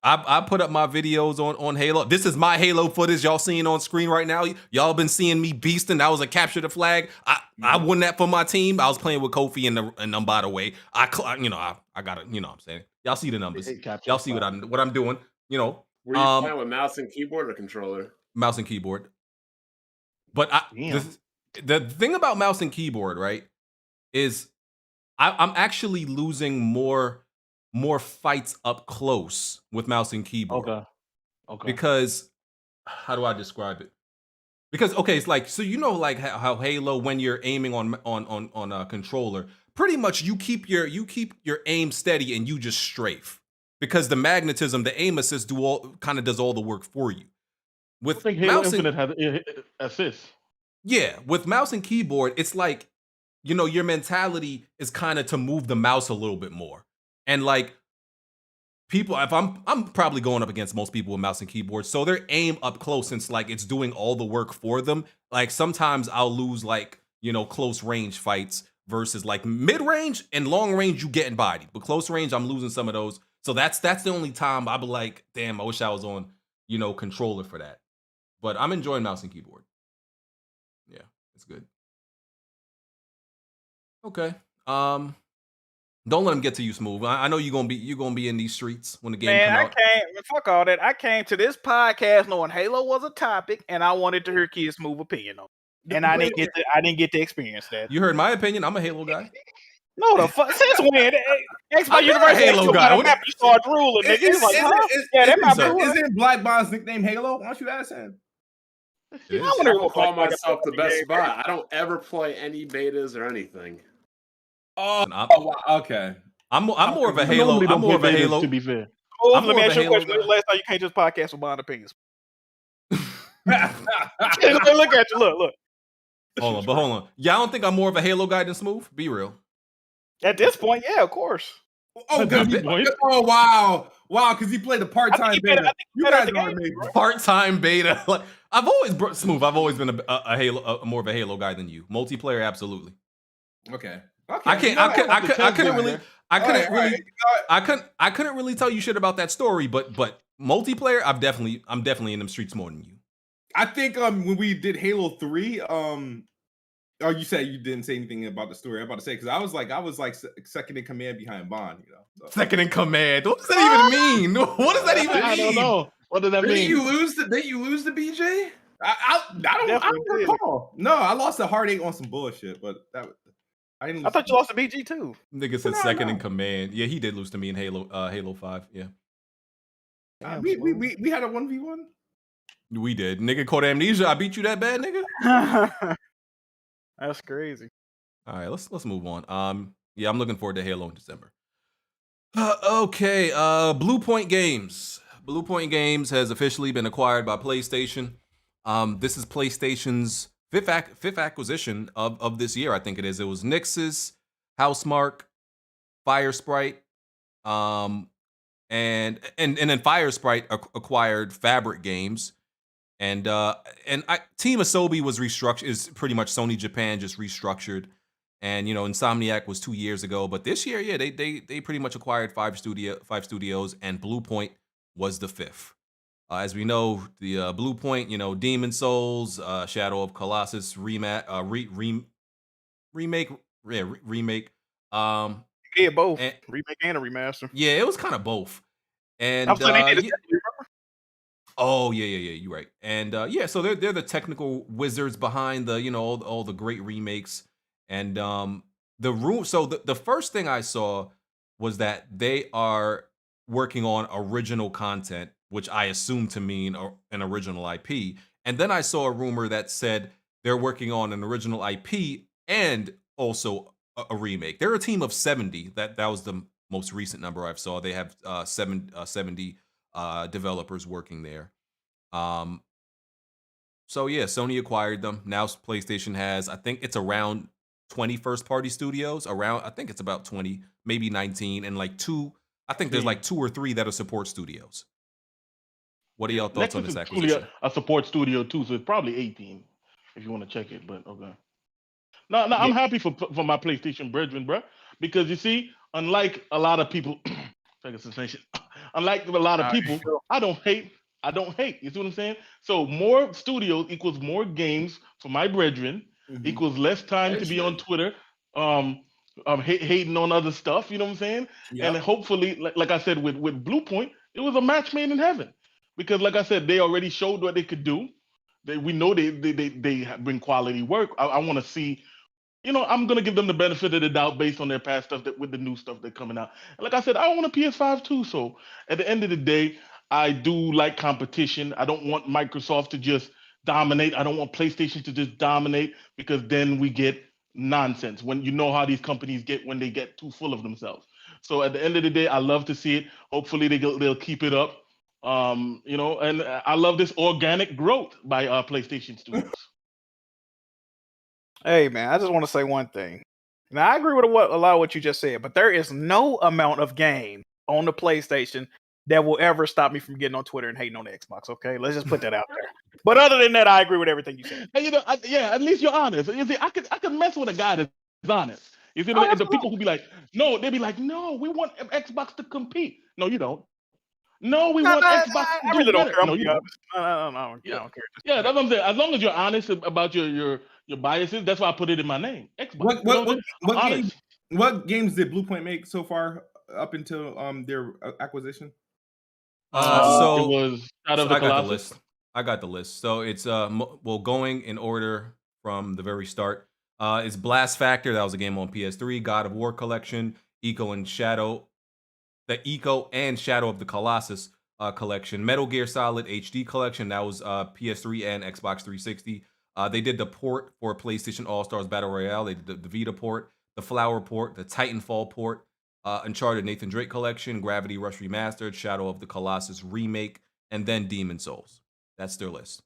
I put up my videos on Halo. This is my Halo footage y'all seeing on screen right now. Y'all been seeing me beasting. That was a capture the flag. I won that for my team. I was playing with Kofi and by the way, I got it. You know what I'm saying? Y'all see the numbers. Y'all see what I'm doing. Were you playing with mouse and keyboard or controller? Mouse and keyboard. But the thing about mouse and keyboard, right, is I'm actually losing more fights up close with mouse and keyboard. Okay. Because how do I describe it? Because it's like like how Halo, when you're aiming on a controller, pretty much you keep your aim steady and you just strafe. Because the magnetism, the aim assist does all the work for you. With I think Halo Infinite has assists. Yeah, with mouse and keyboard, it's like, your mentality is kind of to move the mouse a little bit more. And like people, if I'm probably going up against most people with mouse and keyboard, so their aim up close, since like it's doing all the work for them. Like sometimes I'll lose like, close range fights versus like mid range and long range you getting bodied. But close range, I'm losing some of those. So that's the only time I'll be like, damn, I wish I was on, controller for that. But I'm enjoying mouse and keyboard. Yeah, it's good. Okay. Don't let them get to you, Smoove. I know you're gonna be in these streets when the game comes out. Fuck all that. I came to this podcast knowing Halo was a topic, and I wanted to hear Kid Smoove opinion on it. And I didn't get to experience that. You heard my opinion. I'm a Halo guy. No, the fuck. Since when? Xbox University Halo guy. You start drooling, nigga. He's like, huh? Isn't Black Bond's nickname Halo? Why don't you ask him? I call myself the best spot. I don't ever play any betas or anything. Oh, wow. Okay. I'm more of a Halo. I'm more of a Halo. To be fair, let me ask you a question. When was the last time you can't just podcast with Bond opinions? Look at you. Look. Hold on. Yeah, I don't think I'm more of a Halo guy than Smoove. Be real. At this point, yeah, of course. Oh, wow, because he played a part-time beta. You guys are amazing. Part-time beta. Like, I've always been a Halo, more of a Halo guy than you. Multiplayer, absolutely. Okay. I couldn't really tell you shit about that story, but multiplayer, I'm definitely in them streets more than you. I think when we did Halo 3, oh, you said you didn't say anything about the story. I'm about to say, because I was like second in command behind Bond, So. Second in command. What does that even mean? What does that even mean? I don't know. What does that mean? Did you lose the BJ? I don't recall. No, I lost the Heartache on some bullshit, but I thought you lost the BG too. Nigga said second in command. Yeah, he did lose to me in Halo 5. Yeah. We had a 1v1. We did. Nigga caught amnesia. I beat you that bad, nigga. That's crazy. All right, let's move on. Yeah, I'm looking forward to Halo in December. Okay, Bluepoint Games. Bluepoint Games has officially been acquired by PlayStation. This is PlayStation's fifth acquisition of this year, I think it is. It was Nexus, Housemarque, Firesprite, and then Firesprite acquired Fabric Games. And Team Asobi was restructured. Is pretty much Sony Japan just restructured. And Insomniac was 2 years ago, but this year, yeah, they pretty much acquired five studios, and Bluepoint was the fifth. As we know, the Bluepoint, Demon Souls, Shadow of Colossus remake. Yeah, both and, remake and a remaster. Yeah, it was kind of both. And I'm saying they did it. oh yeah, you're right. And yeah, so they're the technical wizards behind the all the great remakes. And the first thing I saw was that they are working on original content, which I assume to mean an original IP. And then I saw a rumor that said they're working on an original IP and also a remake. They're a team of 70. That was the most recent number I saw. They have 70 developers working there. So yeah, Sony acquired them. Now PlayStation has, I think it's around 20 first-party studios. I think it's about 20, maybe 19, and like two. I think there's like 2 or 3 that are support studios. What are y'all thoughts on this acquisition? A support studio too, so it's probably 18 if you want to check it. But okay. No, I'm happy for my PlayStation brethren, bro, because you see, unlike a lot of people, unlike a lot of people, I don't hate. You see what I'm saying? So more studios equals more games for my brethren, equals less time to be on Twitter, hating on other stuff. You know what I'm saying? Yep. And hopefully, like I said, with Bluepoint, it was a match made in heaven, because like I said, they already showed what they could do. We know they bring quality work. I want to see. I'm gonna give them the benefit of the doubt based on their past stuff with the new stuff that's coming out. And like I said, I want a PS5 too. So at the end of the day, I do like competition. I don't want Microsoft to just dominate. I don't want PlayStation to just dominate, because then we get nonsense when how these companies get when they get too full of themselves. So at the end of the day, I love to see it. Hopefully they'll keep it up. And I love this organic growth by PlayStation Studios. Hey man, I just want to say one thing. Now I agree with a lot of what you just said, but there is no amount of game on the PlayStation that will ever stop me from getting on Twitter and hating on the Xbox. Okay, let's just put that out there. But other than that, I agree with everything you said. And at least you're honest. You see, I could mess with a guy that's honest. You see, the people who be like, no, they be like, no, we want Xbox to compete. No, you don't. No, we want Xbox to do better. No, you don't. I don't care. Yeah, that's what I'm saying. As long as you're honest about your biases, that's why I put it in my name. Xbox. What games did Bluepoint make so far up until their acquisition? So it was out of the Colossus. I got the list. So it's going in order from the very start. It's Blast Factor. That was a game on PS3. God of War Collection, Echo and Shadow of the Colossus collection, Metal Gear Solid HD Collection. That was PS3 and Xbox 360. They did the port for PlayStation All-Stars Battle Royale. They did the Vita port, the Flower port, the Titanfall port, Uncharted Nathan Drake Collection, Gravity Rush Remastered, Shadow of the Colossus Remake, and then Demon Souls. That's their list.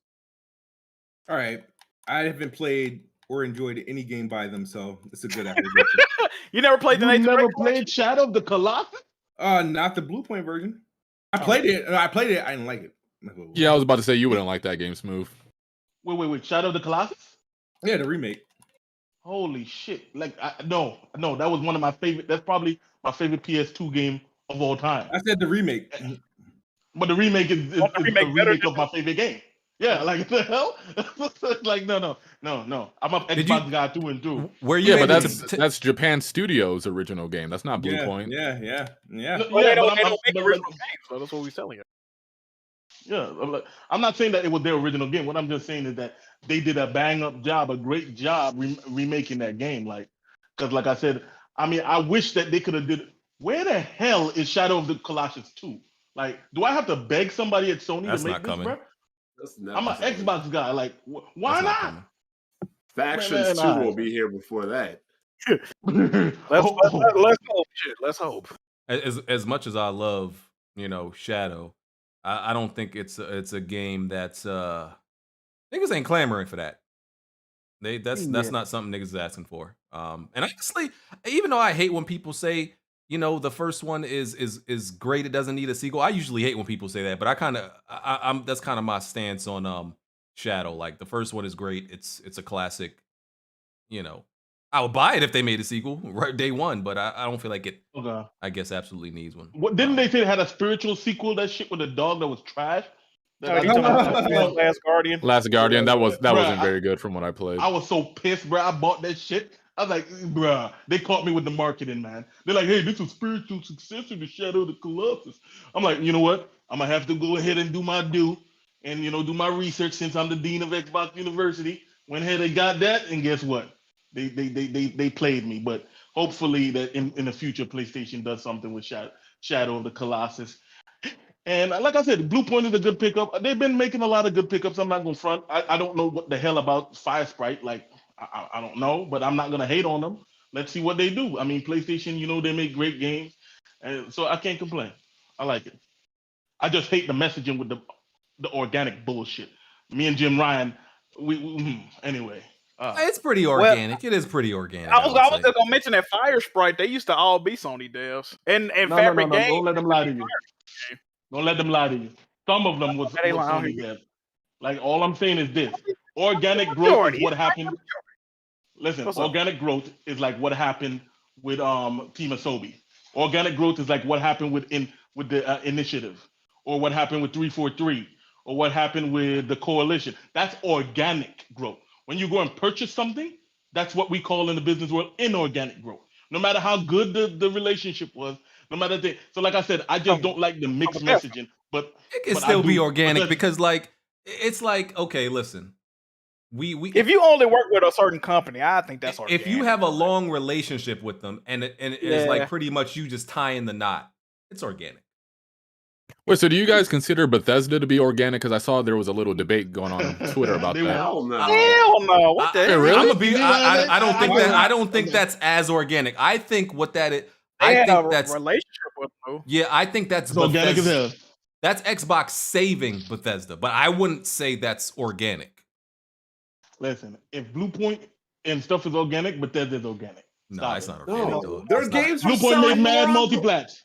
All right. I haven't played or enjoyed any game by them, so it's a good acquisition. You never played the Nathan Drake played Shadow of the Colossus? Not the Bluepoint version. I played it. I didn't like it. Yeah, I was about to say you wouldn't like that game, Smoove. Wait. Shadow of the Colossus? Yeah, the remake. Holy shit! Like, no, that was one of my favorite. That's probably my favorite PS2 game of all time. I said the remake, but the remake is the remake of my favorite game. Yeah, like the hell? Like no. I'm a Xbox guy through and through. Where you? Yeah, but that's Japan Studios' original game. That's not Bluepoint. Yeah. Well, they don't make original games, so that's what we're telling you. Yeah, I'm not saying that it was their original game. What I'm just saying is that they did a a great job remaking that game. Like, because like I said, I mean, I wish that they could have did. Where the hell is Shadow of the Colossus 2? Like, do I have to beg somebody at Sony to make this, bro? I'm an Xbox guy. Like, why not? Factions 2 will be here before that. Let's hope. As much as I love, Shadow, I don't think it's a game that's niggas ain't clamoring for that. That's not something niggas is asking for. And honestly, even though I hate when people say, the first one is great, it doesn't need a sequel. I usually hate when people say that, but I'm that's kind of my stance on Shadow. Like, the first one is great. It's a classic. I would buy it if they made a sequel right day one, but I don't feel like it. Okay. I guess absolutely needs one. What didn't they say it had a spiritual sequel? That shit with a dog that was trash. Last Guardian. Last Guardian, that wasn't very good from what I played. I was so pissed, bro. I bought that shit. I was like, bruh, they caught me with the marketing, man. They're like, hey, this is spiritual successor to Shadow of the Colossus. I'm like, you know what? I'm gonna have to go ahead and do my due and do my research since I'm the dean of Xbox University. Went ahead and got that, and guess what? They played me. But hopefully that in the future PlayStation does something with Shadow of the Colossus. And like I said, Bluepoint is a good pickup. They've been making a lot of good pickups. I'm not gonna front. I don't know what the hell about Fire Sprite. Like I don't know, but I'm not gonna hate on them. Let's see what they do. I mean, PlayStation, they make great games, and so I can't complain. I like it. I just hate the messaging with the organic bullshit. Me and Jim Ryan, anyway. It's pretty organic. It is pretty organic. I was just gonna mention that Fire Sprite. They used to all be Sony devs and Fabric Games. Don't let them lie to you. Don't let them lie to you. Some of them was Sony devs. Like all I'm saying is this: organic growth is what happened. Listen, organic growth is like what happened with Team Asobi. Organic growth is like what happened with the initiative, or what happened with 343, or what happened with the coalition. That's organic growth. When you go and purchase something, that's what we call in the business world inorganic growth. No matter how good the relationship was, no matter the. So like I said, I just don't like the mixed messaging. But it can still be organic because it's like, okay, listen. We if you only work with a certain company, I think that's organic. If you have a long relationship with them and it's like pretty much you just tying the knot, it's organic. Wait, so do you guys consider Bethesda to be organic? Because I saw there was a little debate going on Twitter about that. Hell no! What the hell? Really? I don't think that's as organic. I think what that is. I think that's relationship with them. Yeah, I think that's organic as hell. That's Xbox saving Bethesda, but I wouldn't say that's organic. Listen, if Bluepoint and stuff is organic, Bethesda is organic. No, it's not organic. No, their games are Bluepoint made mad multiplats.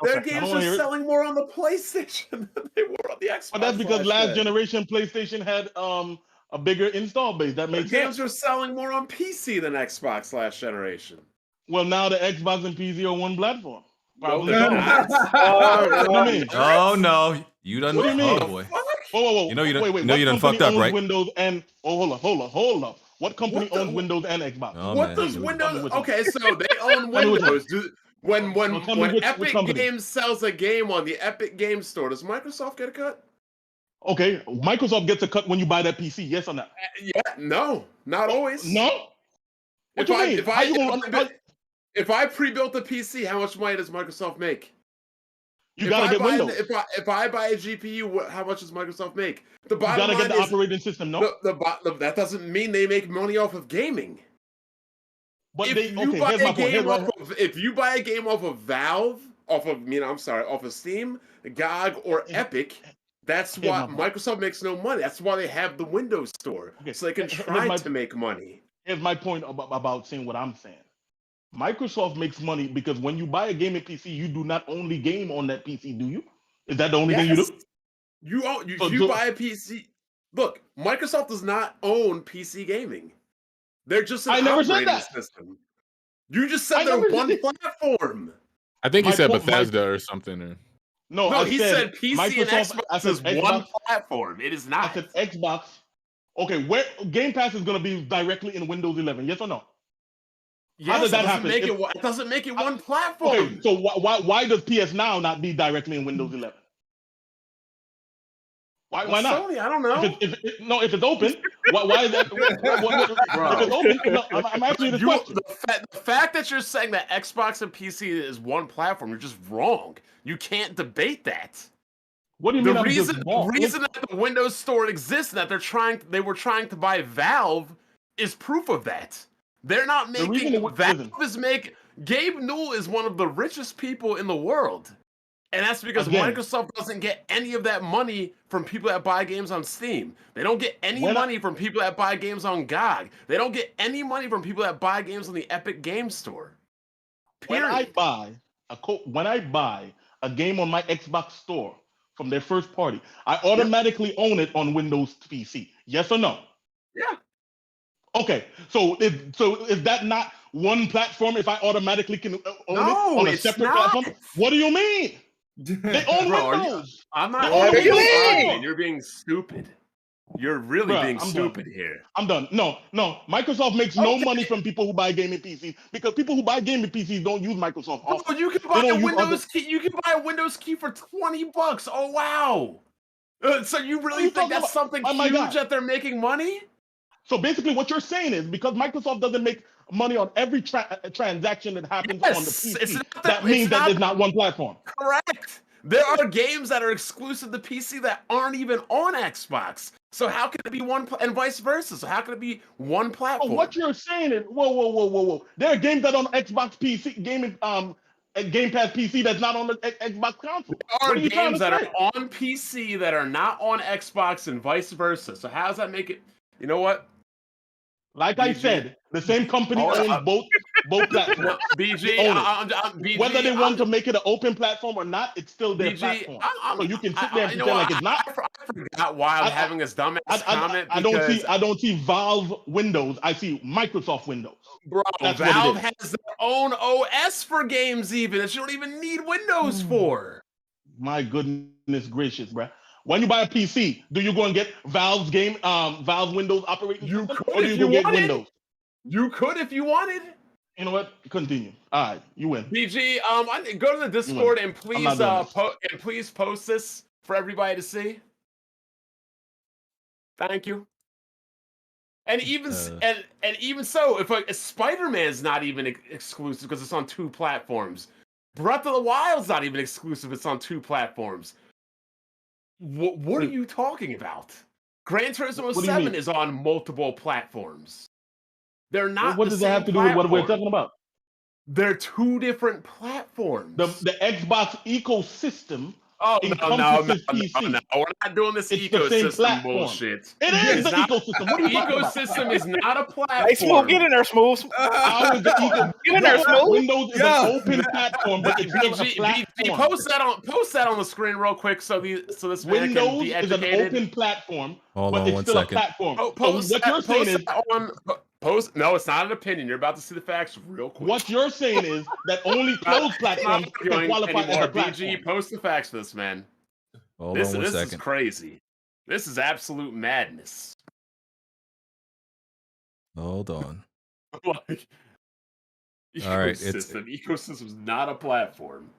Their games are selling more on the PlayStation than they were on the Xbox. But that's because last generation PlayStation had a bigger install base. That makes sense. Games are selling more on PC than Xbox last generation. Well, now the Xbox and PC are one platform. Probably. Oh no, you done. What do you mean? Oh boy. Whoa. You know you done. Wait, you done fucked up, right? Windows and hold up. What company owns Windows and Xbox? Oh, what does Windows? Okay, so they own Windows. When Epic Games sells a game on the Epic Games Store, does Microsoft get a cut? Okay, Microsoft gets a cut when you buy that PC. Yes or no? Yeah, no, not always. No. What you mean? If I pre-built the PC, how much money does Microsoft make? You gotta get Windows. If I buy a GPU, how much does Microsoft make? The you bottom gotta line get the operating system. No, that doesn't mean they make money off of gaming. But if you buy a game off of Valve, off of Steam, GOG, or Epic, that's why Microsoft makes no money. That's why they have the Windows Store, so they can try to make money. Here's my point about saying what I'm saying. Microsoft makes money because when you buy a gaming PC, you do not only game on that PC, do you? Is that the only thing you do? You buy a PC. Look, Microsoft does not own PC gaming. They're just an operating system. You just said they're one platform. I think he said Bethesda or something. Or... No, he said PC and Xbox is one platform. It is not. I said Xbox. Okay, where Game Pass is going to be directly in Windows 11? Yes or no? Yes, how does that happen? It doesn't make it one platform. Okay, so why does PS Now not be directly in Windows 11? Why not? Sony, I don't know. If it's open, why is that? If it's open, I'm asking you this question. The fact that you're saying that Xbox and PC is one platform, you're just wrong. You can't debate that. What do you mean? The reason that the Windows Store exists and that they were trying to buy Valve is proof of that. They're not making. Valve is making. Gabe Newell is one of the richest people in the world. And that's because Microsoft doesn't get any of that money from people that buy games on Steam. They don't get any money from people that buy games on GOG. They don't get any money from people that buy games on the Epic Games Store. Period. When I buy a game on my Xbox Store from their first party, I automatically own it on Windows PC. Yes or no? Yeah. Okay, so is that not one platform? If I automatically can own it on a separate platform, what do you mean? They own Windows. I'm not. What do you mean? Man, you're being stupid. You're really being stupid here. I'm done. No. Microsoft makes no money from people who buy gaming PCs because people who buy gaming PCs don't use Microsoft. Oh, you can buy a Windows key. You can buy a Windows key for $20. Oh wow! So you really think that's something huge that they're making money? So basically, what you're saying is because Microsoft doesn't make money on every transaction that happens on the PC, that means that there's not one platform. Correct. There are games that are exclusive to PC that aren't even on Xbox. So how can it be one and vice versa? So how can it be one platform? Oh, what you're saying is, whoa. There are games that are on Xbox PC, Game Pass PC that's not on the Xbox console. There are games that are on PC that are not on Xbox and vice versa. So how does that make it? You know what? Like I said, the same company owns both platforms. BG, whether they want to make it an open platform or not, it's still their platform. So you can sit there and pretend like it's not. I forgot why I'm having this dumbass comment. I don't see Valve Windows. I see Microsoft Windows. Bro, Valve has their own OS for games even that you don't even need Windows for. My goodness gracious, bro. When you buy a PC, do you go and get Valve's Windows operating system, or do you go get Windows? You could if you wanted. You know what? Continue. All right, you win. BG, go to the Discord and please post this for everybody to see. Thank you. And even so, if Spider-Man's not even exclusive because it's on 2 platforms, Breath of the Wild's not even exclusive; it's on 2 platforms. What are you talking about? Gran Turismo 7 is on multiple platforms. They're not. What does that have to do with what we're talking about? They're 2 different platforms. The Xbox ecosystem. Oh no! We're not doing this ecosystem bullshit. It is the ecosystem. What are you ecosystem is not a platform. Hey, Smoove, get in there, Smoove. Get in there, Smoove. Windows is an open platform, but it's not a platform. Post that on the screen real quick, so this man Windows can be is an educated. open platform, Hold but on it's one still second. a platform. What you're saying is no, it's not an opinion. You're about to see the facts real quick. What you're saying is that only closed platforms can qualify as a platform. BG, post the facts for this, man. Hold on one second. This is crazy. This is absolute madness. Hold on. Like, all right, ecosystem's not a platform.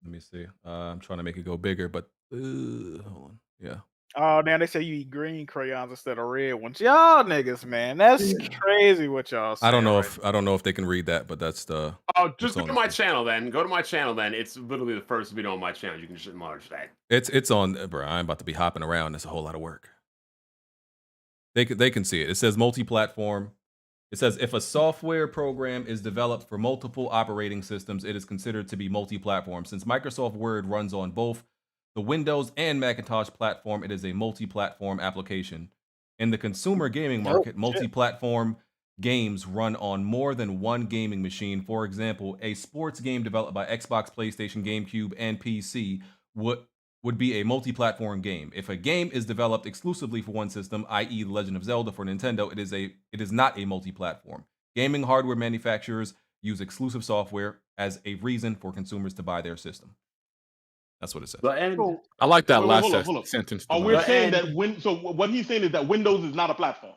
Let me see. I'm trying to make it go bigger, but hold on. Yeah. Oh, now they say you eat green crayons instead of red ones. Y'all niggas, man, that's crazy. What y'all saying? I don't know if they can read that, but that's the. Oh, just go to my channel then. Go to my channel then. It's literally the first video on my channel. You can just enlarge that. It's on, bro. I'm about to be hopping around. It's a whole lot of work. They can see it. It says multi-platform. It says if a software program is developed for multiple operating systems, it is considered to be multi-platform. Since Microsoft Word runs on both the Windows and Macintosh platform, it is a multi-platform application. In the consumer gaming market, multi-platform games run on more than one gaming machine. For example, a sports game developed by Xbox, PlayStation, GameCube, and PC would be a multi-platform game. If a game is developed exclusively for one system, i.e. The Legend of Zelda for Nintendo, it is not a multi-platform. Gaming hardware manufacturers use exclusive software as a reason for consumers to buy their system. That's what it says. I like that last sentence. Oh, we're saying that so what he's saying is that Windows is not a platform.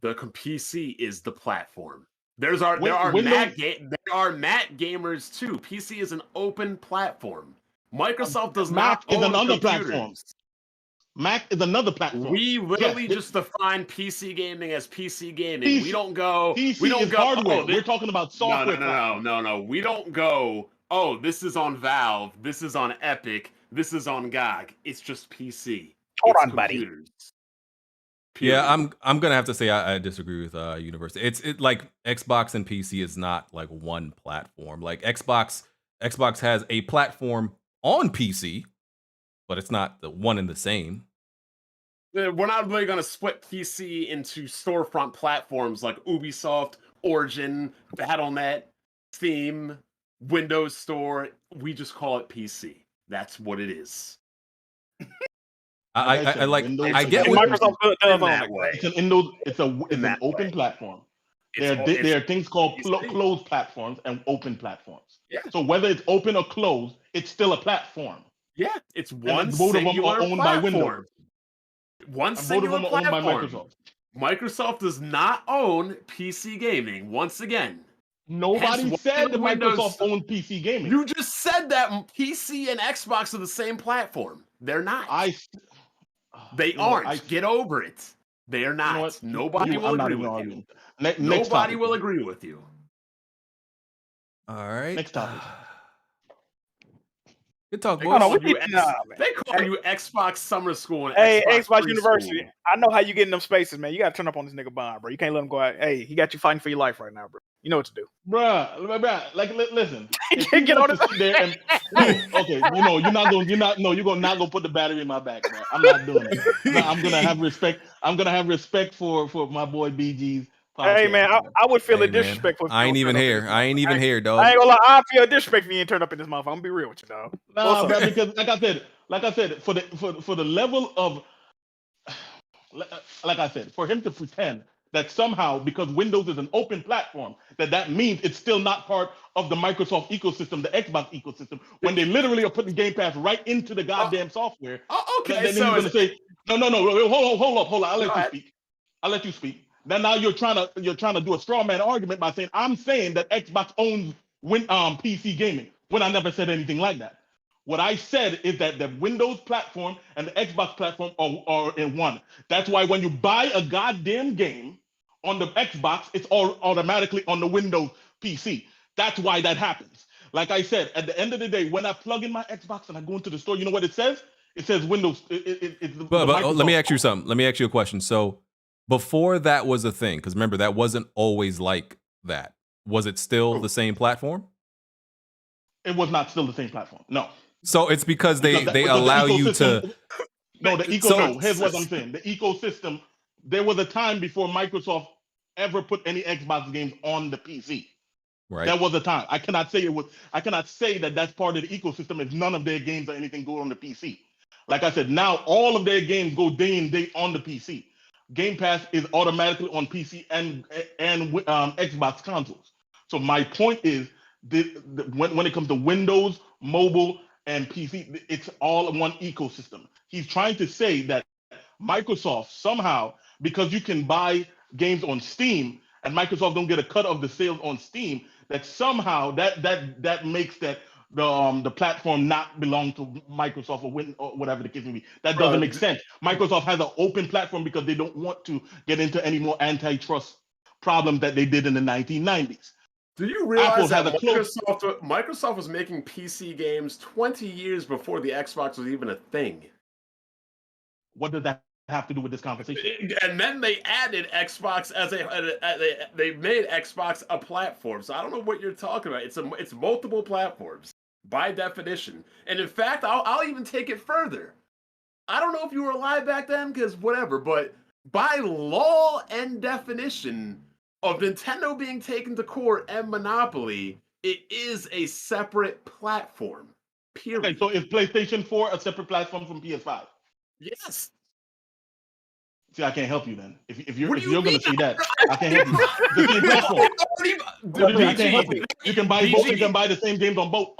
The PC is the platform. There are Mac gamers too. PC is an open platform. Microsoft does not own another computers. platform. Mac is another platform. We literally just define PC gaming as PC gaming. We don't go. PC we don't is go. Hardware. We're talking about software. No. We don't go. Oh, this is on Valve. This is on Epic. This is on GOG. It's just PC. Hold on, buddy. Yeah, I'm gonna have to say I disagree with University. It's like Xbox and PC is not like one platform. Like Xbox has a platform on PC, but it's not the one and the same. We're not really gonna split PC into storefront platforms like Ubisoft, Origin, Battle.net, Steam, Windows Store. We just call it PC. That's what it is. I like. Windows I get is what Microsoft does on that it. way. It's an open platform. There are things called closed platforms and open platforms. Yeah. So whether it's open or closed, it's still a platform. Yeah, it's one both of them singular are owned by platform. Windows. One And both of singular them are owned by platform. Microsoft. Microsoft does not own PC gaming. Once again, Nobody Hence, said that Windows- Microsoft owned PC gaming. you just said that PC and Xbox are the same platform. They're not. They you know what, aren't. Get over it. They are not. You know what? Nobody will I'm not agree even with arguing. you. Next Nobody topic. will agree with you. All right. Next topic. Good talk, They boys. call, we you, need to- they call you Xbox Summer School and Hey, Xbox Preschool. University. I know how you get in them spaces, man. You got to turn up on this nigga Bond, bro. You can't let him go out. Hey, he got you fighting for your life right now, bro. You know what to do. Bruh, like listen. Get on his there and okay, you're not gonna put the battery in my back, bro. I'm not doing it. No, I'm gonna have respect. I'm gonna have respect for my boy BG's podcast. Hey, man, I would feel Hey, a disrespect for. I ain't even here. I ain't even here, dog. I ain't gonna lie. I feel a disrespect if you ain't turn up in this motherfucker. I'm gonna be real with you, dog. Nah, bro, because like I said, for the level of, like I said, for him to pretend that somehow because Windows is an open platform, that means it's still not part of the Microsoft ecosystem, the Xbox ecosystem, when they literally are putting Game Pass right into the goddamn software. Okay, then so he's gonna say, no, hold up, I'll let you speak. Now you're trying to do a straw man argument by saying I'm saying that Xbox owns PC gaming when I never said anything like that. What I said is that the Windows platform and the Xbox platform are in one. That's why when you buy a goddamn game on the Xbox, it's all automatically on the Windows PC. That's why that happens. Like I said, at the end of the day, when I plug in my Xbox and I go into the store, you know what it says? It says Windows. But let me ask you something. Let me ask you a question. So before that was a thing, because remember, that wasn't always like that. Was it still the same platform? It was not still the same platform. No. So it's because they allow you to. No, here's what I'm saying. The ecosystem. There was a time before Microsoft ever put any Xbox games on the PC. Right. That was a time. I cannot say it was. I cannot say that that's part of the ecosystem if none of their games or anything go on the PC. Like I said, now all of their games go day and day on the PC. Game Pass is automatically on PC and Xbox consoles. So my point is, when it comes to Windows, mobile, and PC, it's all in one ecosystem. He's trying to say that Microsoft somehow, because you can buy games on Steam and Microsoft don't get a cut of the sales on Steam, that somehow that makes that the platform not belong to Microsoft or whatever the case may be. That doesn't make sense. Microsoft has an open platform because they don't want to get into any more antitrust problems that they did in the 1990s. Do you realize that Microsoft was making PC games 20 years before the Xbox was even a thing? What does that have to do with this conversation? And then they added Xbox they made Xbox a platform. So I don't know what you're talking about. It's multiple platforms by definition. And in fact, I'll even take it further. I don't know if you were alive back then, because whatever, but by law and definition of Nintendo being taken to court and Monopoly, it is a separate platform. Period. Okay, so is PlayStation 4 a separate platform from PS5? Yes. See, I can't help you then. If you're going to say that, I can't help you. The same platform. I can't help you. You can buy both. You can buy the same games on both.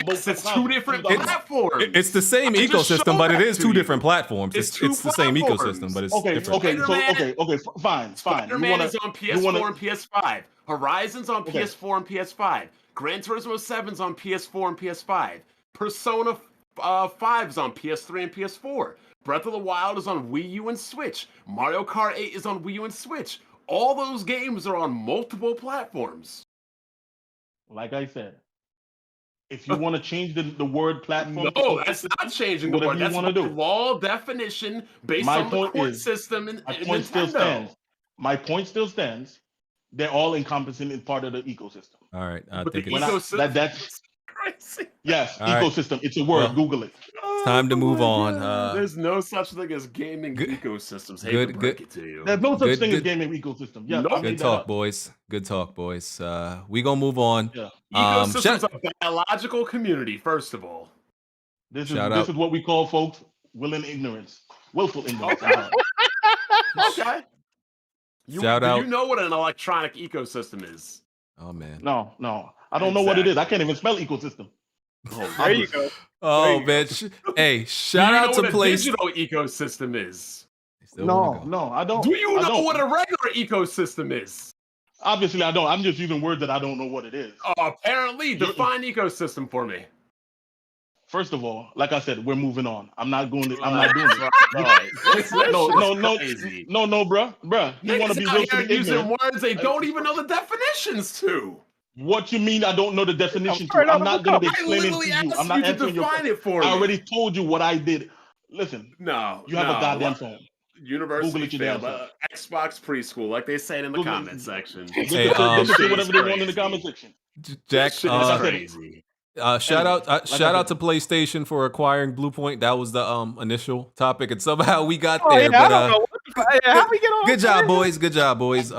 Yes, it's two different platforms. It's the same ecosystem, but it is two different platforms. It's the same ecosystem, but it's different. Okay, fine. Spider-Man is on PS4 and PS5. Horizon's on PS4 and PS5. Gran Turismo 7's on PS4 and PS5. Persona 5's on PS3 and PS4. Breath of the Wild is on Wii U and Switch. Mario Kart 8 is on Wii U and Switch. All those games are on multiple platforms. Like I said, if you want to change the word platform, no, that's not changing the word. That's the law definition based on the court system in Nintendo. My point still stands. They're all encompassing in part of the ecosystem. All right, I but think that's crazy. Yes, all ecosystem. Right. It's a word. Well, Google it. It's time to move on. There's no such thing as gaming ecosystems. Hate to break it to you. There's no such thing as gaming ecosystem. Yeah, Good talk, boys. Good talk, boys. We gonna move on. Yeah. Ecosystems a biological community. First of all, this is what we call, folks, willing ignorance, willful ignorance. Okay. Shout out. Do you know what an electronic ecosystem is? Oh man. No, I don't know what it is. I can't even spell ecosystem. Oh, There you go. Oh man. Hey, shout out to what a PlayStation. digital ecosystem is? No, I don't. Do you know don't. what a regular ecosystem is? Obviously, I don't. I'm just using words that I don't know what it is. Apparently, define ecosystem for me. First of all, like I said, we're moving on. I'm not doing it. No, bruh. You want to be willfully using ignorant? words they don't even know the definitions to. What you mean? I don't know the definition to? I'm not going to be explaining to you. I'm not answering your question. Define it for I me. already told you what I did. Listen. No, you have a goddamn phone. University failed, Xbox preschool, like they said in the comment section. Hey, they can say whatever they want in the comment section. Jack, crazy. Shout out to PlayStation for acquiring Bluepoint. That was the initial topic, and somehow we got there. Yeah, I don't know how we get on. Good job, boys. Good job, boys.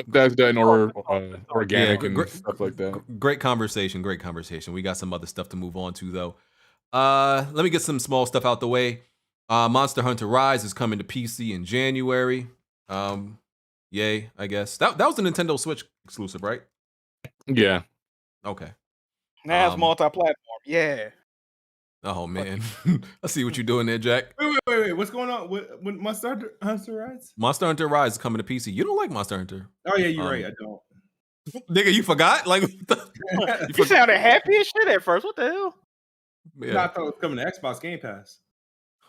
That's done organic and stuff like that. Great conversation. We got some other stuff to move on to though. Let me get some small stuff out the way. Monster Hunter Rise is coming to PC in January. Yay, I guess. That was a Nintendo Switch exclusive, right? Yeah. Okay. Now it's multi-platform. Yeah. Oh man, I see what you're doing there, Jack. Wait. What's going on with Monster Hunter Rise? Monster Hunter Rise is coming to PC. You don't like Monster Hunter? Oh yeah, you're right. I don't. Nigga, you forgot? Like, you sounded happy as shit at first. What the hell? Yeah. No, I thought it was coming to Xbox Game Pass.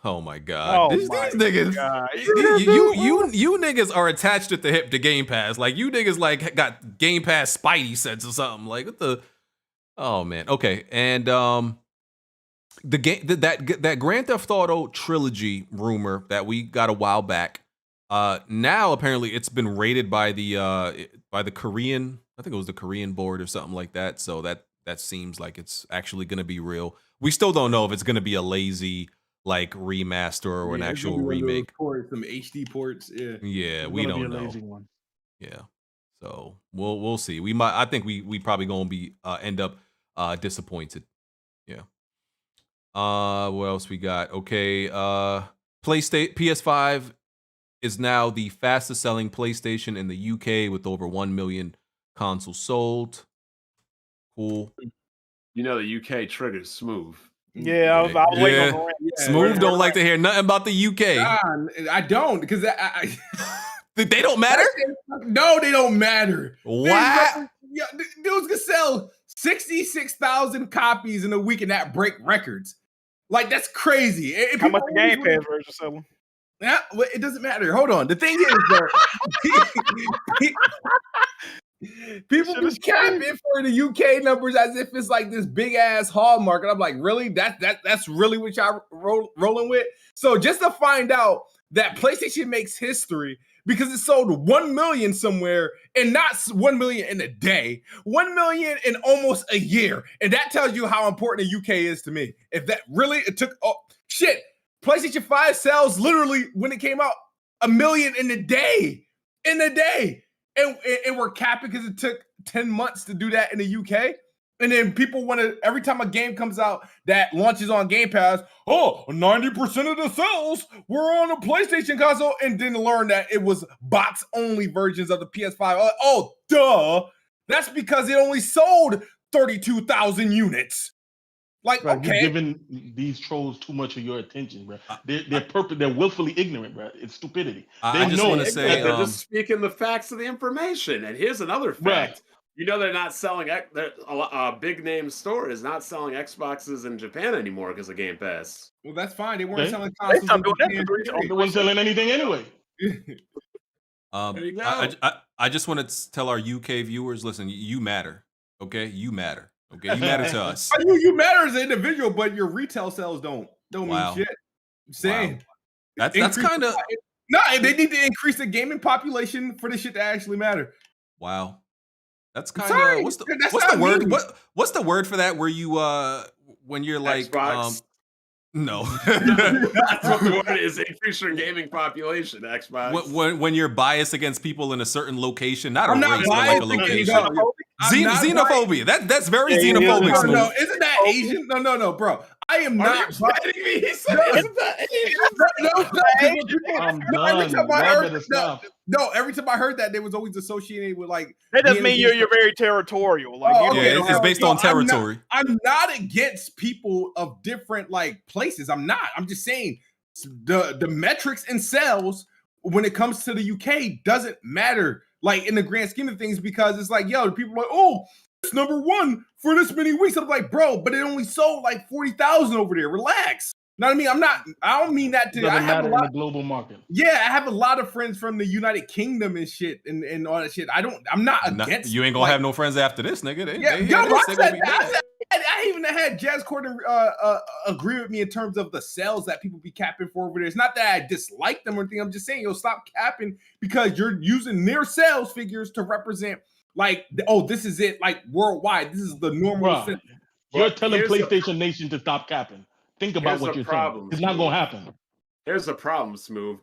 Oh my god, these niggas, you niggas are attached at the hip to Game Pass. Like you niggas like got Game Pass Spidey sense or something. Like what the? Oh man, okay, and the game that Grand Theft Auto trilogy rumor that we got a while back. Now apparently it's been rated by the Korean. I think it was the Korean board or something like that. So that seems like it's actually going to be real. We still don't know if it's going to be a lazy like remaster or an actual remake. Some HD ports. Yeah, we don't know. Yeah, so we'll see. I think we probably gonna be end up disappointed. Yeah. What else we got? Okay. PlayStation PS5 is now the fastest selling PlayStation in the UK with over 1 million consoles sold. Cool. You know the UK triggers Smoove. Yeah, I was waiting on the Smoove don't like to hear nothing about the UK. I don't, because they don't matter? No, they don't matter. What? Dudes can sell 66,000 copies in a week and that break records. Like, that's crazy. How much the Game Pass version selling? Yeah, well, it doesn't matter. Hold on. The thing is, people be capping for the UK numbers as if it's like this big ass hallmark, and I'm like, really? That's really what y'all rolling with? So just to find out that PlayStation makes history because it sold 1 million somewhere, and not 1 million in a day, 1 million in almost a year, and that tells you how important the UK is to me. If that really it took PlayStation 5 sells literally when it came out 1 million in a day. And we're capping because it took 10 months to do that in the UK. And then people want to, every time a game comes out that launches on Game Pass, 90% of the sales were on a PlayStation console, and then learn that it was box-only versions of the PS5. Oh, duh. That's because it only sold 32,000 units. Like, bro, okay. You're giving these trolls too much of your attention, bro. They're willfully ignorant, bro. It's stupidity. I just want to say they're just speaking the facts of the information. And here's another fact: right. You know they're not selling. A big name store is not selling Xboxes in Japan anymore because of Game Pass. Well, that's fine. They weren't selling consoles. They weren't selling anything anyway. I just want to tell our UK viewers: listen, you matter. Okay, you matter. Okay, you matter to us. You matter as an individual, but your retail sales don't mean shit. I'm saying that's kind of They need to increase the gaming population for this shit to actually matter. Wow, that's kind of what's the word? What's the word for that? Where you when you're like Xbox. No, that's what the word is. Increase your gaming population. Xbox. When you're biased against people in a certain location, not a race, but like a location. Xenophobia. That's very xenophobic. No, isn't that Asian? No, bro. I am Are not. you kidding me? He said it's the I'm done. Y'all better stop. No, every time I heard that, they was always associated with like. That doesn't mean you're very territorial. Like, Oh, you okay, don't it's based on territory. I'm not against people of different like places. I'm not. I'm just saying the metrics and sales when it comes to the UK doesn't matter like in the grand scheme of things, because it's like, yo, people are like, oh, it's #1 for this many weeks. I'm like, bro, but it only sold like 40,000 over there. Relax. You know what I mean? I don't mean that to. Doesn't I have matter a lot in the global market. Yeah, I have a lot of friends from the United Kingdom and shit and all that shit. I'm not against. You ain't gonna have no friends after this, nigga. I even had Jazz Corden agree with me in terms of the sales that people be capping for over there. It's not that I dislike them or anything. I'm just saying, yo, stop capping because you're using their sales figures to represent like, oh, this is it, like worldwide. This is the normal. You're telling PlayStation Nation to stop capping. Think about what you're saying. It's not gonna happen. Here's the problem, Smoove.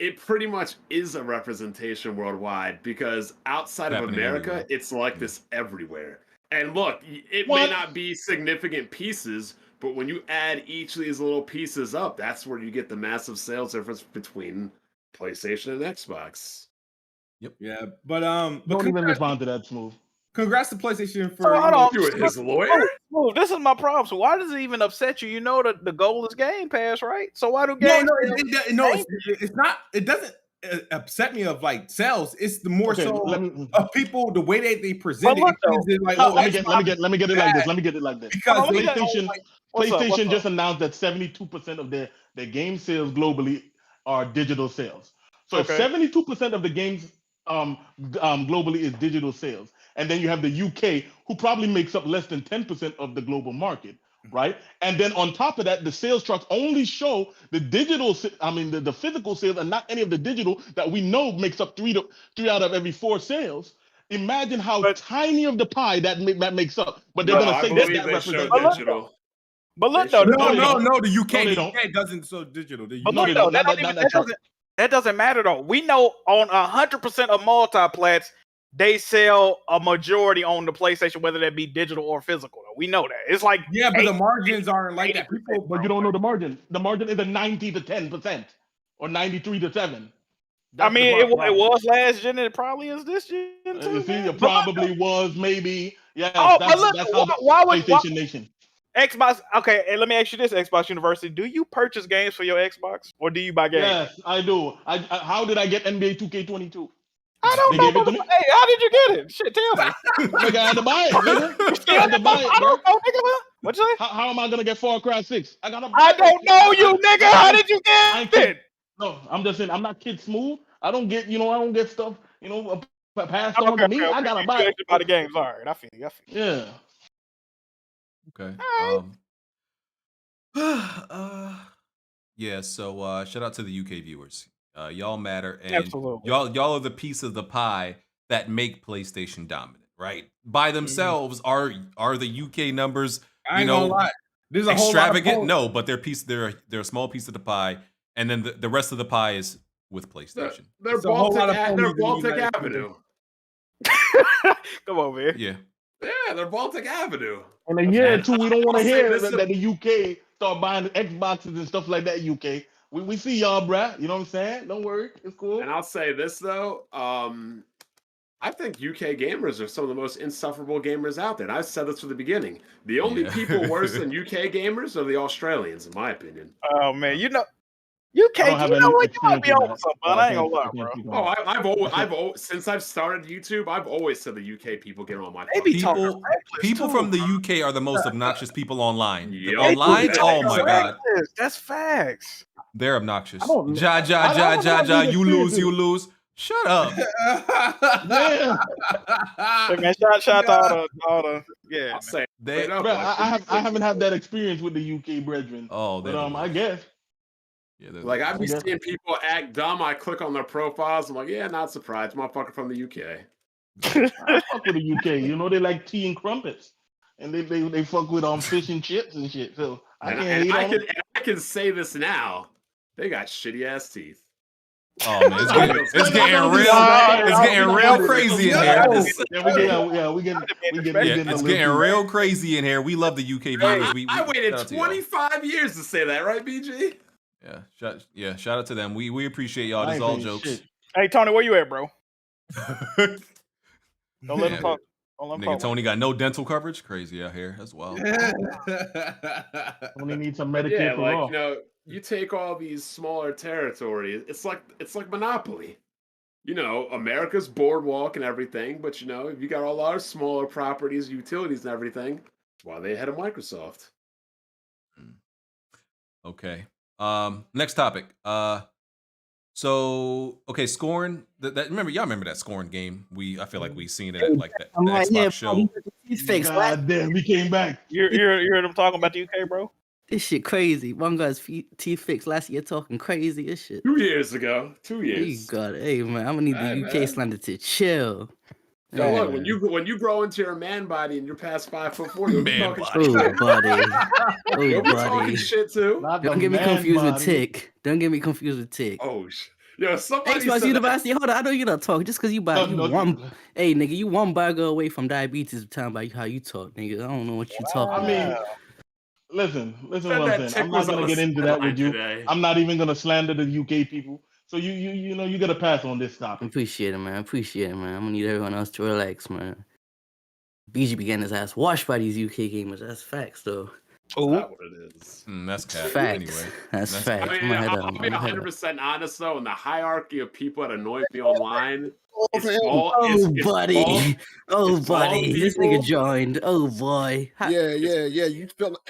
It pretty much is a representation worldwide because outside of America, it's like this everywhere. And look, it may not be significant pieces, but when you add each of these little pieces up, that's where you get the massive sales difference between PlayStation and Xbox. Yep. Yeah, but don't even respond to that, Smoove. Congrats to PlayStation for his lawyer. Oh, this is my problem. So why does it even upset you? You know that the goal is Game Pass, right? So why do Game? It's not. It doesn't upset me of like sales. It's the more of people the way they present it. Like, let me get it like this. Let me get it like this. Because PlayStation just announced that 72% of their game sales globally are digital sales. So if 72% of the games globally is digital sales, and then you have the UK, who probably makes up less than 10% of the global market, right? And then on top of that, the sales charts only show the digital, the physical sales and not any of the digital that we know makes up three out of every 4 sales. Imagine how tiny of the pie that makes up. But they're going to say that represents digital. But look, though, no, the UK doesn't show digital. But look, though, that doesn't matter, though. We know on 100% of multiplats, they sell a majority on the PlayStation, whether that be digital or physical. We know that. It's like but the margins aren't like that. But you don't know the margin. The margin is a 90 to 10% or 93 to 7. I mean, it was last gen, and it probably is this gen too. You see, it probably was maybe. Yeah. That's how why would PlayStation Nation? Xbox. Okay, and let me ask you this: Xbox University, do you purchase games for your Xbox, or do you buy games? Yes, I do. How did I get NBA 2K22? I don't know. Hey, how did you get it? Shit, tell me. Nigga, I had to buy it, nigga. I had to buy it, I don't know, nigga. What you say? How am I gonna get Far Cry 6? I don't know you, nigga. How did you get it? No, I'm just saying I'm not Kid Smoove. I don't get stuff, passed on to me. I gotta buy it. Buy the games. All right, I feel you. Yeah. Okay. Yeah, so shout out to the UK viewers. Y'all matter, and absolutely. y'all are the piece of the pie that make PlayStation dominant, right? By themselves, are the UK numbers I ain't gonna lie. There's a extravagant? Whole lot of no, but they're a small piece of the pie, and then the rest of the pie is with PlayStation. They're Baltic Avenue. Come on, man. Yeah. Yeah, they're Baltic Avenue. In a year or two, we don't want to hear that the UK start buying Xboxes and stuff like that. UK, we see y'all, bruh. You know what I'm saying? Don't worry, it's cool. And I'll say this though, I think UK gamers are some of the most insufferable gamers out there. And I've said this from the beginning. The only people worse than UK gamers are the Australians, in my opinion. Oh man, you know what? You might be on something, but I ain't gonna lie, bro. Oh, I've always since I've started YouTube, I've always said the UK people get on my people from the UK are the most obnoxious people online. Yep. Online, oh my god, that's facts. They're obnoxious. Ja, you lose. Shut up. Hey, man, shout out to all the yeah. I'll say I haven't had that experience with the UK brethren. Oh, but I guess. Yeah, like I've been seeing people act dumb. I click on their profiles. I'm like, yeah, not surprised. Motherfucker from the UK. I fuck with the UK. You know, they like tea and crumpets, and they fuck with fish and chips and shit. So I can say this now. They got shitty ass teeth. Oh man, it's getting real crazy in here. It's getting real crazy in here. We love the UK viewers. I waited 25 years to say that, right, BG? Shout out to them. We appreciate y'all. This is all jokes. Shit. Hey Tony, where you at, bro? Don't let him talk. Nigga, Tony got no dental coverage. Crazy out here as well. Only need some Medicare for all. You know, you take all these smaller territories. It's like Monopoly. You know, America's boardwalk and everything, but you know, if you got a lot of smaller properties, utilities, and everything, that's why they had a Microsoft. Okay. Next topic. Scorn. Y'all remember that Scorn game? I feel like we seen it at like that Xbox show. God damn, we came back. You heard them talking about the UK, bro? This shit crazy. One guy's teeth fixed last year talking crazy as shit. 2 years ago. 2 years. God, hey man, I'm gonna need the UK slander to chill. So look, when you grow into your man body and you're past 5'4", you'll be talking shit. Oh buddy. You'll be talking shit too. Don't get me confused with Tick. Don't get me confused with Tick. Oh shit. Yo, somebody Xbox University, hold on, I know you're not talking just because you hey nigga, you one burger away from diabetes talking about how you talk, nigga. I don't know what you talking about. I mean, listen what I'm saying. I'm not gonna get into that with you. Today. I'm not even gonna slander the UK people. So you know you gotta pass on this topic. Appreciate it, man. I'm gonna need everyone else to relax, man. BG be getting his ass washed by these UK gamers. That's facts though. Oh, that's what it is. That's cat. Facts. Anyway, that's facts. I mean, I'll be 100% honest though. In the hierarchy of people that annoy me online, buddy, this nigga joined. Oh boy. Yeah. You built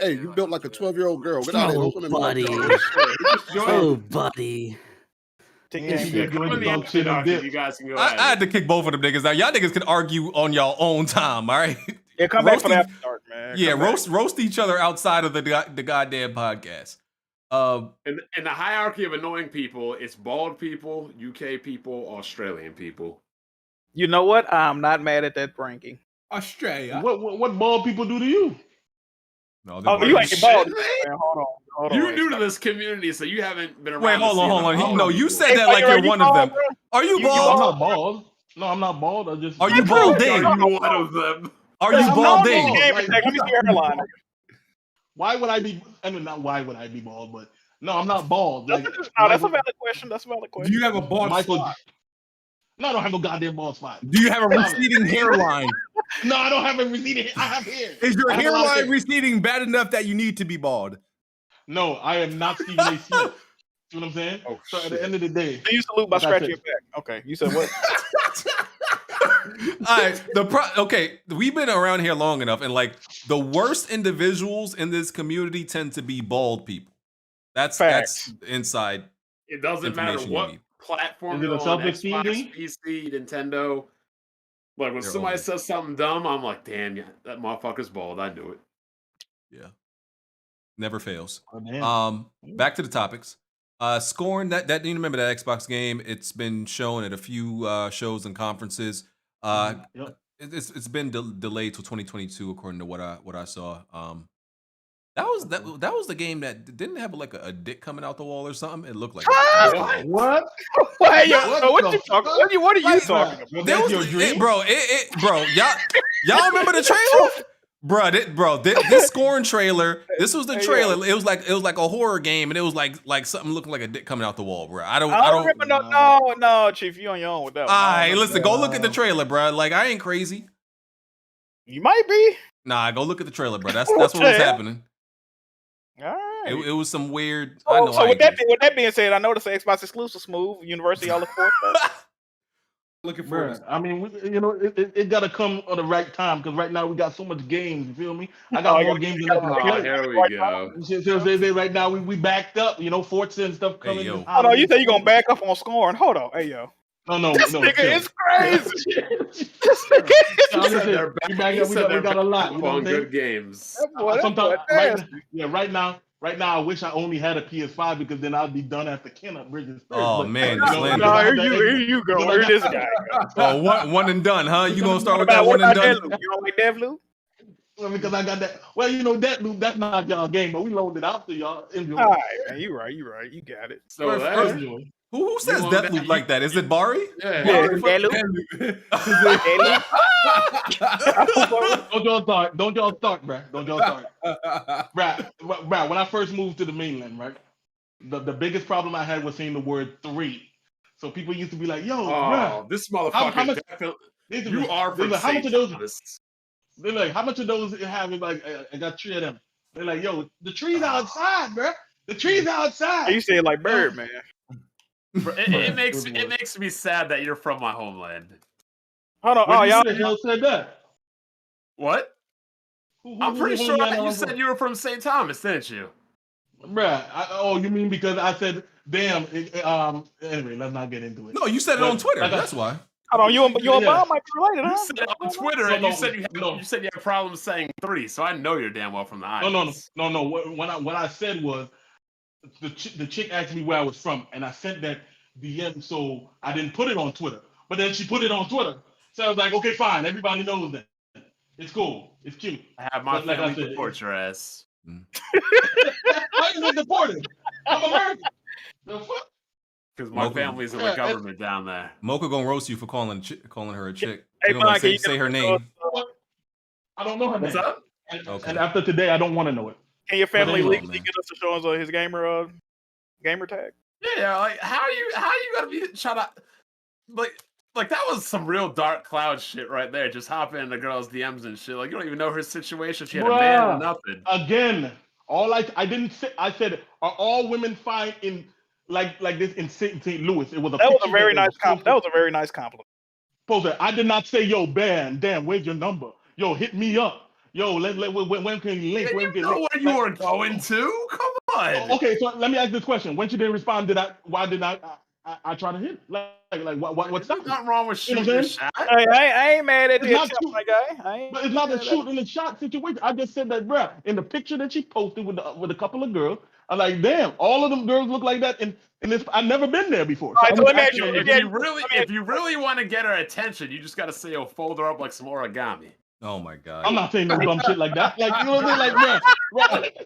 like a 12-year-old girl. Get out of here. Buddy. Buddy. You guys can go ahead. I had to kick both of them niggas out. Y'all niggas can argue on y'all own time, all right? Yeah, come back for that start, man. Yeah, roast each other outside of the goddamn podcast. In the hierarchy of annoying people, it's bald people, UK people, Australian people. You know what? I'm not mad at that ranking. Australia. What bald people do to you? No, you ain't bald. Man, hold on. You're new to this community, so you haven't been around. Wait, hold on. No, you said that like you're one of them. Are you bald? I'm not bald. No, I'm not bald. Are you balding? Are you one of them? Are you balding? Let me see your hairline. Why would I be? I mean, not why would I be bald, but no, I'm not bald. That's a valid question. Do you have a bald spot? No, I don't have a goddamn bald spot. Do you have a receding hairline? No, I don't have a receding. I have hair. Is your hairline receding bad enough that you need to be bald? No, I am not Stephen A. Smith. See what I'm saying? Oh, so at the end of the day, you salute by scratching your back. Okay, you said what? All right, we've been around here long enough, and like the worst individuals in this community tend to be bald people. That's inside. It doesn't matter what platform you're on, Xbox, PC, Nintendo. Like when somebody says something dumb, I'm like, damn, that motherfucker's bald. I do it. Yeah, never fails. Oh, back to the topics. Scorn, that you remember that Xbox game? It's been shown at a few shows and conferences. It's been delayed till 2022, according to what I saw. That was the game that didn't have like a dick coming out the wall or something. It looked like what? What are you talking? What are you talking about? There was your dream, bro. Bro, y'all remember the trailer? This Scorn trailer. This was the trailer. It was like a horror game, and it was like something looking like a dick coming out the wall, bro. I don't remember. No, Chief, you on your own with that. All right, listen, go look at the trailer, bro. Like I ain't crazy. You might be. Nah, go look at the trailer, bro. That's what was happening. All right. It was some weird. So with that being said, I noticed the Xbox exclusive Smoove University all look forward to that. Looking forward. I mean, it got to come at the right time because right now we got so much games. You feel me? I got more games than I can play. Here we go. So right now we backed up. Forza and stuff coming. Hey, hold on, you say you gonna back up on Scorn? Hold on, hey yo. No. This nigga is crazy. We got a lot. You know on good games. Right now, I wish I only had a PS5 because then I'd be done at the Kenneth Bridges. Oh man, here you go. Where this guy go? Oh, one and done, huh? You gonna start with that one and done? You don't like Deathloop? Well, because I got that. Well, Deathloop, that's not y'all game, but we loaned it out to y'all. All right, man. You right. You got it. So Who says Deathloop like that? Is it Bari? Yeah. Don't y'all start. Don't y'all start, bruh. Don't y'all start. Bruh, when I first moved to the mainland, right? The biggest problem I had was saying the word 3. So people used to be like, yo, bruh. This motherfucker. How much, you are from how much of those? Thomas. They're like, how much of those have it? Like, I got 3 of them. They're like, yo, the tree's outside, bruh. The tree's outside. You say it like bird, man. It makes me sad that you're from my homeland. Hold on. When Oh, you y'all the hell said that? What? I'm pretty sure that you said you were from St. Thomas, didn't you? Bruh, you mean because I said, damn, anyway, let's not get into it. No, you said it on Twitter. That's why. Hold on, you a bomb might be related, huh? You said it on Twitter, and you said you had problems saying 3, so I know you're damn well from the islands. No. What I said was the chick asked me where I was from, and I sent that DM, so I didn't put it on Twitter. But then she put it on Twitter, so I was like, okay, fine, everybody knows that. It's cool, it's cute. I have my family support your ass. How you deported? I'm American. The fuck? Because my family's in the government down there. Mocha gonna roast you for calling her a chick. Hey, You're gonna say her name. I don't know her name. What's up? And after today, I don't want to know it. Can your family legally get us to show us his gamer tag? Yeah, like how you gotta be shut up? Like that was some real dark cloud shit right there. Just hopping into girls' DMs and shit. Like you don't even know her situation. She had a man or nothing. Again, I didn't say. I said, are all women fine in like this in St. Louis? That was a very nice compliment. That was a very nice compliment. Poser, I did not say, yo, damn, where's your number? Yo, hit me up. Yo, when can you link? You know where you were going to? Come on. Okay, so let me ask this question. When she didn't respond, why did I try to hit? What's that? Nothing wrong with shooting a shot. I ain't mad at this, my guy. But it's not a shoot in the shot situation. I just said that, bruh, in the picture that she posted with a couple of girls, I'm like, damn, all of them girls look like that. And this, I've never been there before. So so let me ask you, if you really want to get her attention, you just got to say, "Oh, fold her up like some origami." Oh my god! I'm not saying no dumb shit like that. Like you know what I mean? Like,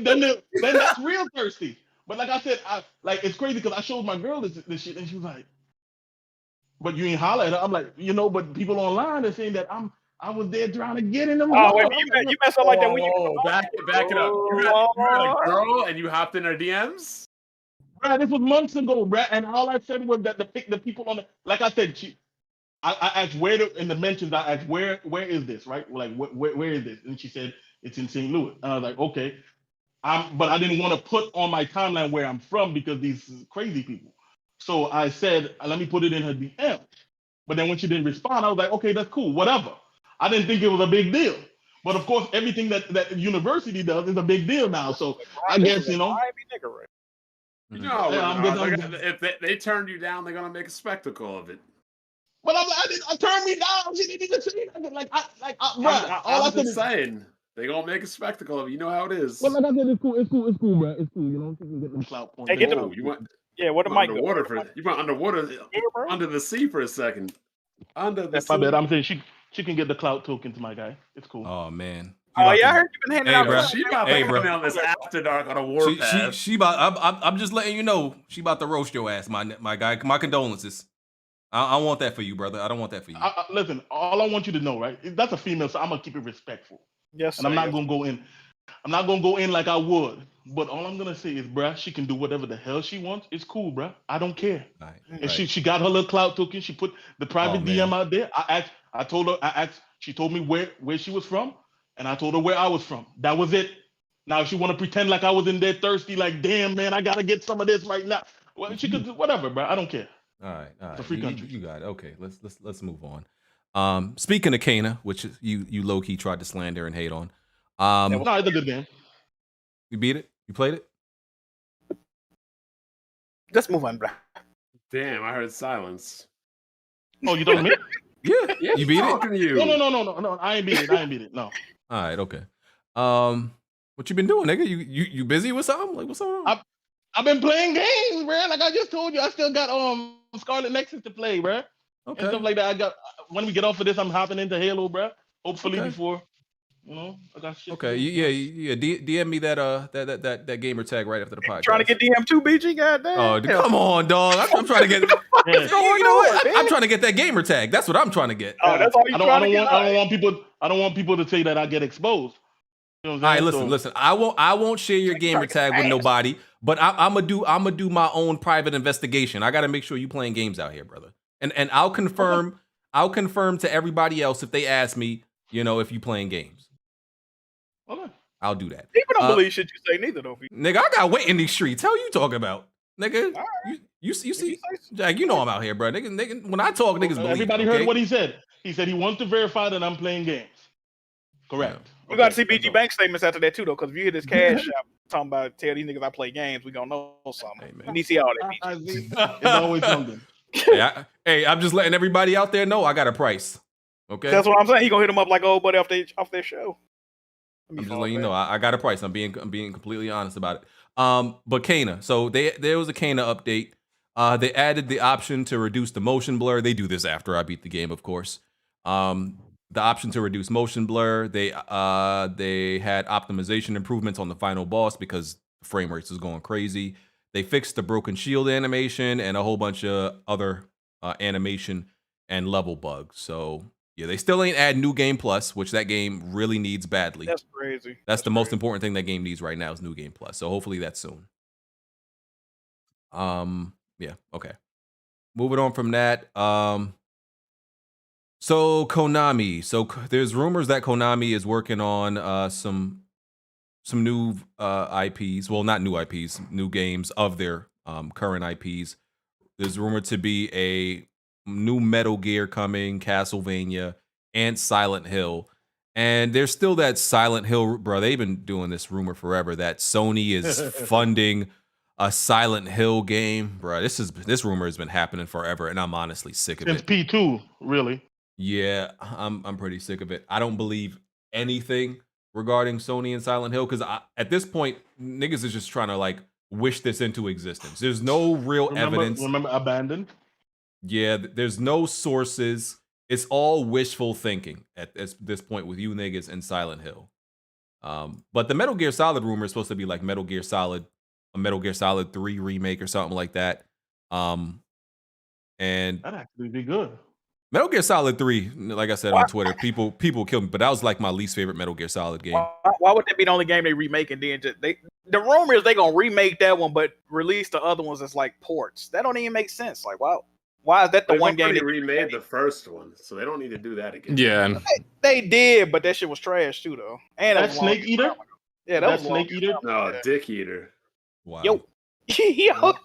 then that's real thirsty. But like I said, it's crazy because I showed my girl this shit, and she was like, "But you ain't holler at her." I'm like, but people online are saying that I was there trying to get in them. Oh, wait, you mess up like that when you back it up. You had a girl and you hopped in her DMs? Bruh, this was months ago, bruh, and all I said was that the people on like I said, I asked in the mentions, I asked where is this, right? Like where is this? And she said it's in St. Louis. And I was like, okay. But I didn't want to put on my timeline where I'm from because these crazy people. So I said, let me put it in her DM. But then when she didn't respond, I was like, okay, that's cool, whatever. I didn't think it was a big deal. But of course, everything that university does is a big deal now. So I guess, if they turned you down, they're gonna make a spectacle of it. But I turned me down. She didn't even say nothing. I'm just saying they're gonna make a spectacle of it. You know how it is. Well, like I said, it's cool, bro. It's cool. You know, you can get them clout points. Hey, get them. What am I underwater for? You went underwater, under the sea for a second. That's my bad. I'm saying she can get the clout token to my guy. It's cool. Oh man. Oh yeah, I heard you've been handing out. Bro. She about to come on this after dark on a warpath. She about. I'm just letting you know. She about to roast your ass, my guy. My condolences. I want that for you, brother. I don't want that for you. Listen, all I want you to know, right? That's a female, so I'm gonna keep it respectful. Yes. And I'm not gonna go in. I'm not gonna go in like I would. But all I'm gonna say is, bruh, she can do whatever the hell she wants. It's cool, bruh. I don't care. Right. If she got her little clout token, she put the private DM out there. She told me where she was from, and I told her where I was from. That was it. Now if she wanna pretend like I was in there thirsty, like, damn man, I gotta get some of this right now. Well, she could do whatever, bruh. I don't care. All right. It's a free country. You got it. Okay, let's move on. Speaking of Kana, which you low key tried to slander and hate on. No, it's a good game. You beat it? You played it? Let's move on, bro. Damn, I heard silence. Oh, you told me? Yeah. You beat it? No. I ain't beat it. No. All right. Okay. What you been doing, nigga? You busy with something? Like what's on? I've been playing games, bro. Like I just told you, I still got Scarlet Nexus to play, bro. Okay. And stuff like that. When we get off of this, I'm hopping into Halo, bro. Hopefully before You know, I got shit. Okay, yeah. DM me that gamer tag right after the podcast. Trying to get DM two BG, goddamn. Oh, come on, dog. I'm trying to get. You know what? I'm trying to get that gamer tag. That's what I'm trying to get. Oh, that's all you trying to get. I don't want people to say that I get exposed. You know what I'm All right, listen. I won't share your gamer tag with nobody, but I'm gonna do my own private investigation. I got to make sure you playing games out here, brother. And I'll confirm. I'll confirm to everybody else if they ask me, you know, if you playing games. Okay. I'll do that. People don't believe shit you say neither, though. Nigga, I got weight in these streets. Hell you talking about? Nigga, you see, Jack, you know I'm out here, bro. Nigga, when I talk, niggas believe. Everybody okay? heard what he said. He said he wants to verify that I'm playing games. Correct. We got to see BG Bank statements after that, too, though, because if you hear this cash shop talking about tell these niggas I play games, we gonna know something. We need to see all that. It's always something. Hey, I'm just letting everybody out there know I got a price. Okay, that's what I'm saying. He gonna hit them up like old buddy off their show. I'm just letting you know I got a price. I'm being completely honest about it. But Kana, so there was a Kana update. They added the option to reduce the motion blur. They do this after I beat the game, of course. The option to reduce motion blur. They had optimization improvements on the final boss because the frame rates is going crazy. They fixed the broken shield animation and a whole bunch of other animation and level bugs. So yeah, they still ain't add New Game Plus, which that game really needs badly. That's crazy. That's the most important thing that game needs right now is New Game Plus. So hopefully that's soon. Yeah, okay. Moving on from that. So Konami. So there's rumors that Konami is working on some new IPs. Well, not new IPs, new games of their current IPs. There's rumored to be a new Metal Gear coming, Castlevania, and Silent Hill. And there's still that Silent Hill, bro. They've been doing this rumor forever that Sony is funding a Silent Hill game, bro. This rumor has been happening forever, and I'm honestly sick of it. Since P2, really. Yeah, I'm pretty sick of it. I don't believe anything regarding Sony and Silent Hill because at this point, niggas is just trying to like wish this into existence. There's no real evidence. Remember Abandoned? Yeah, there's no sources. It's all wishful thinking at this point with you niggas and Silent Hill. But the Metal Gear Solid rumor is supposed to be like Metal Gear Solid 3 remake or something like that. And that'd actually be good. Metal Gear Solid 3, like I said on Twitter, people kill me, but that was like my least favorite Metal Gear Solid game. Why would that be the only game they remake and then the rumor is they gonna remake that one but release the other ones as like ports? That don't even make sense. Like, wow. Why is that the one game they remade the first one? So they don't need to do that again. Yeah, they did, but that shit was trash too, though. And that Snake Eater. Yeah, that was Snake Eater. No, Dick Eater. Wow.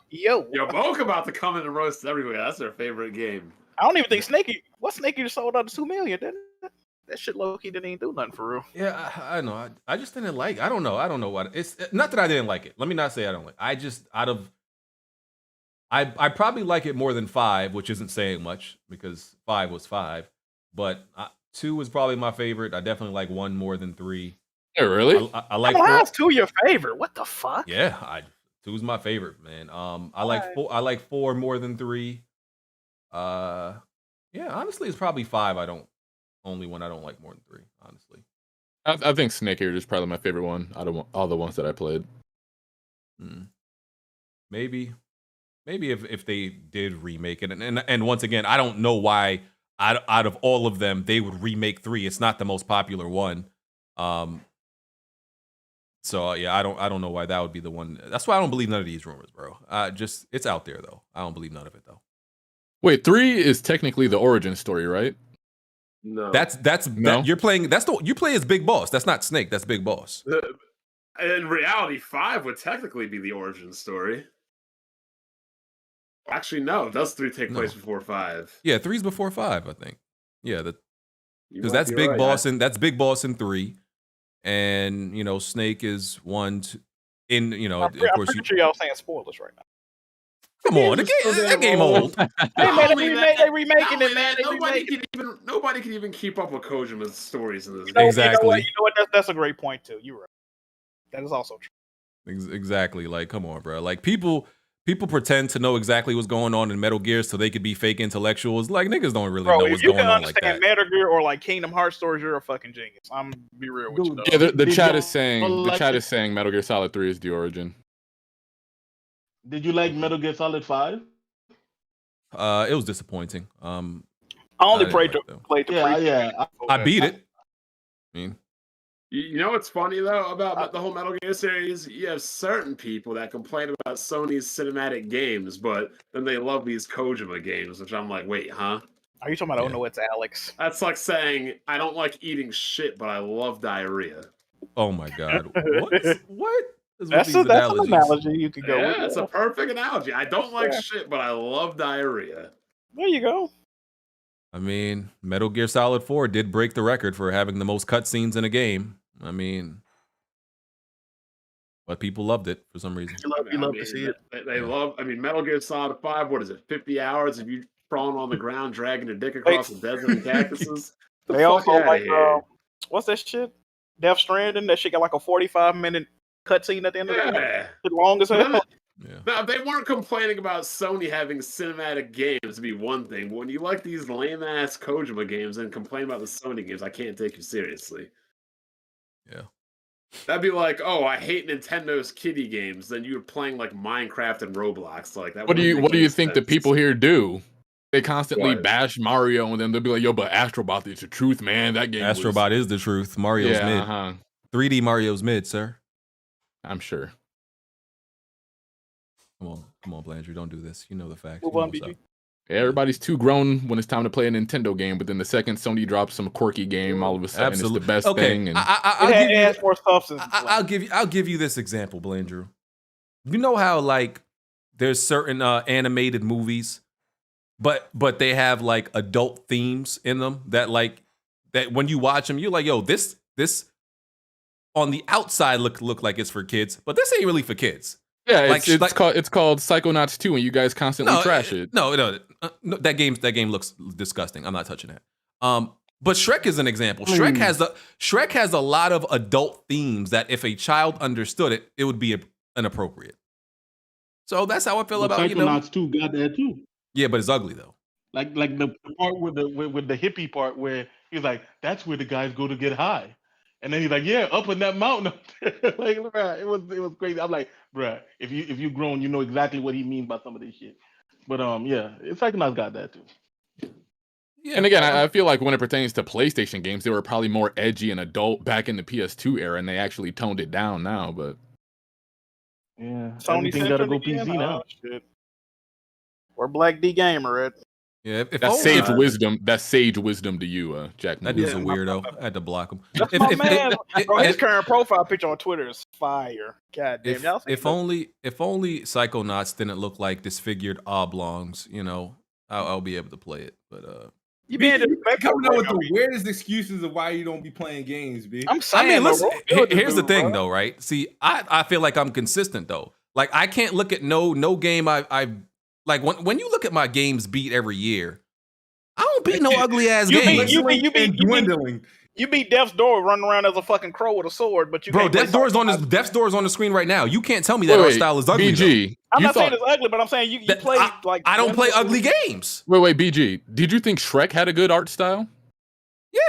Yo, Bulk about to come in and roast everywhere. That's their favorite game. I don't even think Snake Eater sold under 2 million, didn't it? That shit low-key didn't even do nothing for real. Yeah, I know. I just didn't like. I don't know what it's. Not that I didn't like it. Let me not say I don't like. I just I probably like it more than 5, which isn't saying much because 5 was 5. But 2 was probably my favorite. I definitely like 1 more than 3. Yeah, really? I like. How is 2 your favorite? What the fuck? Yeah, 2's my favorite, man. I like 4. I like 4 more than 3. Yeah, honestly, it's probably 5. Only one I don't like more than 3. Honestly, I think Snake Eater is probably my favorite one out of all the ones that I played. Maybe if they did remake it, and once again, I don't know why out of all of them they would remake 3. It's not the most popular one. So yeah, I don't know why that would be the one. That's why I don't believe none of these rumors, bro. Just it's out there though. I don't believe none of it though. Wait, 3 is technically the origin story, right? No, you're playing. You play as Big Boss. That's not Snake. That's Big Boss. In reality, 5 would technically be the origin story. Actually, no. Does 3 take place before 5? Yeah, 3's before 5, I think. Yeah, because that's be Big right. Boss and that's Big Boss in 3, and Snake is 1. In of I'm course pretty sure y'all saying spoilers right now. Come on, that game old. They remaking it, man. Nobody can even keep up with Kojima's stories in this game. game. Exactly. You know what? That's a great point too. You're right. That is also true. Exactly. Like, come on, bro. Like people People pretend to know exactly what's going on in Metal Gear so they could be fake intellectuals. Like, niggas don't really know what's going on like that. If you can understand Metal Gear or like Kingdom Hearts stories, you're a fucking genius. I'm gonna be real with you. Though. Yeah, the chat is saying Metal Gear Solid 3 is the origin. Did you like Metal Gear Solid 5? It was disappointing. I only played the yeah. I beat it. I mean, you know what's funny though about the whole Metal Gear series? You have certain people that complain about Sony's cinematic games, but then they love these Kojima games, which I'm like, wait, huh? Are you talking about? I don't know what's Alex. That's like saying I don't like eating shit, but I love diarrhea. Oh my god, what? That's an analogy you could go with. Yeah, it's a perfect analogy. I don't like shit, but I love diarrhea. There you go. I mean, Metal Gear Solid 4 did break the record for having the most cutscenes in a game. I mean, but people loved it for some reason. You love to see it. They love. I mean, Metal Gear Solid 5. What is it? 50 hours of you crawling on the ground, dragging a dick across the desert and cactuses. They also like what's that shit? Death Stranding. That shit got like a 45-minute cutscene at the end of the game. Long as hell. Now, if they weren't complaining about Sony having cinematic games, it'd be one thing. But when you like these lame ass Kojima games and complain about the Sony games, I can't take you seriously. Yeah. That'd be like, oh, I hate Nintendo's kiddie games. Then you're playing like Minecraft and Roblox, like that. What do you think the people here do? They constantly bash Mario, and then they'll be like, "Yo, but Astrobot is the truth, man. That game. Astrobot is the truth. Mario's mid. 3D Mario's mid, sir. I'm sure. Come on, Blandrew, don't do this. You know the facts. Everybody's too grown when it's time to play a Nintendo game, but then the second Sony drops some quirky game, all of a sudden it's the best thing. And I'll give you this example, Blandrew. You know how like there's certain animated movies, but they have like adult themes in them that when you watch them, you're like, yo, this on the outside look like it's for kids, but this ain't really for kids. Yeah, it's called Psychonauts 2, and you guys constantly trash it. No, that game looks disgusting. I'm not touching that. But Shrek is an example. Shrek has a lot of adult themes that if a child understood it, it would be inappropriate. So that's how I feel about Psychonauts 2 got that too. Yeah, but it's ugly though. Like the part with the hippie part where he's like, that's where the guys go to get high. And then he's like, yeah, up in that mountain up there. Like, bruh, it was crazy. I'm like, bruh, if you grown, you know exactly what he means by some of this shit. But yeah, Psychonauts got that too. Yeah, and again, I feel like when it pertains to PlayStation games, they were probably more edgy and adult back in the PS2 era, and they actually toned it down now. But yeah, Sony gotta go PC now. Shit. Or Black D Gamer at. Yeah, that's sage wisdom. That's sage wisdom to you, Jack. That dude's a weirdo. I had to block him. That's my man. His current profile picture on Twitter is fire. God damn. If only Psychonauts didn't look like disfigured oblongs, I'll be able to play it. But you coming up with the weirdest excuses of why you don't be playing games, B. I'm saying. I mean, listen. Here's the thing, though, right? See, I feel like I'm consistent though. Like I can't look at no game I've. Like when you look at my games beat every year, I don't beat no ugly ass games. You beat Death's Door running around as a fucking crow with a sword, but you Death's Door's on the screen right now. You can't tell me that art style is ugly. BG, I'm not saying it's ugly, but I'm saying you play like I don't play ugly games. Wait, BG, did you think Shrek had a good art style?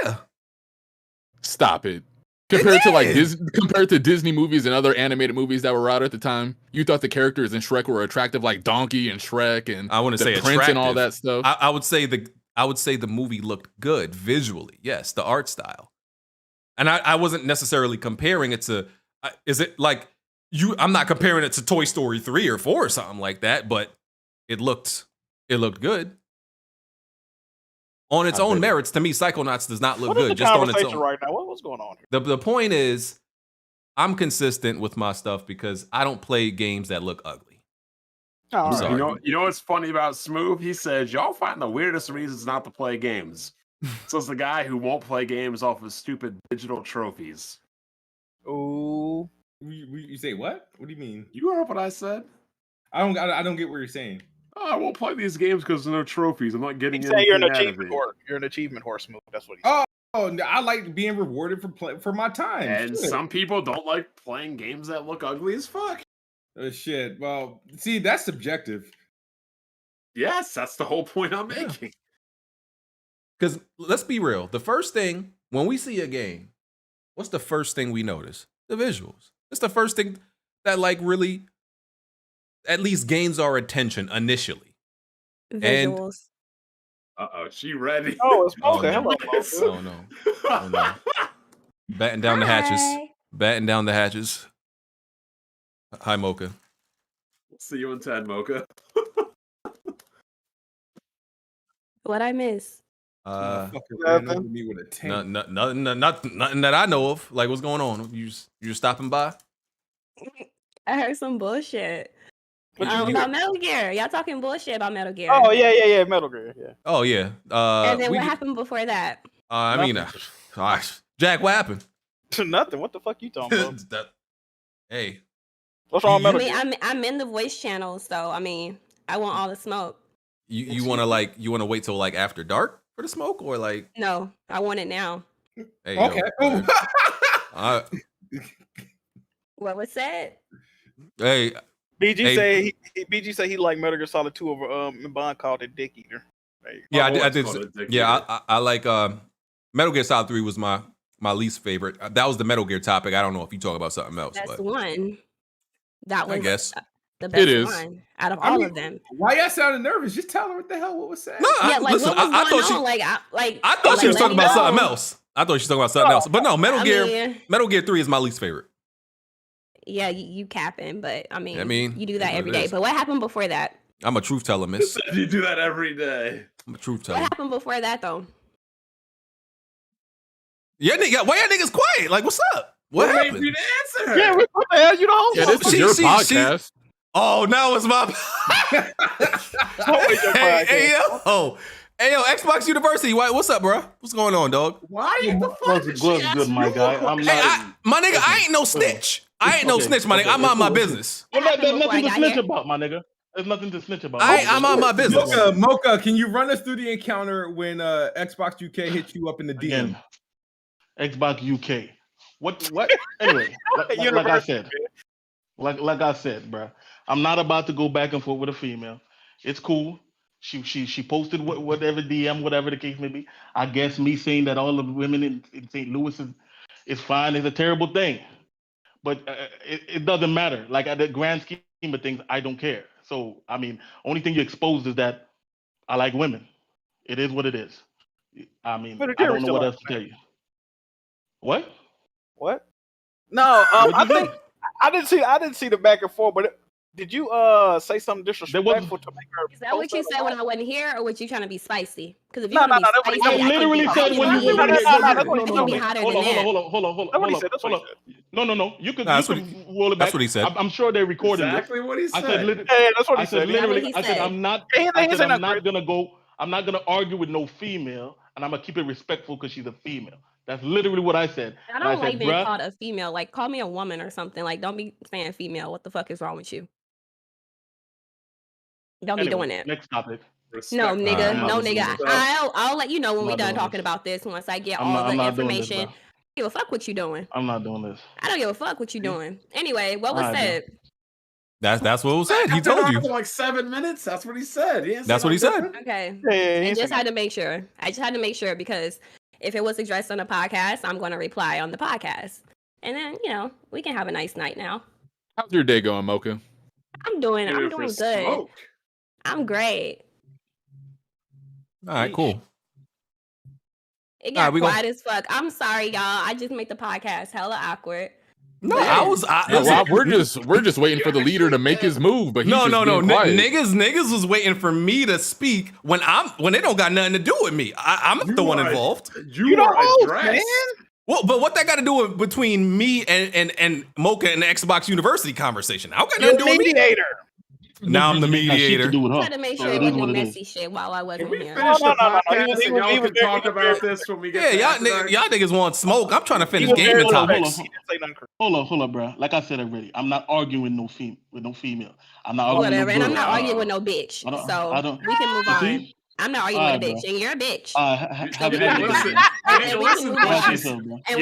Yeah. Stop it. Compared to Disney movies and other animated movies that were out at the time, you thought the characters in Shrek were attractive, like Donkey and Shrek and I want to say Prince attractive. And all that stuff. I would say the movie looked good visually. Yes, the art style, and I wasn't necessarily comparing it to. Is it like you? I'm not comparing it to Toy Story 3 or 4 or something like that, but it looked good. On its own merits, to me, Psychonauts does not look good. Just on its own. Right now, what's going on here? The point is, I'm consistent with my stuff because I don't play games that look ugly. I'm sorry. You know what's funny about Smoove? He says y'all find the weirdest reasons not to play games. So it's the guy who won't play games off of stupid digital trophies. Oh, you say what? What do you mean? You heard what I said? I don't get what you're saying. Oh, I won't play these games because there's no trophies. I'm not getting anything you're an out achievement of it. horse. You're an achievement horse, Smoove. That's what he said. Oh, I like being rewarded for my time. And some people don't like playing games that look ugly as fuck. Shit. Well, see, that's subjective. Yes, that's the whole point I'm making. Because let's be real. The first thing when we see a game, what's the first thing we notice? The visuals. It's the first thing that like really at least gains our attention initially. Visuals. Uh-oh, she ready. Oh, it's Oh, Mocha. no. Hello, Mocha. Oh no. Oh no. Batten down the hatches. Batten down the hatches. Hi, Mocha. See you in 10, Mocha. What I miss? Nothing that I know of. Like, what's going on? You just stopping by? I heard some bullshit. What you About Metal Gear. Y'all talking bullshit about Metal Gear. Oh yeah, Metal Gear, yeah. Oh yeah. And then what happened before that? I mean, Jack, what happened? Nothing. What the fuck you talking about? Hey. What's wrong with Metal I Gear? mean, I'm in the voice channel, so I mean, I want all the smoke. You want to wait till like after dark for the smoke, or like? No, I want it now. Hey, Okay. What was said? Hey. BG say he like Metal Gear Solid 2 over Bond called it Dick Eater. Yeah, I did. I like Metal Gear Solid 3 was my least favorite. That was the Metal Gear topic. I don't know if you talk about something else. That's but the one. That was I guess the best it is one out of all of them. Why y'all sounding nervous? Just tell her what the hell what was said. No, listen, I thought she was talking about something else. I thought she was talking about something else. But no, Metal Gear 3 is my least favorite. Yeah, you capping, but I mean, you do it that is every what it day. is. But what happened before that? I'm a truth teller, miss. You do that every day. I'm a truth What teller. happened before that though? Yeah, why y'all niggas quiet? Like, what's up? What What made happened? you to answer? Yeah, what the hell? You the host. Yeah, this is your podcast. Oh, now it's my. Hey, yo, Xbox University. What's up, bro? What's going on, dog? Why the fuck What's did good, she ask good, my you? guy? I'm not. My nigga, I ain't no snitch. I ain't no snitch, my nigga. I'm on my business. Well, there's before nothing I to got snitch here? about, my nigga. There's nothing to snitch about. I'm on my business. Mocha, can you run us through the encounter when Xbox UK hit you up in the DM? Again, Xbox UK. What? Anyway, like I said, like I said, bro. I'm not about to go back and forth with a female. It's cool. She posted whatever DM, whatever the case may be. I guess me saying that all of the women in St. Louis is fine is a terrible thing, but it doesn't matter. Like at the grand scheme of things, I don't care. So I mean, only thing you exposed is that I like women. It is what it is. I mean, I don't know what else to tell you. What? No, What'd you I think I didn't see the back and forth, but did you say something disrespectful to make her? Is that what you said when I wasn't here, or was you trying to be spicy? Because if you No, want to no, be no, spicy, I literally said when you were be hotter than that. Hold on. No. You could roll it back. That's what he said. I'm sure they recorded Exactly what he said. That's what he said. Literally, I said I'm not gonna argue with no female, and I'm gonna keep it respectful because she's a female. That's literally what I said. I don't like being called a female. Like, call me a woman or something. Like, don't be saying female. What the fuck is wrong with you? Don't be doing that. Next topic. No, nigga. No, nigga. I'll let you know when we're done talking about this. Once I get all the information. I don't give a fuck what you doing. I'm not doing this. I don't give a fuck what you doing. Anyway, what was said? That's what was said. He told you. For like 7 minutes. That's what he said. That's what he said. Okay. Yeah, I just had to make sure. Because if it was addressed on the podcast, I'm going to reply on the podcast. And then, we can have a nice night now. How's your day going, Mocha? I'm doing good. Smoke. I'm great. All right, cool. It got quiet as fuck. I'm sorry, y'all. I just make the podcast hella awkward. No, we're just waiting for the leader to make his move, but he's no. quiet. Niggas was waiting for me to speak when they don't got nothing to do with me. I'm the one involved. You are addressed. Well, but what that got to do with between me and Mocha and the Xbox University conversation? I don't got nothing to do with me. Now I'm the mediator. I had to make sure it wasn't no messy shit while I wasn't here. Finish the podcast and y'all can talk about this when we get y'all niggas want smoke. I'm trying to finish gaming topics. Hold on, bro. Like I said already, I'm not arguing with no female. I'm not arguing whatever, with and I'm not arguing with no bitch. So we can move on. I'm not arguing with a bitch, and you're a bitch. You